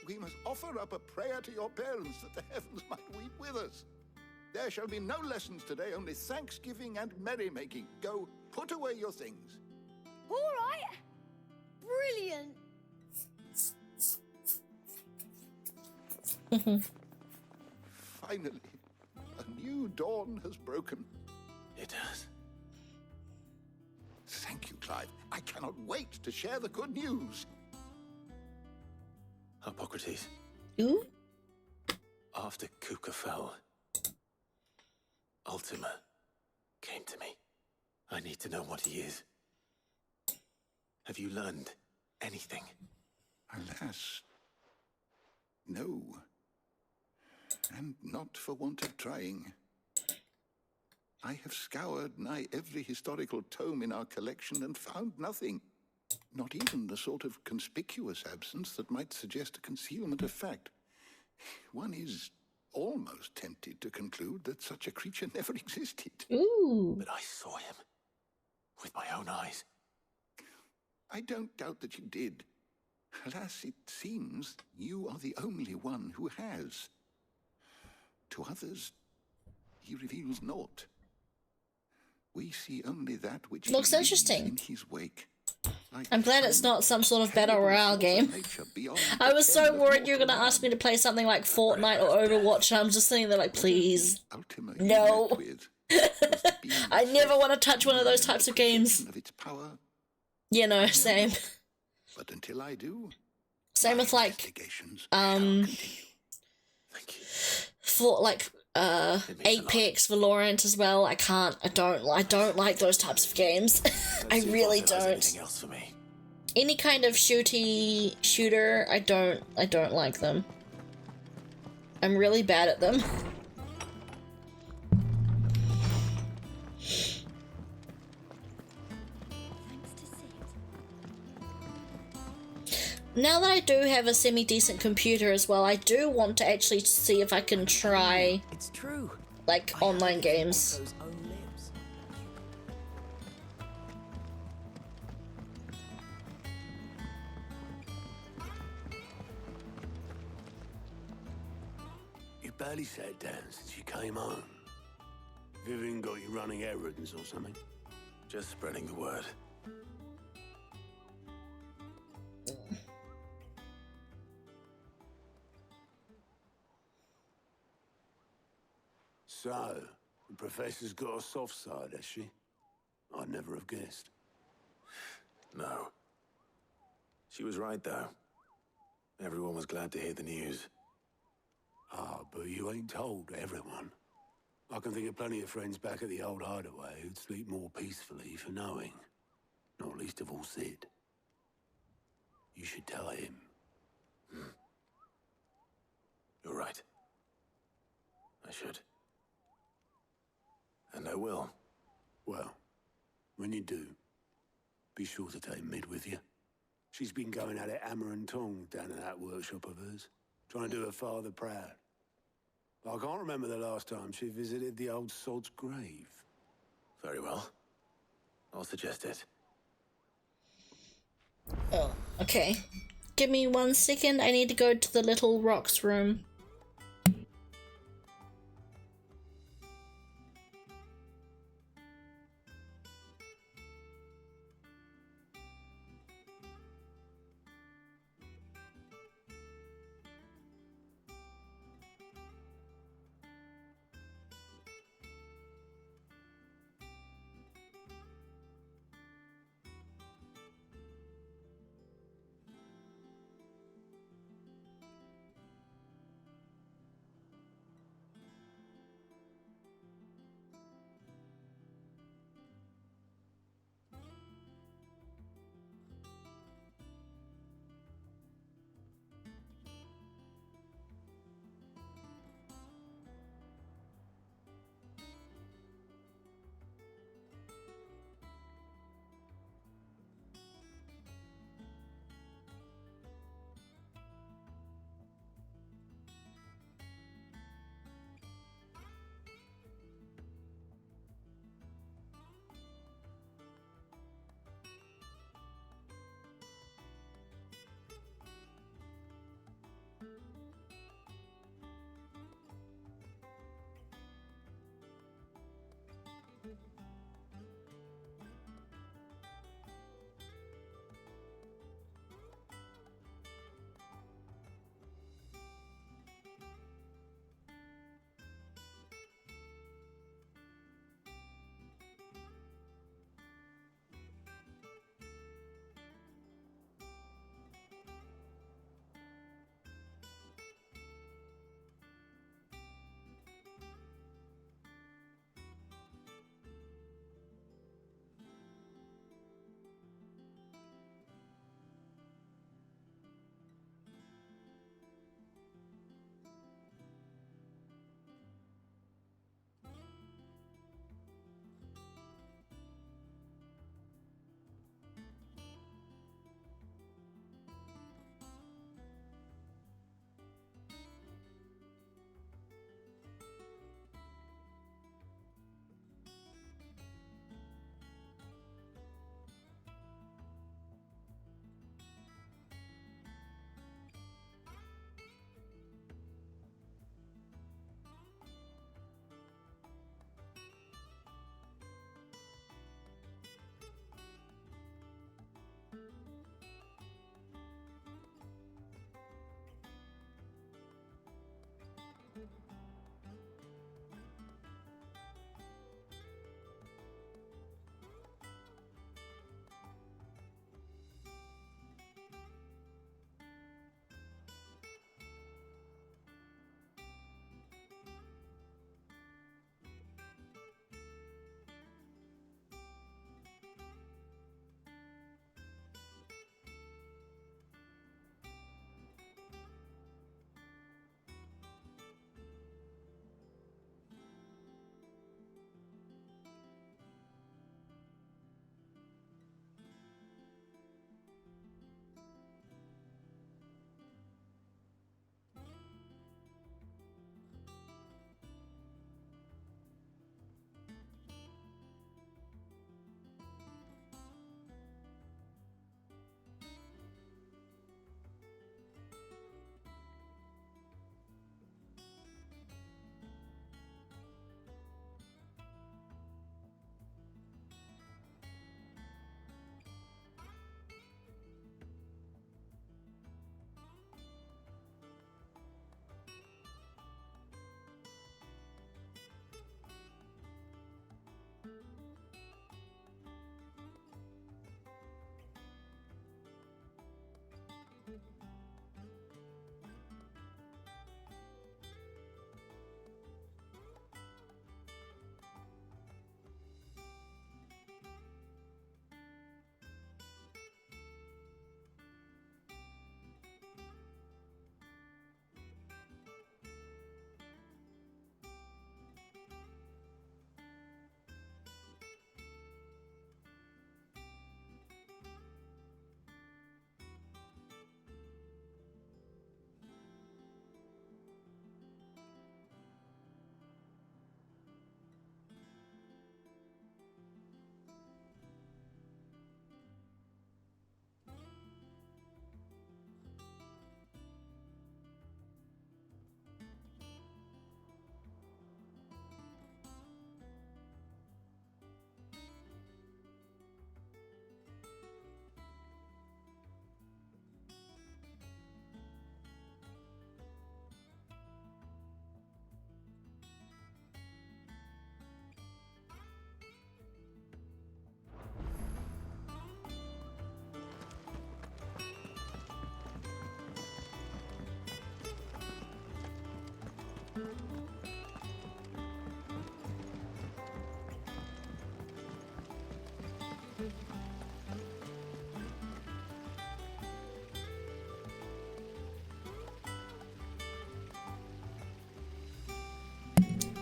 We must offer up a prayer to your parents that the heavens might weep with us. There shall be no lessons today, only thanksgiving and merrymaking. Go, put away your things. All right. Brilliant. Finally, a new dawn has broken. It has. Thank you, Clive. I cannot wait to share the good news. Hippocrates. Ooh? After Kupka fell, Ultima came to me. I need to know what he is. Have you learned anything? Alas, no. And not for want of trying. I have scoured nigh every historical tome in our collection and found nothing. Not even the sort of conspicuous absence that might suggest a concealment of fact. One is almost tempted to conclude that such a creature never existed. Ooh. But I saw him with my own eyes. I don't doubt that you did. Alas, it seems you are the only one who has. To others, he reveals naught. We see only that which looks he leaves interesting in his wake. Like I'm glad it's not some sort of battle royale game. I was so worried you were going to ask me to play something like Fortnite or Overwatch, and I'm just sitting there like, please. No. I never want to touch one of those types of games. You know, same. But until I do, same with like, for like, Apex, Valorant as well. I don't like those types of games. I really don't. Else for me. Any kind of shooter, I don't like them. I'm really bad at them. Now that I do have a semi-decent computer as well, I do want to actually see if I can try, It's true. like, online games. Otto's own lips. You barely sat down since you came home. Vivian got you running errands or something? Just spreading the word. So, the professor's got a soft side, has she? I'd never have guessed. No. She was right, though. Everyone was glad to hear the news. Ah, but you ain't told everyone. I can think of plenty of friends back at the old hideaway who'd sleep more peacefully for knowing. Not least of all Sid. You should tell him. You're right. I should. And I will. Well, when you do, be sure to take Mid with you. She's been going at it hammer and tongs down in that workshop of hers, trying to do her father proud. I can't remember the last time she visited the old sod's grave. Very well. I'll suggest it. Oh, okay. Give me 1 second, I need to go to the little rocks room.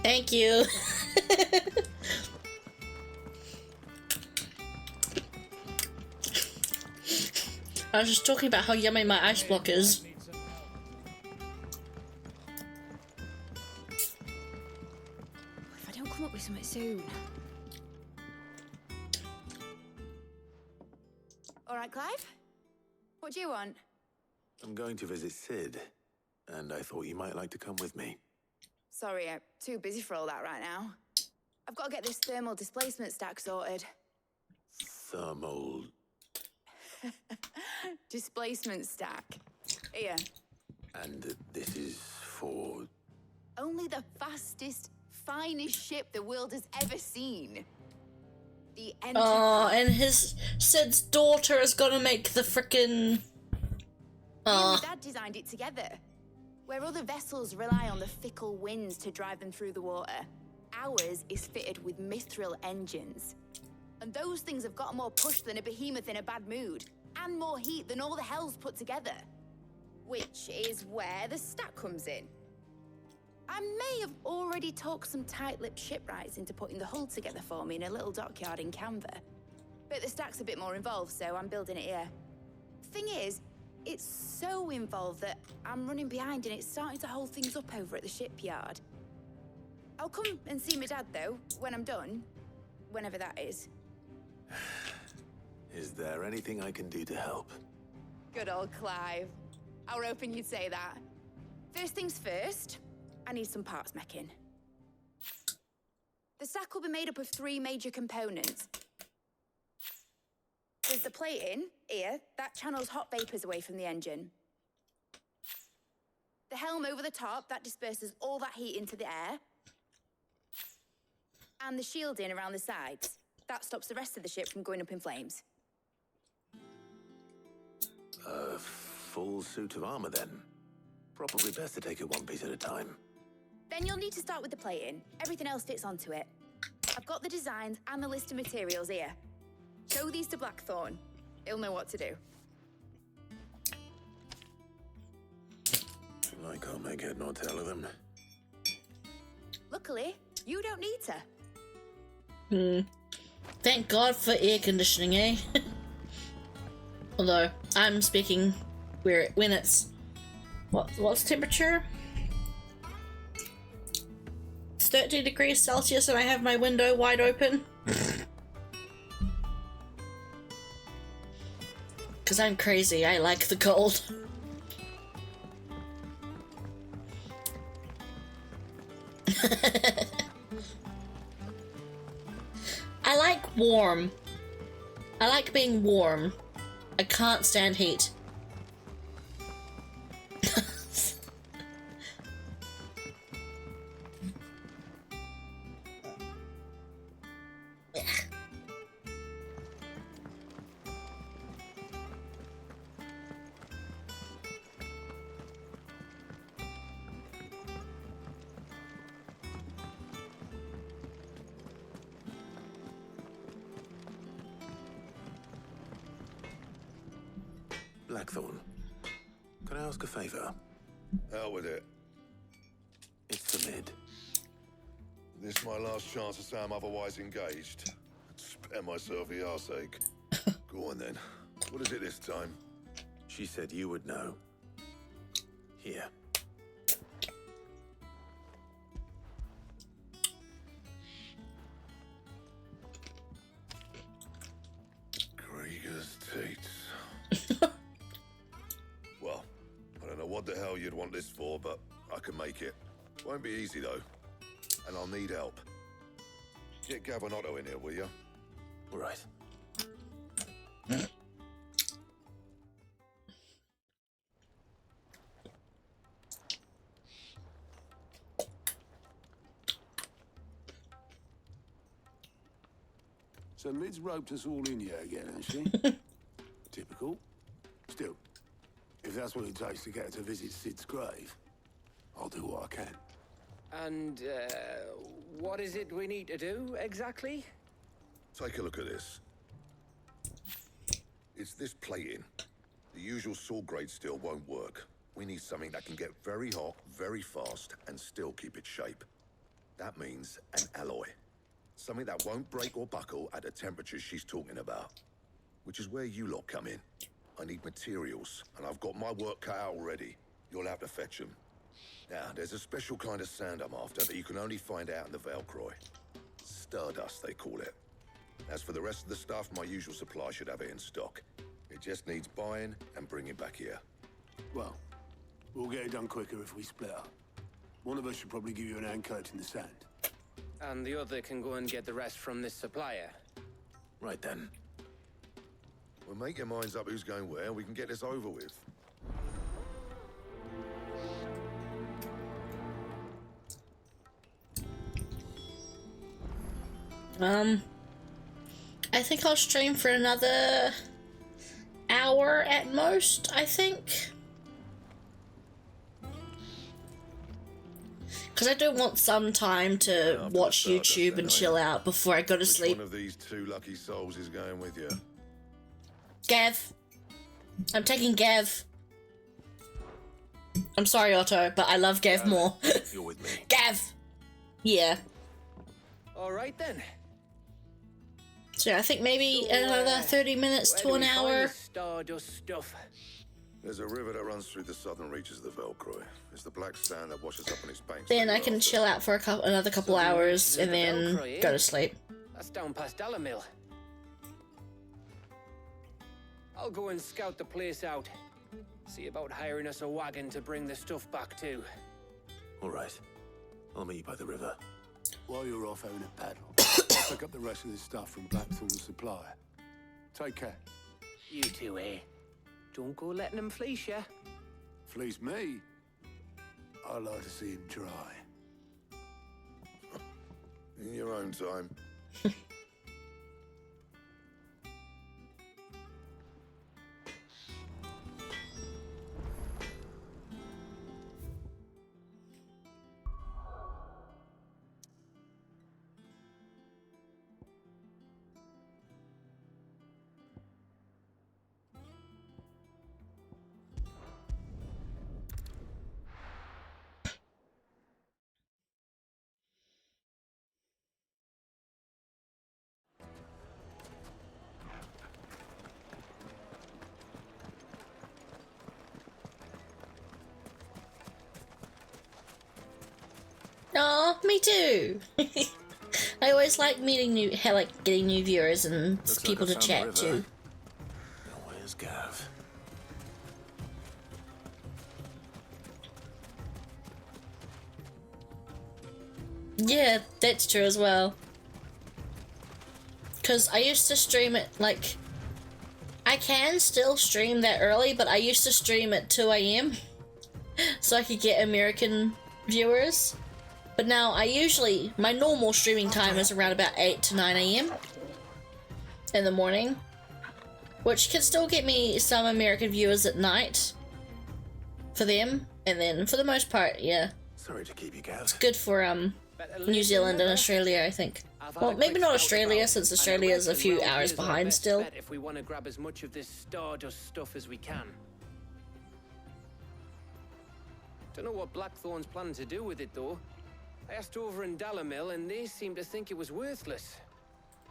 Thank you. I was just talking about how yummy my ice block is. If I don't come up with something soon. All right, Clive? What do you want? I'm going to visit Sid, and I thought you might like to come with me. Sorry, I'm too busy for all that right now. I've got to get this thermal displacement stack sorted. Thermal... Displacement stack. Here. And this is for... Only the fastest, finest ship the world has ever seen. The Enterprise. Oh, and Sid's daughter is gonna make the frickin'... Me and my dad designed it together. Where other vessels rely on the fickle winds to drive them through the water, ours is fitted with mithril engines. And those things have got more push than a behemoth in a bad mood, and more heat than all the hells put together. Which is where the stack comes in. I may have already talked some tight-lipped shipwrights into putting the hull together for me in a little dockyard in Canva. But the stack's a bit more involved, so I'm building it here. Thing is, it's so involved that I'm running behind and it's starting to hold things up over at the shipyard. I'll come and see my dad, though, when I'm done. Whenever that is. Is there anything I can do to help? Good old Clive. I were hoping you'd say that. First things first, I need some parts meching. The stack will be made up of 3 major components. There's the plating, here, that channels hot vapors away from the engine. The helm over the top, that disperses all that heat into the air. And the shielding around the sides. That stops the rest of the ship from going up in flames. A full suit of armor, then. Probably best to take it one piece at a time. Then you'll need to start with the plating. Everything else fits onto it. I've got the designs and the list of materials here. Show these to Blackthorn. He'll know what to do. I can't make head nor tail of them. Luckily, you don't need to. Thank God for air conditioning, eh? Although, I'm speaking when it's... What's temperature? It's 30 degrees Celsius and I have my window wide open. Because I'm crazy, I like the cold. I like warm. I like being warm. I can't stand heat. Blackthorn, can I ask a favor? Out with it. It's the mid. This my last chance to say I'm otherwise engaged. Spare myself the arseache. Go on then. What is it this time? She said you would know. Here. Krieger's teats. Well, I don't know what the hell you'd want this for, but I can make it. Won't be easy though. And I'll need help. Get Gavin-Otto in here, will you? All right. So Mid's roped us all in here again, has she? Typical. Still, if that's what it takes to get her to visit Sid's grave, I'll do what I can. And, what is it we need to do, exactly? Take a look at this. It's this plating. The usual sword grade steel won't work. We need something that can get very hot, very fast, and still keep its shape. That means an alloy. Something that won't break or buckle at the temperatures she's talking about. Which is where you lot come in. I need materials, and I've got my work cut out already. You'll have to fetch them. Now, there's a special kind of sand I'm after that you can only find out in the Valcroy. Stardust, they call it. As for the rest of the stuff, my usual supply should have it in stock. It just needs buying and bringing back here. Well, we'll get it done quicker if we split up. One of us should probably give you an hand coating the sand. And the other can go and get the rest from this supplier. Right then. Well, make your minds up who's going where, and we can get this over with. I think I'll stream for another hour at most, I think. Because I do want some time to watch YouTube and chill out before I go to sleep. Which one of these two lucky souls is going with you? Gav. I'm taking Gav. I'm sorry, Otto, but I love Gav more. You're with me. Gav! Yeah. Alright then. So I think maybe another 30 minutes to an hour. Stardust stuff. There's a river that runs through the southern reaches of the Valcroy. It's the black sand that washes up on its banks. Then I can chill out for another couple hours and then go to sleep. That's down past Alamill. I'll go and scout the place out. See about hiring us a wagon to bring the stuff back to. All right. I'll meet you by the river. While you're off having a paddle, I'll pick up the rest of this stuff from Blackthorn's supplier. Take care. You two, eh? Don't go letting him fleece ya. Fleece me? I'd like to see him try. In your own time. Aw, me too. I always like meeting getting new viewers and people to chat to. Now, where's Gav? Yeah, that's true as well. Because I used to stream it, like, I can still stream that early, but I used to stream at 2 AM so I could get American viewers. But now my normal streaming time is around about 8 to 9 AM in the morning, which can still get me some American viewers at night for them, and then for the most part, yeah. Sorry to keep you, Gav. It's good for New Zealand and Australia, I think. Well, maybe not Australia, since Australia's a few hours behind still. If we want to grab as much of this Stardust stuff as we can. Don't know what Blackthorn's planning to do with it, though. I asked over in Dalamil, and they seem to think it was worthless.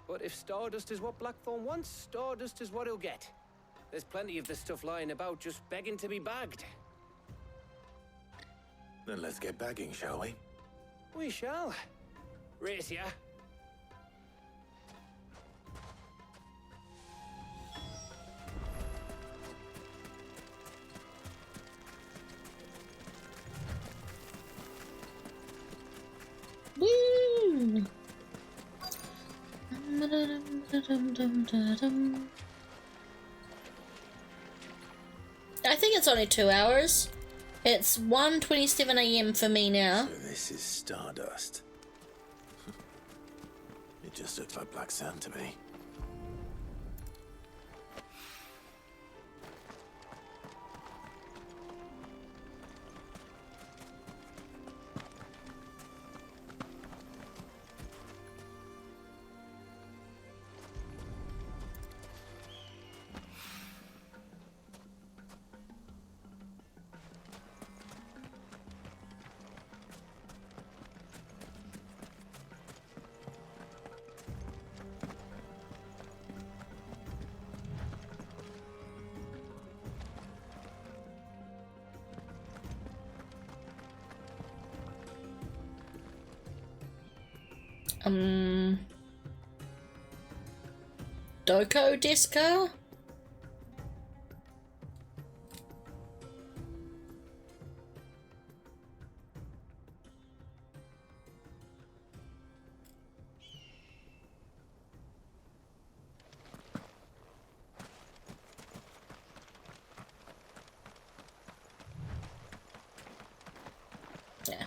But if Stardust is what Blackthorn wants, Stardust is what he'll get. There's plenty of this stuff lying about, just begging to be bagged. Then let's get bagging, shall we? We shall. Race ya. Woo! I think it's only 2 hours. It's 1:27 AM for me now. So this is Stardust. It just looks like black sand to me. Doko Disco? Yeah.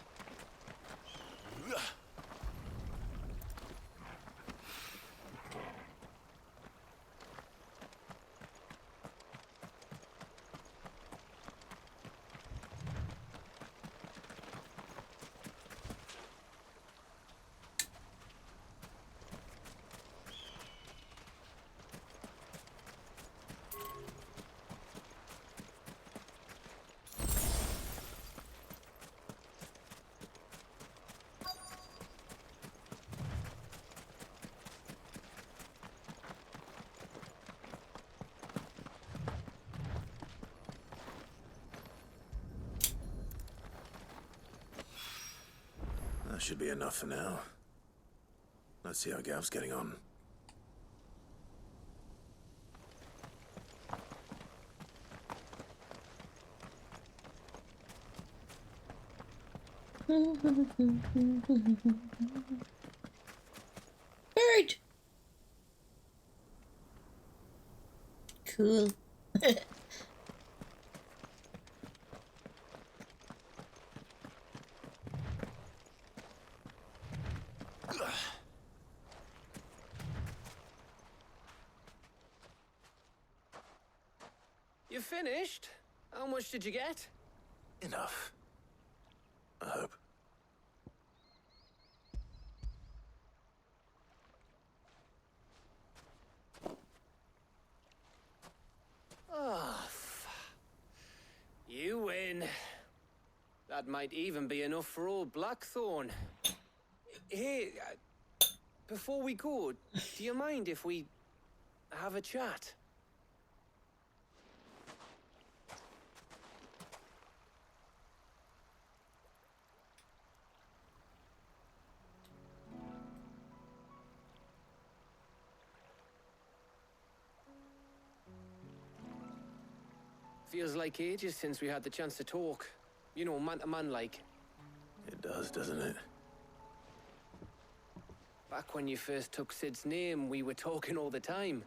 That should be enough for now. Let's see how Gav's getting on. Bird! Cool. You finished? How much did you get? Enough. I hope. Oh, you win. That might even be enough for old Blackthorn. Hey, before we go, do you mind if we have a chat? Feels like ages since we had the chance to talk. You know, man to man like. It does, doesn't it? Back when you first took Sid's name, we were talking all the time.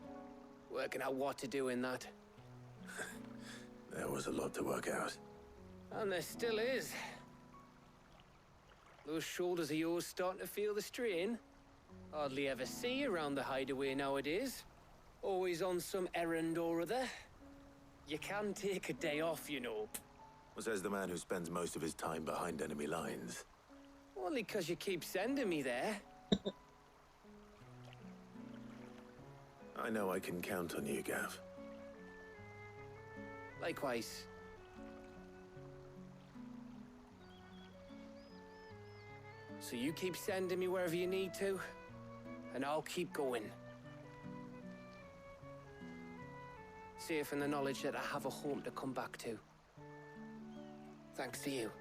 Working out what to do in that. There was a lot to work out. And there still is. Those shoulders of yours starting to feel the strain. Hardly ever see you around the hideaway nowadays. Always on some errand or other. You can take a day off, you know. Says the man who spends most of his time behind enemy lines. Only 'cause you keep sending me there. I know I can count on you, Gav. Likewise. So you keep sending me wherever you need to, and I'll keep going. Safe in the knowledge that I have a home to come back to. Thanks to you.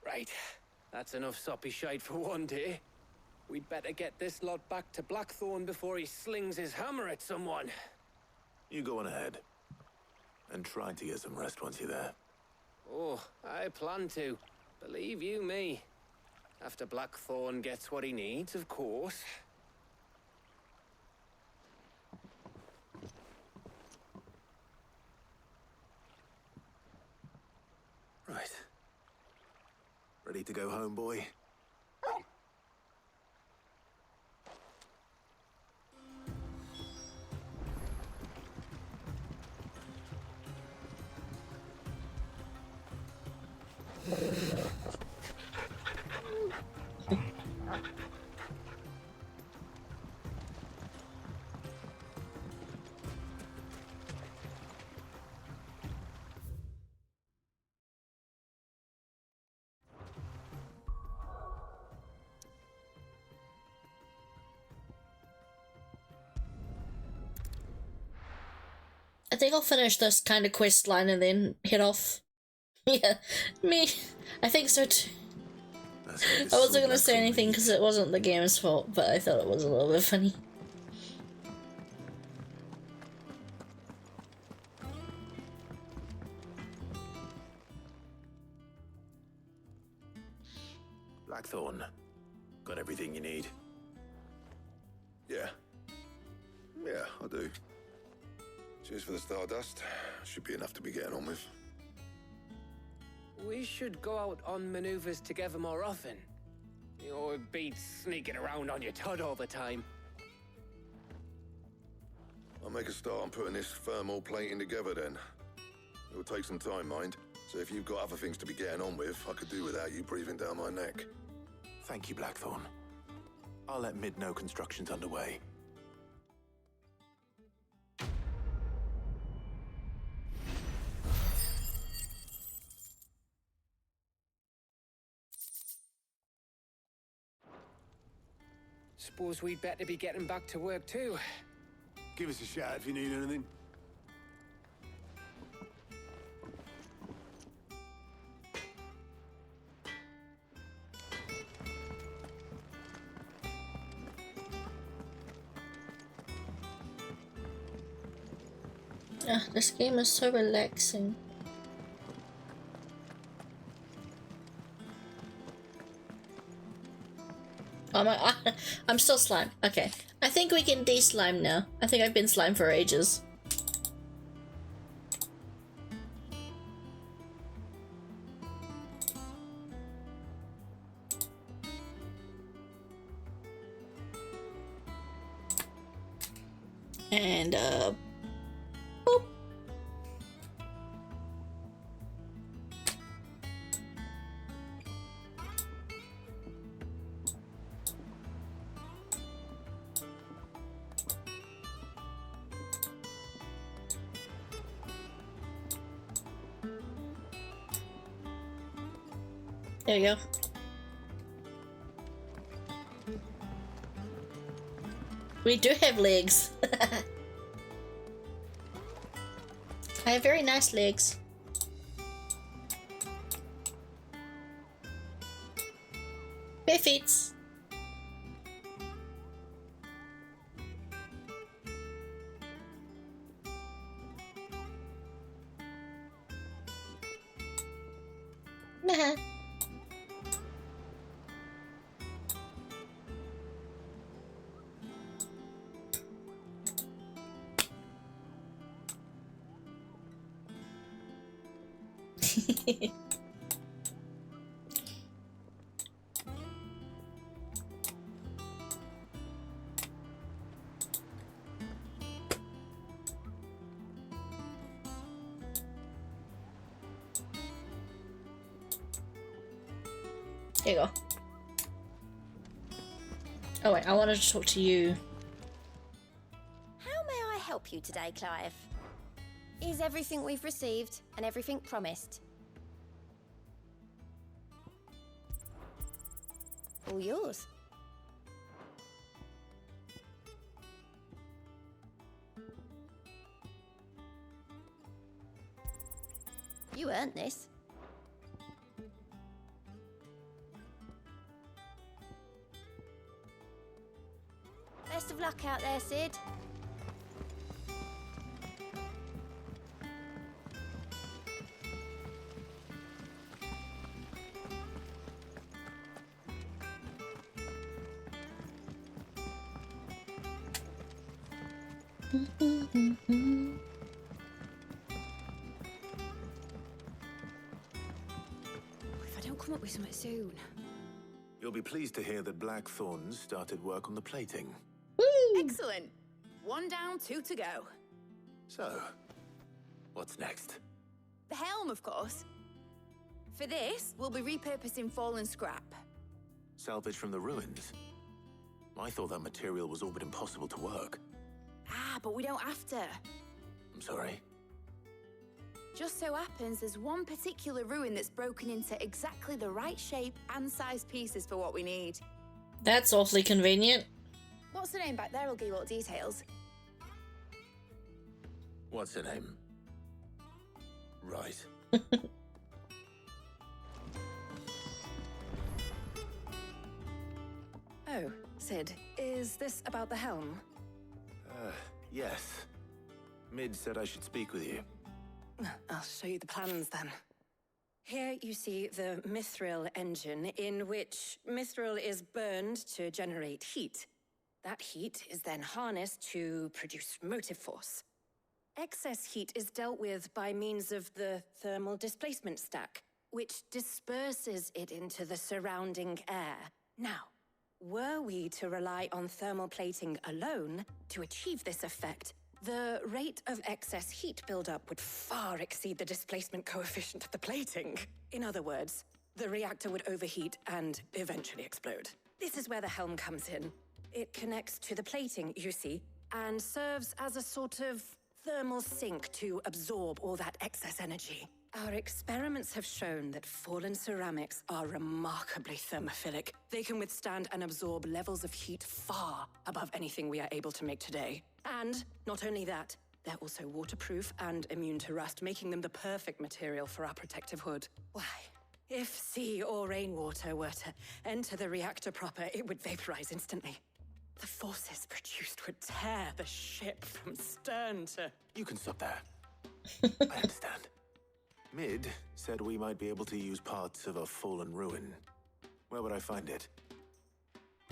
Right. That's enough soppy shite for one day. We'd better get this lot back to Blackthorn before he slings his hammer at someone. You go on ahead. And try to get some rest once you're there. Oh, I plan to. Believe you me. After Blackthorn gets what he needs, of course. Right. Ready to go home, boy? I think I'll finish this kind of quest line and then head off. Yeah, me. I think so too. I wasn't gonna say anything because it wasn't the game's fault, but I thought it was a little bit funny. Blackthorn. Got everything you need? Yeah. Yeah, I do. Cheers for the Stardust. Should be enough to be getting on with. We should go out on maneuvers together more often. Or beat sneaking around on your tud all the time. I'll make a start on putting this thermal plating together then. It'll take some time, mind. So if you've got other things to be getting on with, I could do without you breathing down my neck. Thank you, Blackthorn. I'll let Mid know construction's underway. Suppose we'd better be getting back to work too. Give us a shout if you need anything. This game is so relaxing. I'm still slime. Okay. I think we can de-slime now. I think I've been slime for ages. And, boop. There you go. We do have legs. I have very nice legs. Bare feet. Nah. Here you go. Oh wait, I wanted to talk to you. How may I help you today, Clive? Is everything we've received and everything promised? All yours. You earned this. Best of luck out there, Sid. If I don't come up with something soon. You'll be pleased to hear that Blackthorn's started work on the plating. Excellent. 1 down, 2 to go. So, what's next? The helm, of course. For this, we'll be repurposing fallen scrap. Salvage from the ruins? I thought that material was all but impossible to work. Ah, but we don't have to. I'm sorry. Just so happens there's one particular ruin that's broken into exactly the right shape and size pieces for what we need. That's awfully convenient. What's the name back there? I'll give you all the details. What's her name? Right. Oh, Sid, is this about the helm? Yes. Mid said I should speak with you. I'll show you the plans then. Here you see the mithril engine, in which mithril is burned to generate heat. That heat is then harnessed to produce motive force. Excess heat is dealt with by means of the thermal displacement stack, which disperses it into the surrounding air. Now, were we to rely on thermal plating alone to achieve this effect, the rate of excess heat buildup would far exceed the displacement coefficient of the plating. In other words, the reactor would overheat and eventually explode. This is where the helm comes in. It connects to the plating, you see, and serves as a sort of thermal sink to absorb all that excess energy. Our experiments have shown that fallen ceramics are remarkably thermophilic. They can withstand and absorb levels of heat far above anything we are able to make today. And not only that, they're also waterproof and immune to rust, making them the perfect material for our protective hood. Why, if sea or rainwater were to enter the reactor proper, it would vaporize instantly. The forces produced would tear the ship from stern to... You can stop there. I understand. Mid said we might be able to use parts of a fallen ruin. Where would I find it?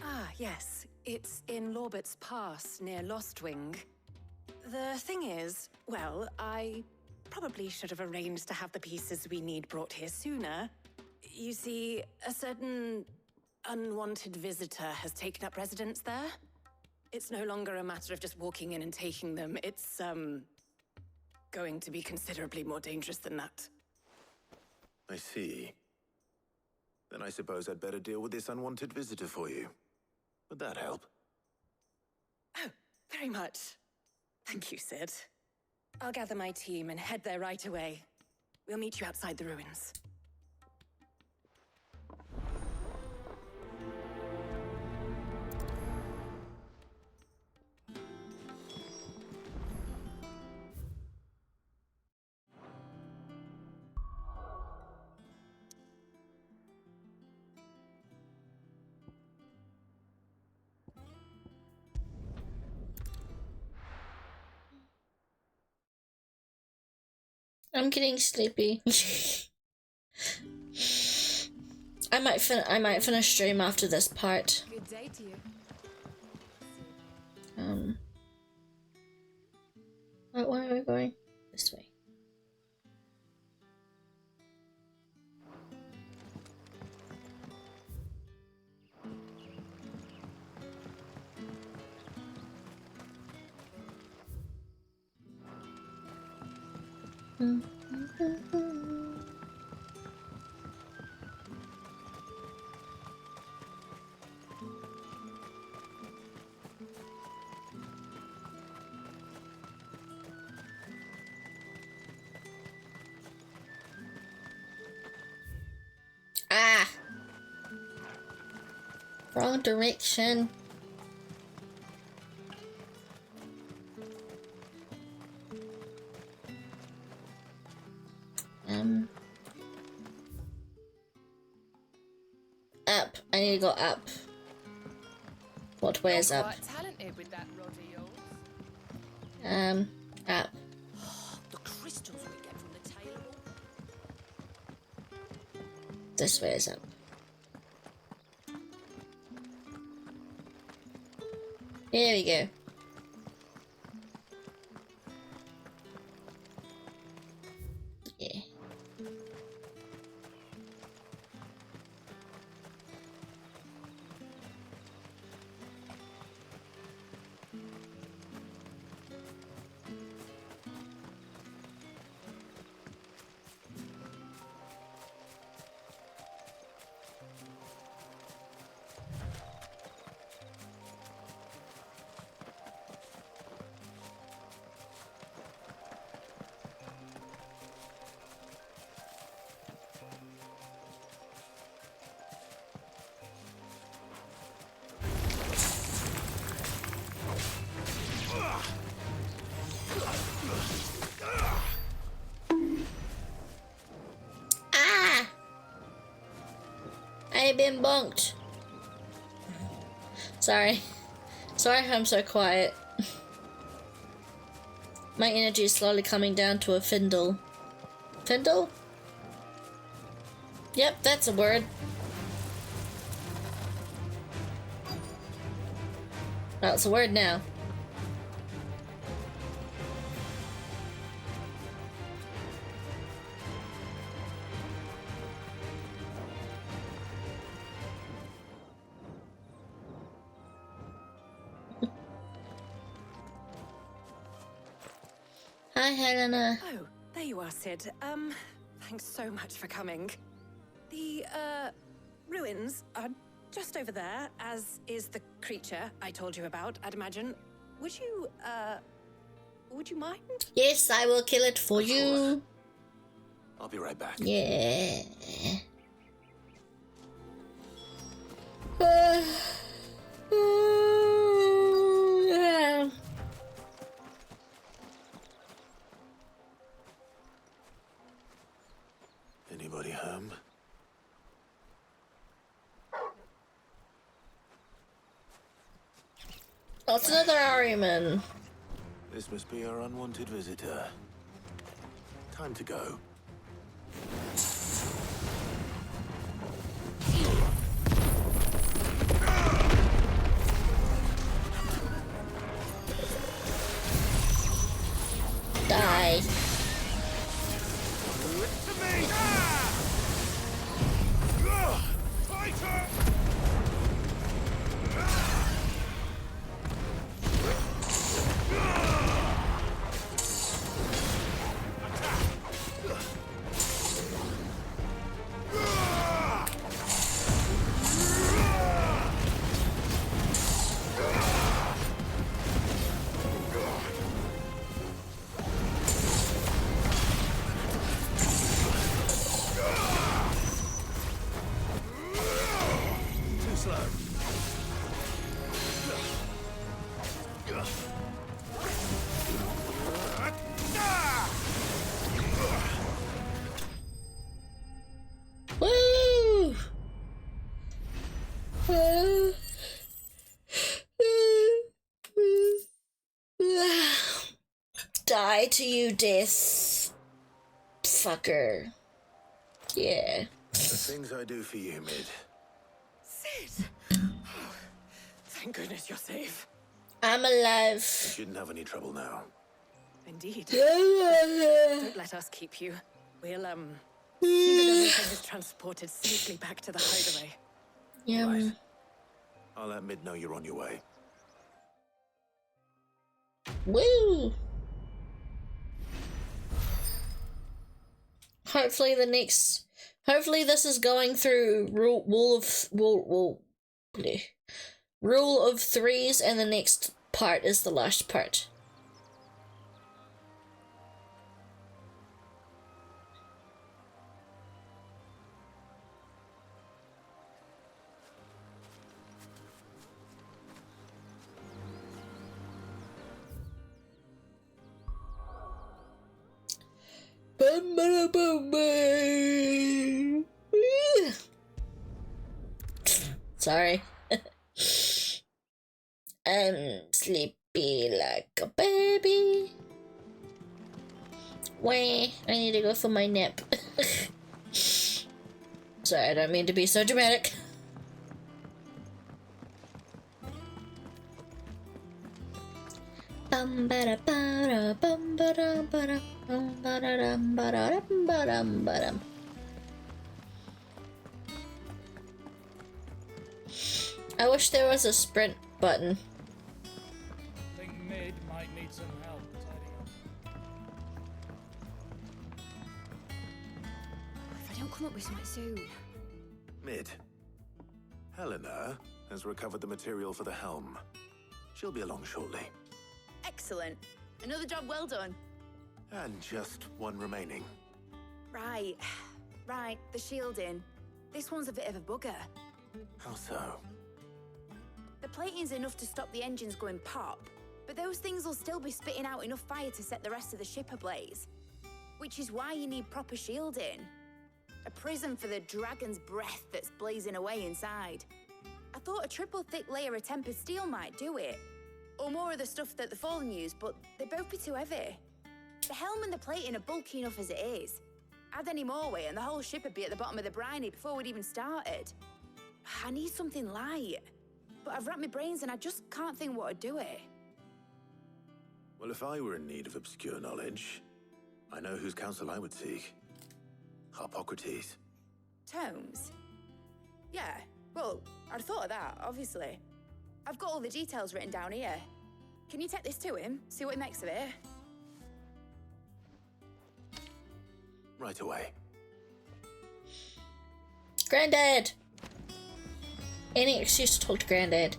Ah, yes. It's in Lorbert's Pass, near Lostwing. The thing is, well, I probably should have arranged to have the pieces we need brought here sooner. You see, a certain unwanted visitor has taken up residence there. It's no longer a matter of just walking in and taking them. It's, going to be considerably more dangerous than that. I see. Then I suppose I'd better deal with this unwanted visitor for you. Would that help? Oh, very much. Thank you, Sid. I'll gather my team and head there right away. We'll meet you outside the ruins. I'm getting sleepy. I might finish stream after this part. Good day to you. Where are we going? This way. Wrong direction. Up. I need to go up. What way is up? Quite talented with that rod of yours. Up. The crystals we get from the tailor. This way is up. Here we go. Yeah. I've been bunked. Sorry. Sorry if I'm so quiet. My energy is slowly coming down to a findle. Findle? Yep, that's a word. Well, it's a word now. Hi, Helena. Oh, there you are, Sid. Thanks so much for coming. The, ruins are just over there, as is the creature I told you about, I'd imagine. Would you mind? Yes, I will kill it for you. I'll be right back. Yeah. Anybody home? That's another Ariman. This must be our unwanted visitor. Time to go. Die. Woo! Die to you, death. Fucker. Yeah. The things I do for you, Mid. Sid! Oh, thank goodness you're safe. I'm alive. You shouldn't have any trouble now. Indeed. Don't let us keep you. We'll, see that everything is transported safely back to the hideaway. Yum. I'll let Mid know you're on your way. Woo! Hopefully this is going through rule of threes, and the next part is the last part. Sorry. I'm sleepy like a baby. Wait, I need to go for my nap. Sorry, I don't mean to be so dramatic. Bum ba da ba da bum ba da ba da bum ba da dum ba da dum ba dum ba dum. I wish there was a sprint button. I think Mid might need some help tidying up. If I don't come up with something soon. Mid. Helena has recovered the material for the helm. She'll be along shortly. Excellent. Another job well done. And just one remaining. Right. Right, the shielding. This one's a bit of a bugger. How so? The plating's enough to stop the engines going pop, but those things will still be spitting out enough fire to set the rest of the ship ablaze. Which is why you need proper shielding. A prison for the dragon's breath that's blazing away inside. I thought a triple thick layer of tempered steel might do it. Or more of the stuff that the Fallen use, but they'd both be too heavy. The helm and the plating are bulky enough as it is. Add any more weight and the whole ship would be at the bottom of the briny before we'd even started. I need something light. But I've racked my brains and I just can't think what would do it. Well, if I were in need of obscure knowledge, I know whose counsel I would seek. Harpocrates. Tomes? Yeah, well, I'd thought of that, obviously. I've got all the details written down here. Can you take this to him, see what he makes of it? Right away. Granddad! Any excuse to talk to Granddad.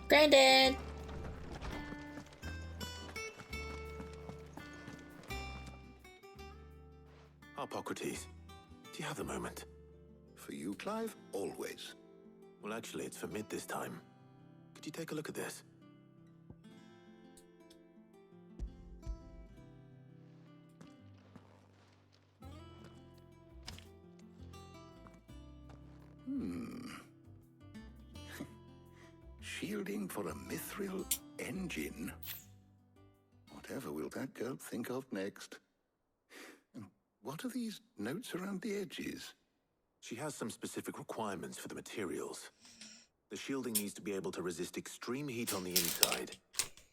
Granddad! Harpocrates, do you have the moment? For you, Clive, always. Well, actually, it's for Mid this time. Could you take a look at this? Shielding for a mithril engine? Whatever will that girl think of next? And what are these notes around the edges? She has some specific requirements for the materials. The shielding needs to be able to resist extreme heat on the inside,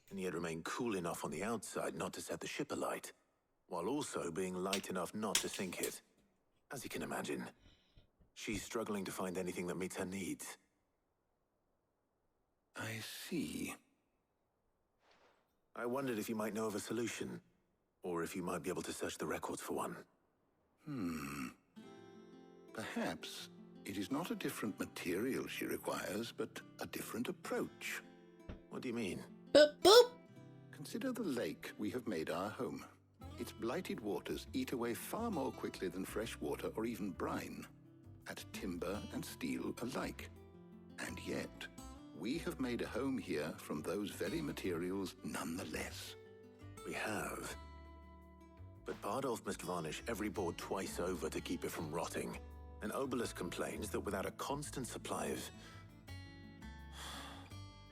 and yet remain cool enough on the outside not to set the ship alight, while also being light enough not to sink it. As you can imagine, she's struggling to find anything that meets her needs. I see. I wondered if you might know of a solution, or if you might be able to search the records for one. Perhaps it is not a different material she requires, but a different approach. What do you mean? Boop, boop. Consider the lake we have made our home. Its blighted waters eat away far more quickly than fresh water or even brine, at timber and steel alike. And yet, we have made a home here from those very materials nonetheless. We have. But Bardolph must varnish every board twice over to keep it from rotting. And Obelisk complains that without a constant supply of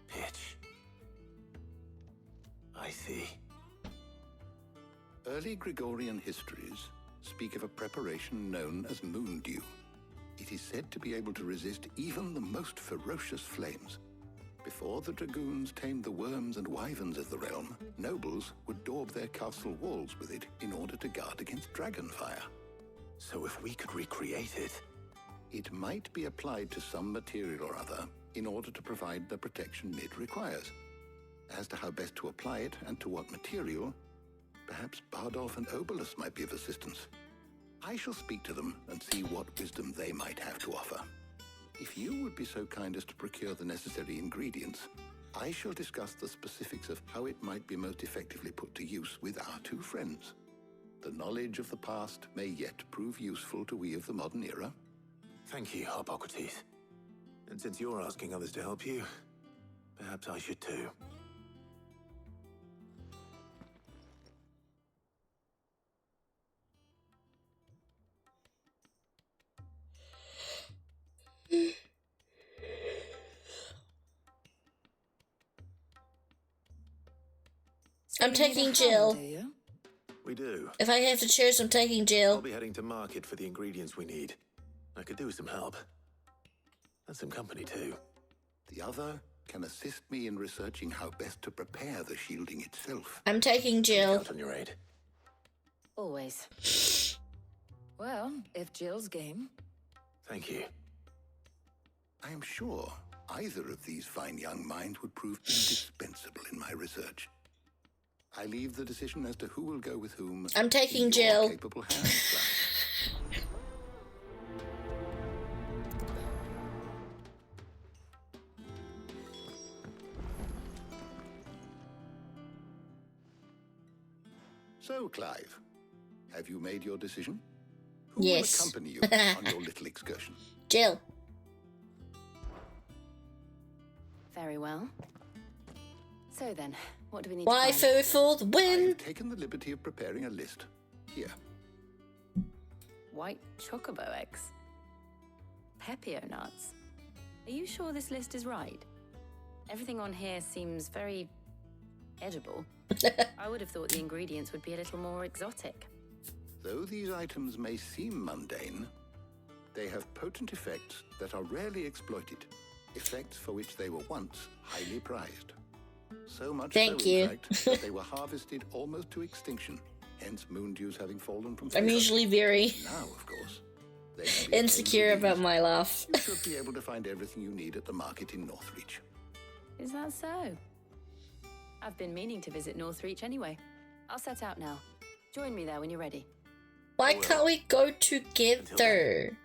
pitch. I see. Early Gregorian histories speak of a preparation known as moon dew. It is said to be able to resist even the most ferocious flames. Before the dragoons tamed the worms and wyverns of the realm, nobles would daub their castle walls with it in order to guard against dragon fire. So if we could recreate it... It might be applied to some material or other in order to provide the protection Mid requires. As to how best to apply it and to what material, perhaps Bardolph and Obolus might be of assistance. I shall speak to them and see what wisdom they might have to offer. If you would be so kind as to procure the necessary ingredients, I shall discuss the specifics of how it might be most effectively put to use with our two friends. The knowledge of the past may yet prove useful to we of the modern era. Thank you, Hippocrates. And since you're asking others to help you, perhaps I should too. I'm taking Jill. We do. If I have to choose, I'm taking Jill. I'll be heading to market for the ingredients we need. I could do with some help. And some company too. The other can assist me in researching how best to prepare the shielding itself. I'm taking Jill. Count on your aid. Always. Well, if Jill's game. Thank you. I am sure either of these fine young minds would prove indispensable in my research. I leave the decision as to who will go with whom. I'm taking Jill. Capable hands, So, Clive, have you made your decision? Who Yes. will accompany you on your little excursion? Jill. Very well. So then, what do we need Waifu for the win! I've taken the liberty of preparing a list. Here. White chocobo eggs. Pepio nuts. Are you sure this list is right? Everything on here seems very edible. I would have thought the ingredients would be a little more exotic. Though these items may seem mundane, they have potent effects that are rarely exploited. Effects for which they were once highly prized. So much Thank so, you. in fact, that they were harvested almost to extinction, hence moon dews having fallen from I'm favor. usually very Now, of course, they can be insecure obtained with about ease. my laugh. You should be able to find everything you need at the market in Northreach. Is that so? I've been meaning to visit Northreach anyway. I'll set out now. Join me there when you're ready. Why can't we go together?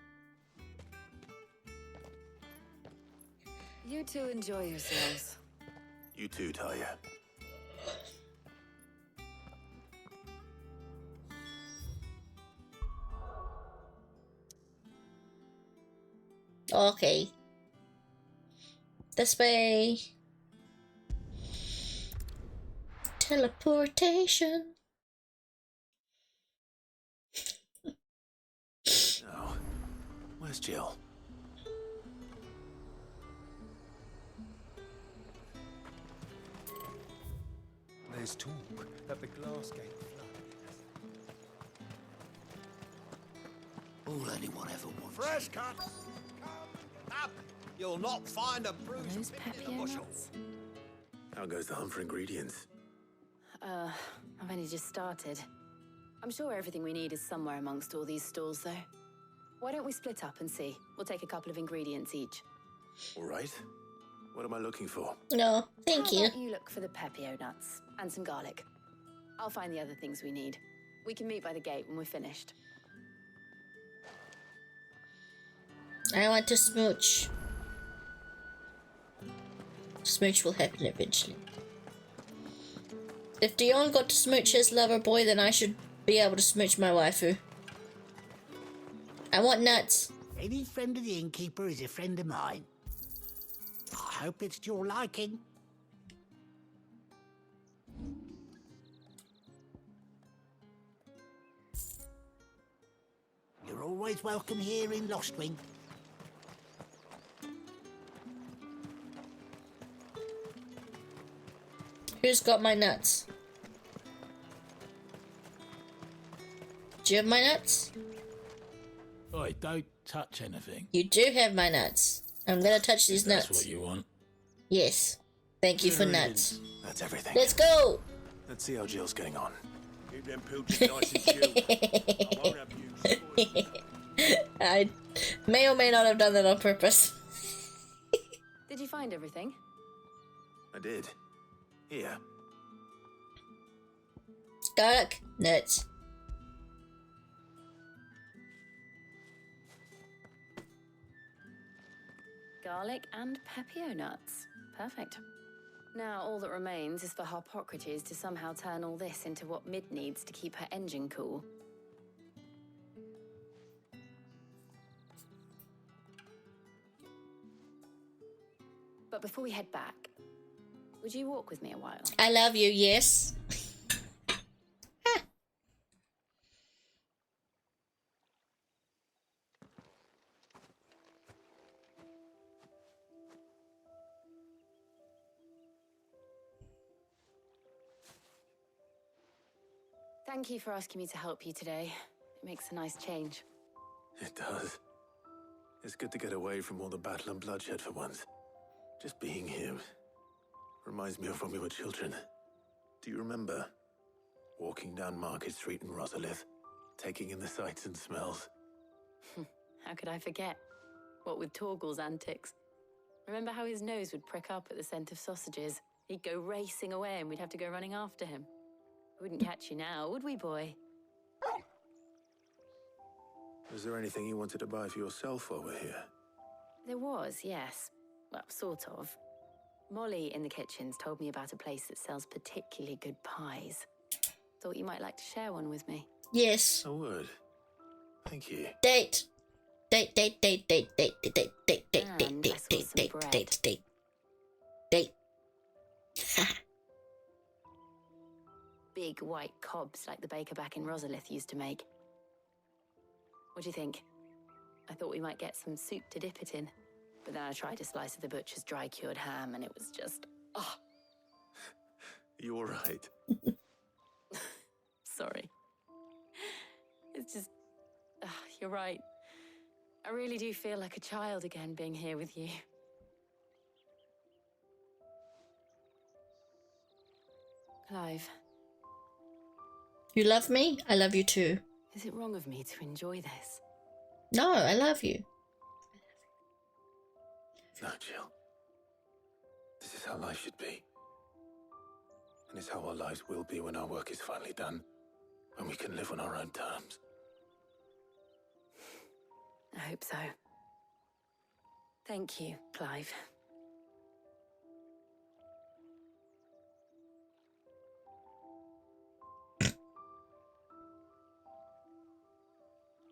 You two enjoy yourselves. You too, Talia. Okay. This way. Teleportation. Oh, where's Jill? There's talk that the glass gate flooded. All anyone ever wants. Fresh cuts! Up! You'll not find a bruised pin in the bushel. How goes the hunt for ingredients? I've only just started. I'm sure everything we need is somewhere amongst all these stalls, though. Why don't we split up and see? We'll take a couple of ingredients each. All right. What am I looking for? No, thank How you. about you look for the pepio nuts and some garlic. I'll find the other things we need. We can meet by the gate when we're finished. I want to smooch. Smooch will happen eventually. If Dion got to smooch his lover boy, then I should be able to smooch my waifu. I want nuts. Any friend of the innkeeper is a friend of mine. I hope it's to your liking. You're always welcome here in Lostwing. Who's got my nuts? Do you have my nuts? Oi, don't touch anything. You do have my nuts. I'm gonna touch these nuts. That's what you want. Yes. Thank you for nuts. That's everything. Let's go! Let's see how Jill's getting on. Keep them pilchards nice and chilled. I won't have you spoiling I may or may not have done that on purpose. Did you find everything? I did. Here. Garlic nuts. Garlic and pepio nuts. Perfect. Now all that remains is for Harpocrates to somehow turn all this into what Mid needs to keep her engine cool. But before we head back, would you walk with me a while? I love you, yes. Thank you for asking me to help you today. It makes a nice change. It does. It's good to get away from all the battle and bloodshed for once. Just being here reminds me of when we were children. Do you remember? Walking down Market Street in Rosalith, taking in the sights and smells. How could I forget? What with Torgal's antics. Remember how his nose would prick up at the scent of sausages? He'd go racing away and we'd have to go running after him. We wouldn't catch you now, would we, boy? Was there anything you wanted to buy for yourself while we're here? There was, yes. Well, sort of. Molly in the kitchens told me about a place that sells particularly good pies. Thought you might like to share one with me. Yes. I would. Thank you. Date. Date. Big white cobs like the baker back in Rosalith used to make. What do you think? I thought we might get some soup to dip it in. But then I tried a slice of the butcher's dry-cured ham and it was just... oh. You all right? Sorry. It's just... you're right. I really do feel like a child again being here with you. Clive. You love me? I love you too. Is it wrong of me to enjoy this? No, I love you. No, Jill. This is how life should be. And it's how our lives will be when our work is finally done. When we can live on our own terms. I hope so. Thank you, Clive.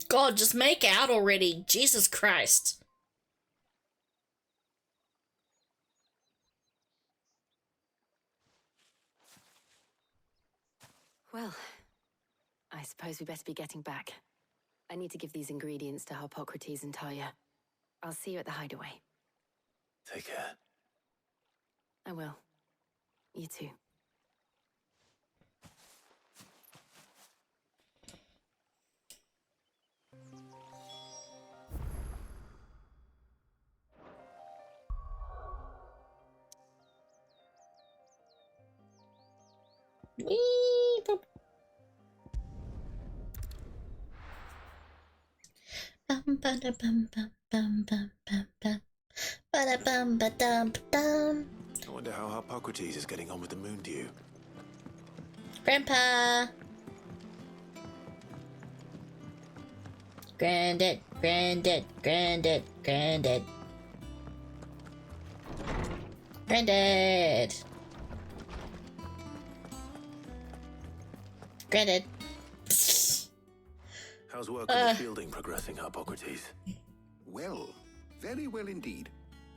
God, just make out already. Jesus Christ. Well, I suppose we better be getting back. I need to give these ingredients to Harpocrates and Talia. I'll see you at the hideaway. Take care. I will. You too. Wee, boop. Bum ba da bum bum bum bum bum bum ba da bum ba dum dum. I wonder how Harpocrates is getting on with the moon dew. Grandpa. Granddad, granddad, granddad, granddad. Granddad. Granddad. How's work on the shielding progressing, Harpocrates? Well, very well indeed.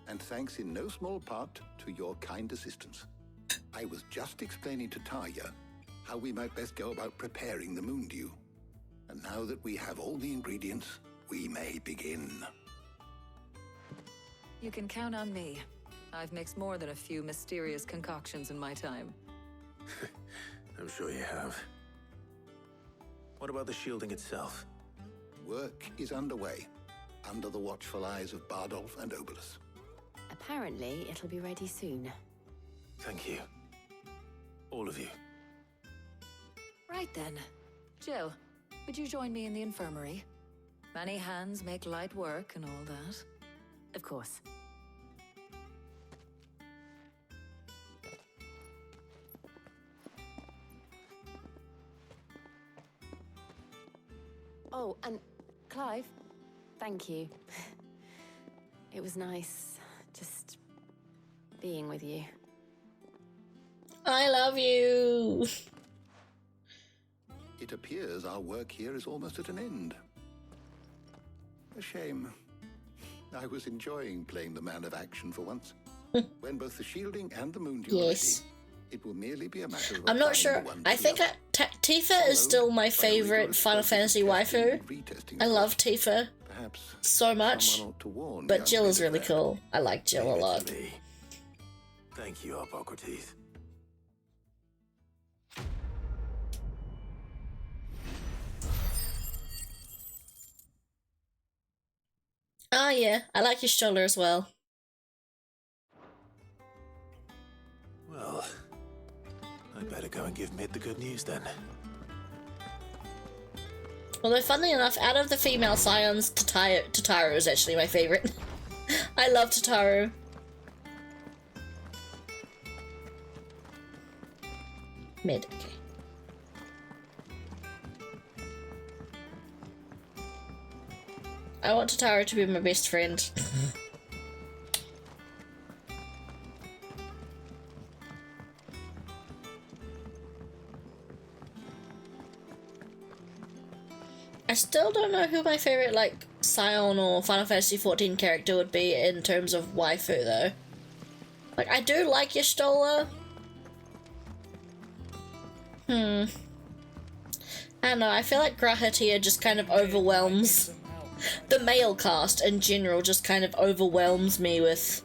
And thanks in no small part to your kind assistance. I was just explaining to Talia how we might best go about preparing the moon dew. And now that we have all the ingredients, we may begin. You can count on me. I've mixed more than a few mysterious concoctions in my time. I'm sure you have. What about the shielding itself? Work is underway, under the watchful eyes of Bardolph and Obolus. Apparently, it'll be ready soon. Thank you. All of you. Right then. Jill, would you join me in the infirmary? Many hands make light work and all that. Of course. Oh, and Clive, thank you. It was nice just being with you. I love you. It appears our work here is almost at an end. A shame. I was enjoying playing the man of action for once. When both the shielding and the moon deal Yes. are ready, it will merely be a matter of I'm not applying sure. the one I to think the other. Tifa is still my favorite Final Fantasy waifu. I love Tifa so much, Someone ought to warn but young Jill is Mid of really that. cool. I like Jill a Leave it lot. to me. Thank you, Hippocrates. Ah, yeah, I like your shoulder as well. Well, I'd better go and give Mid the good news then. Although, funnily enough, out of the female scions, Tataru is actually my favorite. I love Tataru. Mid, okay. I want Tataru to be my best friend. I still don't know who my favorite, like, Scion or Final Fantasy XIV character would be in terms of waifu, though. Like, I do like Y'shtola. I don't know, I feel like Grahatia just kind of overwhelms... The male cast in general just kind of overwhelms me with...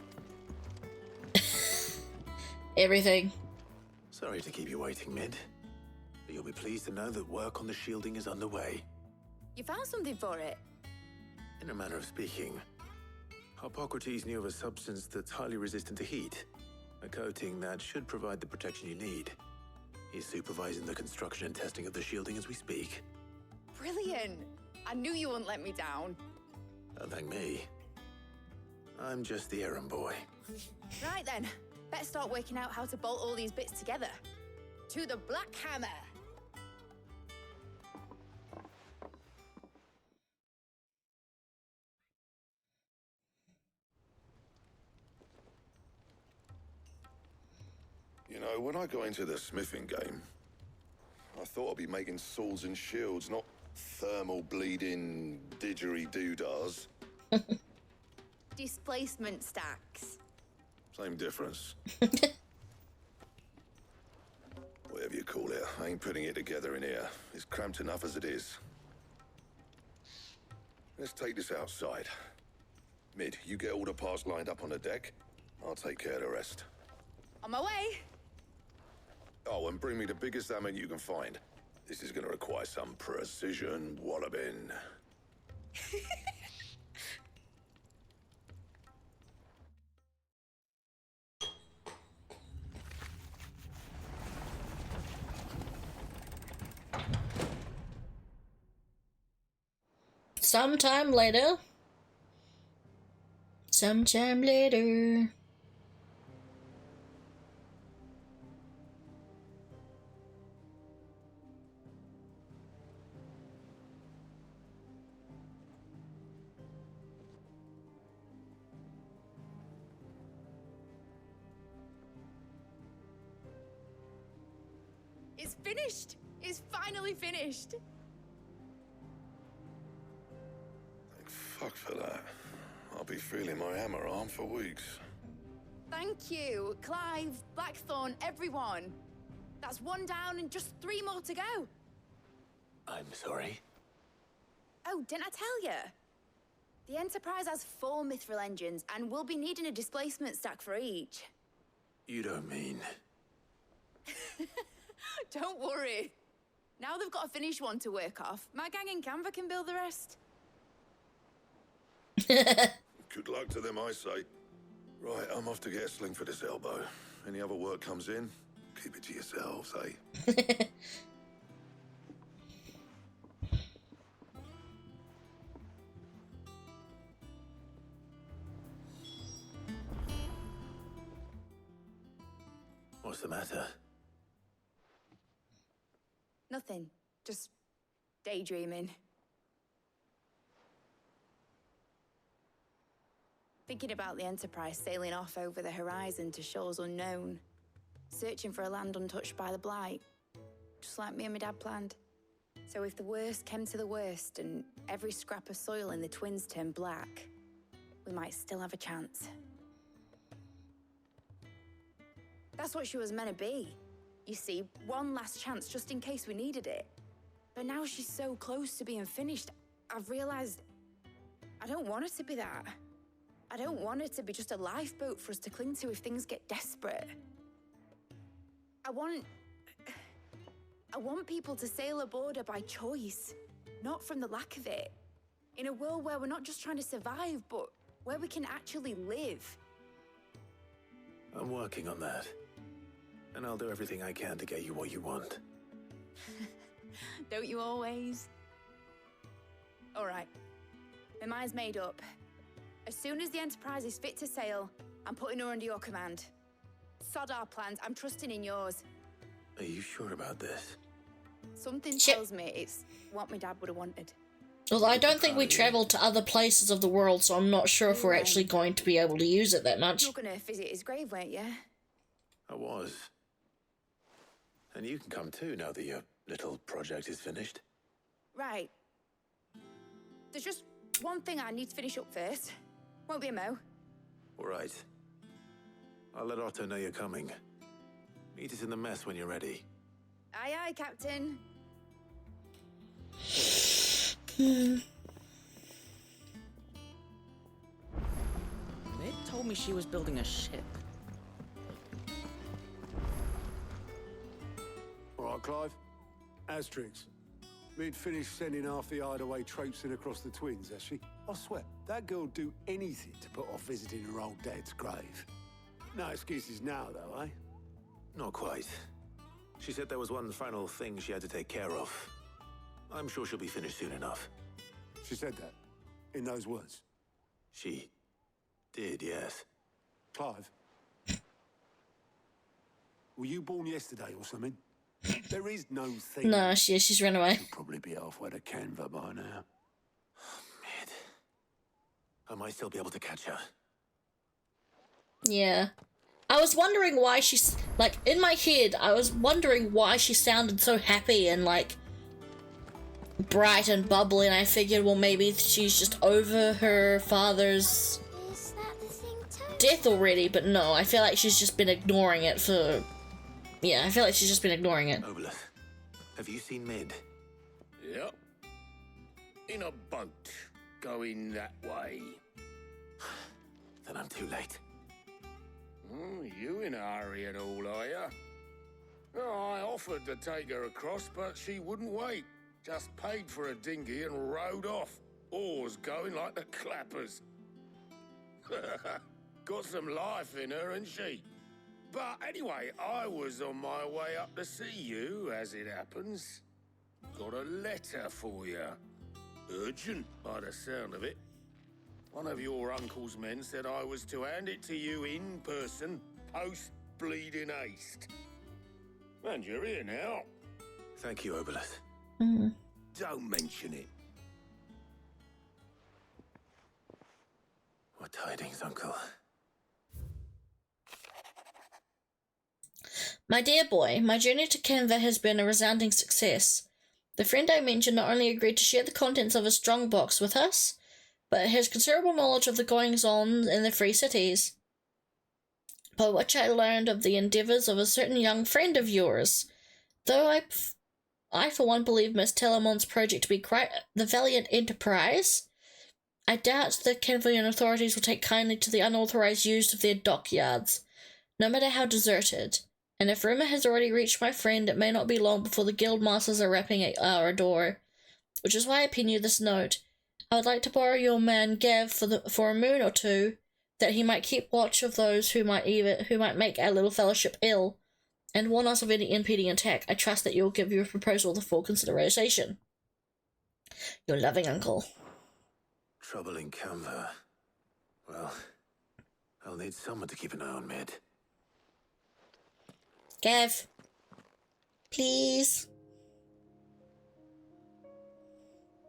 everything. Sorry to keep you waiting, Mid. But you'll be pleased to know that work on the shielding is underway. You found something for it? In a manner of speaking, Hippocrates knew of a substance that's highly resistant to heat. A coating that should provide the protection you need. He's supervising the construction and testing of the shielding as we speak. Brilliant! I knew you wouldn't let me down. Don't thank me. I'm just the errand boy. Right then, better start working out how to bolt all these bits together. To the Black Hammer! You know, when I got into the smithing game, I thought I'd be making swords and shields, not thermal bleeding didgeridoo-dahs. Displacement stacks. Same difference. Whatever you call it, I ain't putting it together in here. It's cramped enough as it is. Let's take this outside. Mid, you get all the parts lined up on the deck. I'll take care of the rest. On my way! Oh, and bring me the biggest hammer you can find. This is gonna require some precision walloping. Sometime later. Sometime later. It's finished! It's finally finished! Thank fuck for that. I'll be feeling my hammer arm for weeks. Thank you, Clive, Blackthorn, everyone. That's one down and just 3 more to go. I'm sorry. Oh, didn't I tell you? The Enterprise has 4 mithril engines, and we'll be needing a displacement stack for each. You don't mean... Don't worry. Now they've got a finished one to work off. My gang in Canva can build the rest. Good luck to them, I say. Right, I'm off to get a sling for this elbow. Any other work comes in, keep it to yourselves, eh? What's the matter? Nothing. Just daydreaming. Thinking about the Enterprise sailing off over the horizon to shores unknown. Searching for a land untouched by the Blight. Just like me and my dad planned. So if the worst came to the worst and every scrap of soil in the Twins turned black, we might still have a chance. That's what she was meant to be. You see, one last chance just in case we needed it. But now she's so close to being finished, I've realized I don't want it to be that. I don't want it to be just a lifeboat for us to cling to if things get desperate. I want people to sail aboard her by choice, not from the lack of it. In a world where we're not just trying to survive, but where we can actually live. I'm working on that. And I'll do everything I can to get you what you want. Don't you always? All right. My mind's made up. As soon as the Enterprise is fit to sail, I'm putting her under your command. Sod our plans. I'm trusting in yours. Are you sure about this? Something tells me it's what my dad would have wanted. Although I don't think we travelled to other places of the world, so I'm not sure if we're actually going to be able to use it that much. You're going to visit his grave, weren't you? I was. And you can come too now that your little project is finished. Right. There's just one thing I need to finish up first. Won't be a mo. All right. I'll let Otto know you're coming. Meet us in the mess when you're ready. Aye, aye, Captain. Ned told me she was building a ship. All right, Clive. Asterix. We'd finished sending half the hideaway traipsing across the Twins, has she? I swear, that girl'd do anything to put off visiting her old dad's grave. No excuses now, though, eh? Not quite. She said there was one final thing she had to take care of. I'm sure she'll be finished soon enough. She said that? In those words? She did, yes. Clive? Were you born yesterday or something? There is no thing. No, she's run away. She'll probably be halfway to Canva by now. Mid. I might still be able to catch her. Yeah. I was wondering why she's, like, in my head, I was wondering why she sounded so happy and, like, bright and bubbly, and I figured, well, maybe she's just over her father's death already, but no, I feel like she's just been ignoring it for... Yeah, I feel like she's just been ignoring it. Obolus, have you seen Mid? Yep. In a boat, going that way. Then I'm too late. Oh, you in a hurry and all, are you? Oh, I offered to take her across, but she wouldn't wait. Just paid for a dinghy and rowed off. Oars going like the clappers. Got some life in her, ain't she? But anyway, I was on my way up to see you, as it happens. Got a letter for you. Urgent, by the sound of it. One of your uncle's men said I was to hand it to you in person, post-bleeding haste. And you're here now. Thank you, Obolus. Don't mention it. What tidings, Uncle? My dear boy, my journey to Canva has been a resounding success. The friend I mentioned not only agreed to share the contents of his strongbox with us, but has considerable knowledge of the goings-on in the Free Cities, by which I learned of the endeavours of a certain young friend of yours. Though I for one believe Miss Telemon's project to be quite the valiant enterprise, I doubt the Canvian authorities will take kindly to the unauthorised use of their dockyards, no matter how deserted. And if rumour has already reached my friend, it may not be long before the guild masters are rapping at our door. Which is why I pen you this note. I would like to borrow your man Gav for a moon or two, that he might keep watch of those who might make our little fellowship ill, and warn us of any impending attack. I trust that you will give your proposal the full consideration. Your loving uncle. Trouble in Canva. Well, I'll need someone to keep an eye on Mid. Gav. Please.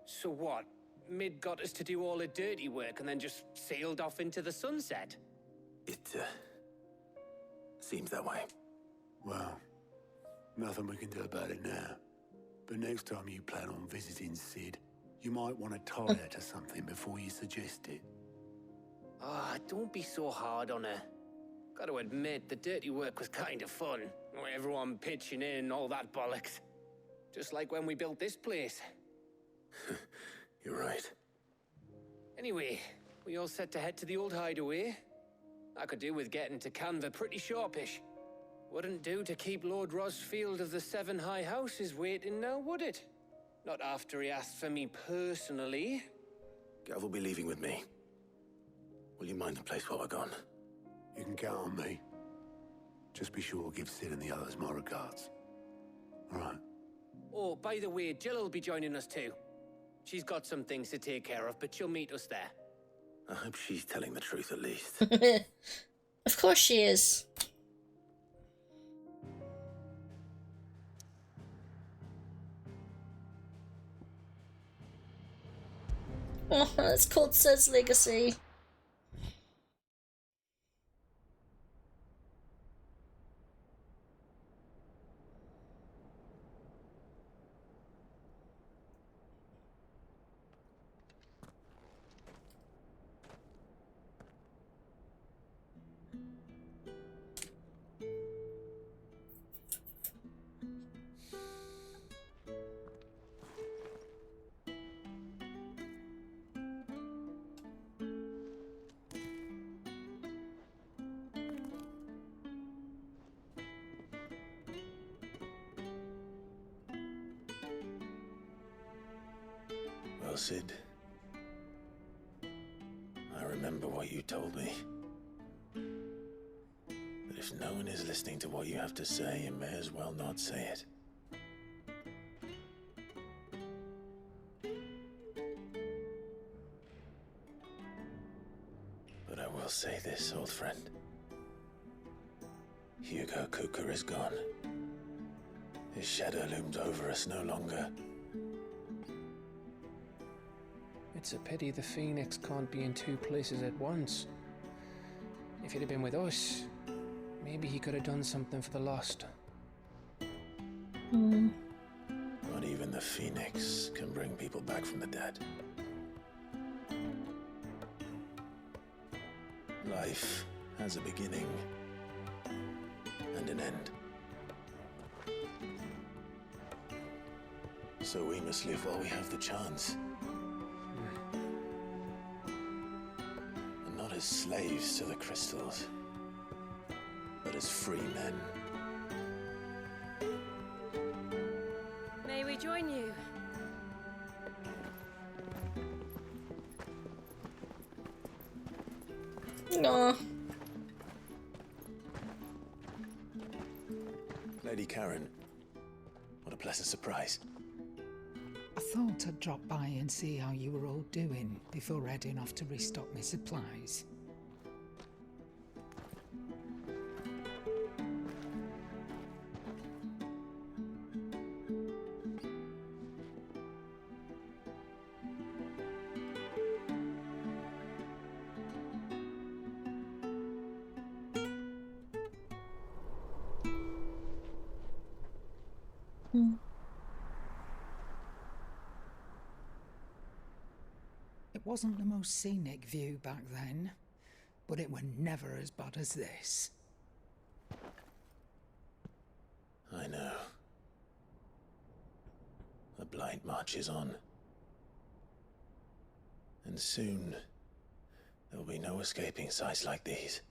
So what? Mid got us to do all the dirty work and then just sailed off into the sunset? It, seems that way. Well, nothing we can do about it now. But next time you plan on visiting Sid, you might want to tie her to something before you suggest it. Ah, don't be so hard on her. Gotta admit, the dirty work was kind of fun. Everyone pitching in, all that bollocks. Just like when we built this place. You're right. Anyway, we all set to head to the old hideaway. I could do with getting to Canva pretty sharpish. Wouldn't do to keep Lord Rosfield of the Seven High Houses waiting now, would it? Not after he asked for me personally. Gav will be leaving with me. Will you mind the place while we're gone? You can count on me. Just be sure to give Sid and the others my regards. All right. Oh, by the way, Jill will be joining us too. She's got some things to take care of, but she'll meet us there. I hope she's telling the truth at least. Of course she is. Oh, it's called Sid's Legacy. Well, Sid, I remember what you told me. But if no one is listening to what you have to say, you may as well not say it. But I will say this, old friend. Hugo Kuka is gone. His shadow looms over us no longer. It's a pity the Phoenix can't be in two places at once. If he'd have been with us, maybe he could have done something for the lost. Not even the Phoenix can bring people back from the dead. Life has a beginning and an end. So we must live while we have the chance. And not as slaves to the crystals, but as free men. May we join you? No. Lady Karen, what a pleasant surprise. I thought I'd drop by and see how you were all doing before heading off to restock my supplies. It wasn't the most scenic view back then, but it were never as bad as this. I know. The blight marches on. And soon, there'll be no escaping sights like these.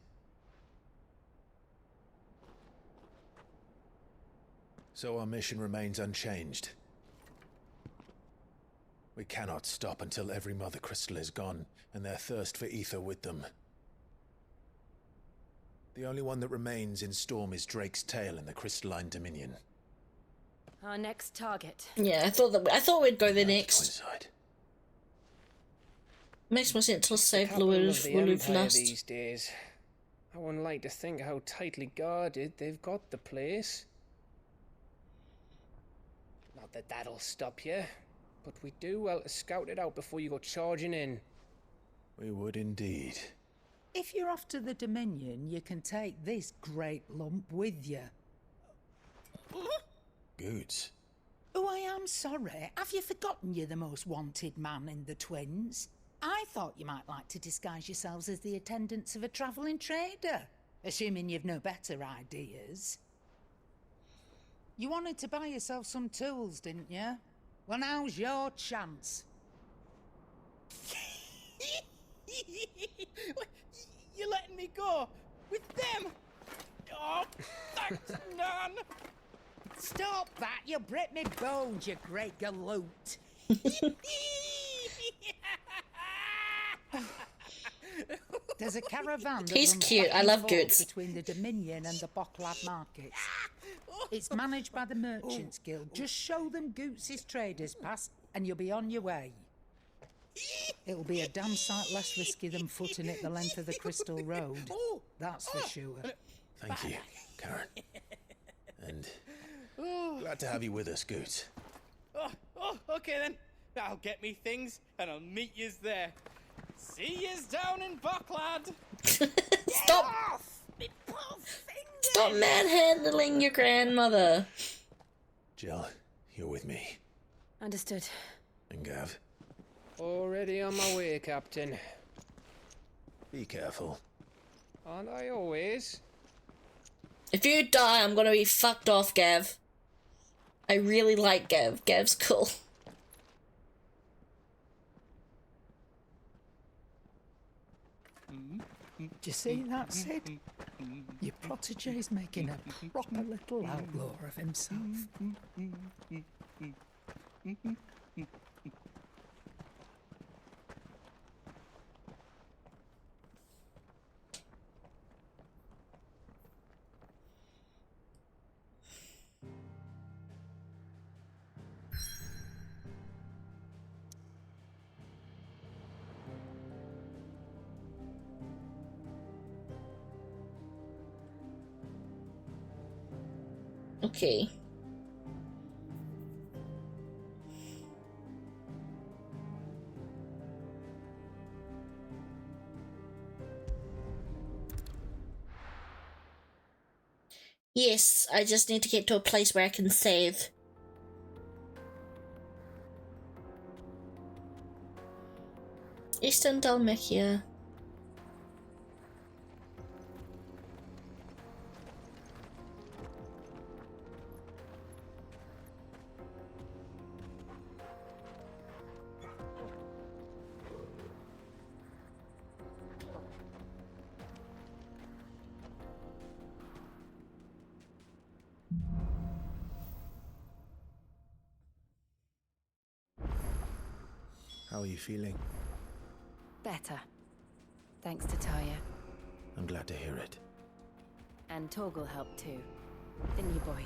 So our mission remains unchanged. We cannot stop until every Mother Crystal is gone, and their thirst for ether with them. The only one that remains in Storm is Drake's tail in the Crystalline Dominion. Our next target. Yeah, I thought we'd go there next. Makes more sense to save Wuluf Empire last. these days. I wouldn't like to think how tightly guarded they've got the place. Not that that'll stop you, but we do well to scout it out before you go charging in. We would indeed. If you're off to the Dominion, you can take this great lump with you. Goods. Oh, I am sorry. Have you forgotten you're the most wanted man in the Twins? I thought you might like to disguise yourselves as the attendants of a travelling trader, assuming you've no better ideas. You wanted to buy yourself some tools, didn't you? Well, now's your chance. You're letting me go with them? Oh, thanks, Nan. Stop that! You'll break me bones, you great galoot. There's a caravan that He's runs cute. back I and love forth Goots. between the Dominion and the Bocklad markets. It's managed by the Merchants Guild. Just show them Goots' traders pass and you'll be on your way. It'll be a damn sight less risky than footing it the length of the Crystal Road. That's for sure. Thank you, Karen. And glad to have you with us, Goots. Okay then. I'll get me things and I'll meet yous there. See yous down in Bocklad. Stop! Stop manhandling your grandmother. Jill, you're with me. Understood. And Gav, Already on my way, Captain. be careful. Aren't I always? If you die, I'm gonna be fucked off, Gav. I really like Gav. Gav's cool. Do you see that, Sid? Your protege's making a proper little outlaw of himself. Okay. Yes, I just need to get to a place where I can save. Eastern Dalmatia. How are you feeling? Better. Thanks to Taya. I'm glad to hear it. And Torgal helped too. Didn't you, boy?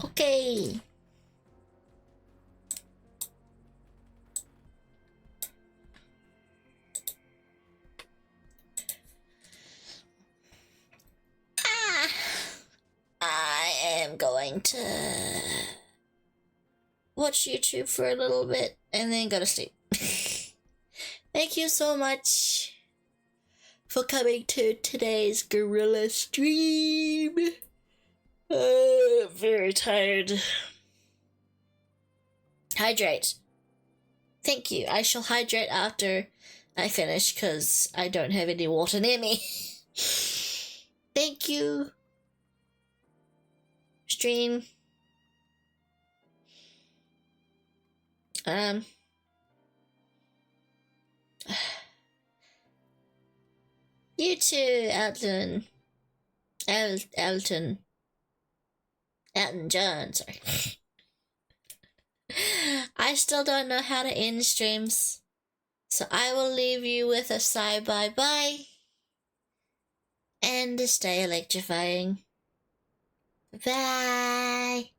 Okay. I am going to watch YouTube for a little bit and then go to sleep. Thank you so much for coming to today's gorilla stream. Very tired. Hydrate. Thank you. I shall hydrate after I finish because I don't have any water near me. Thank you. Stream. You too, Elton. Elton John, sorry. I still don't know how to end streams. So I will leave you with a sigh bye-bye and stay electrifying. Bye.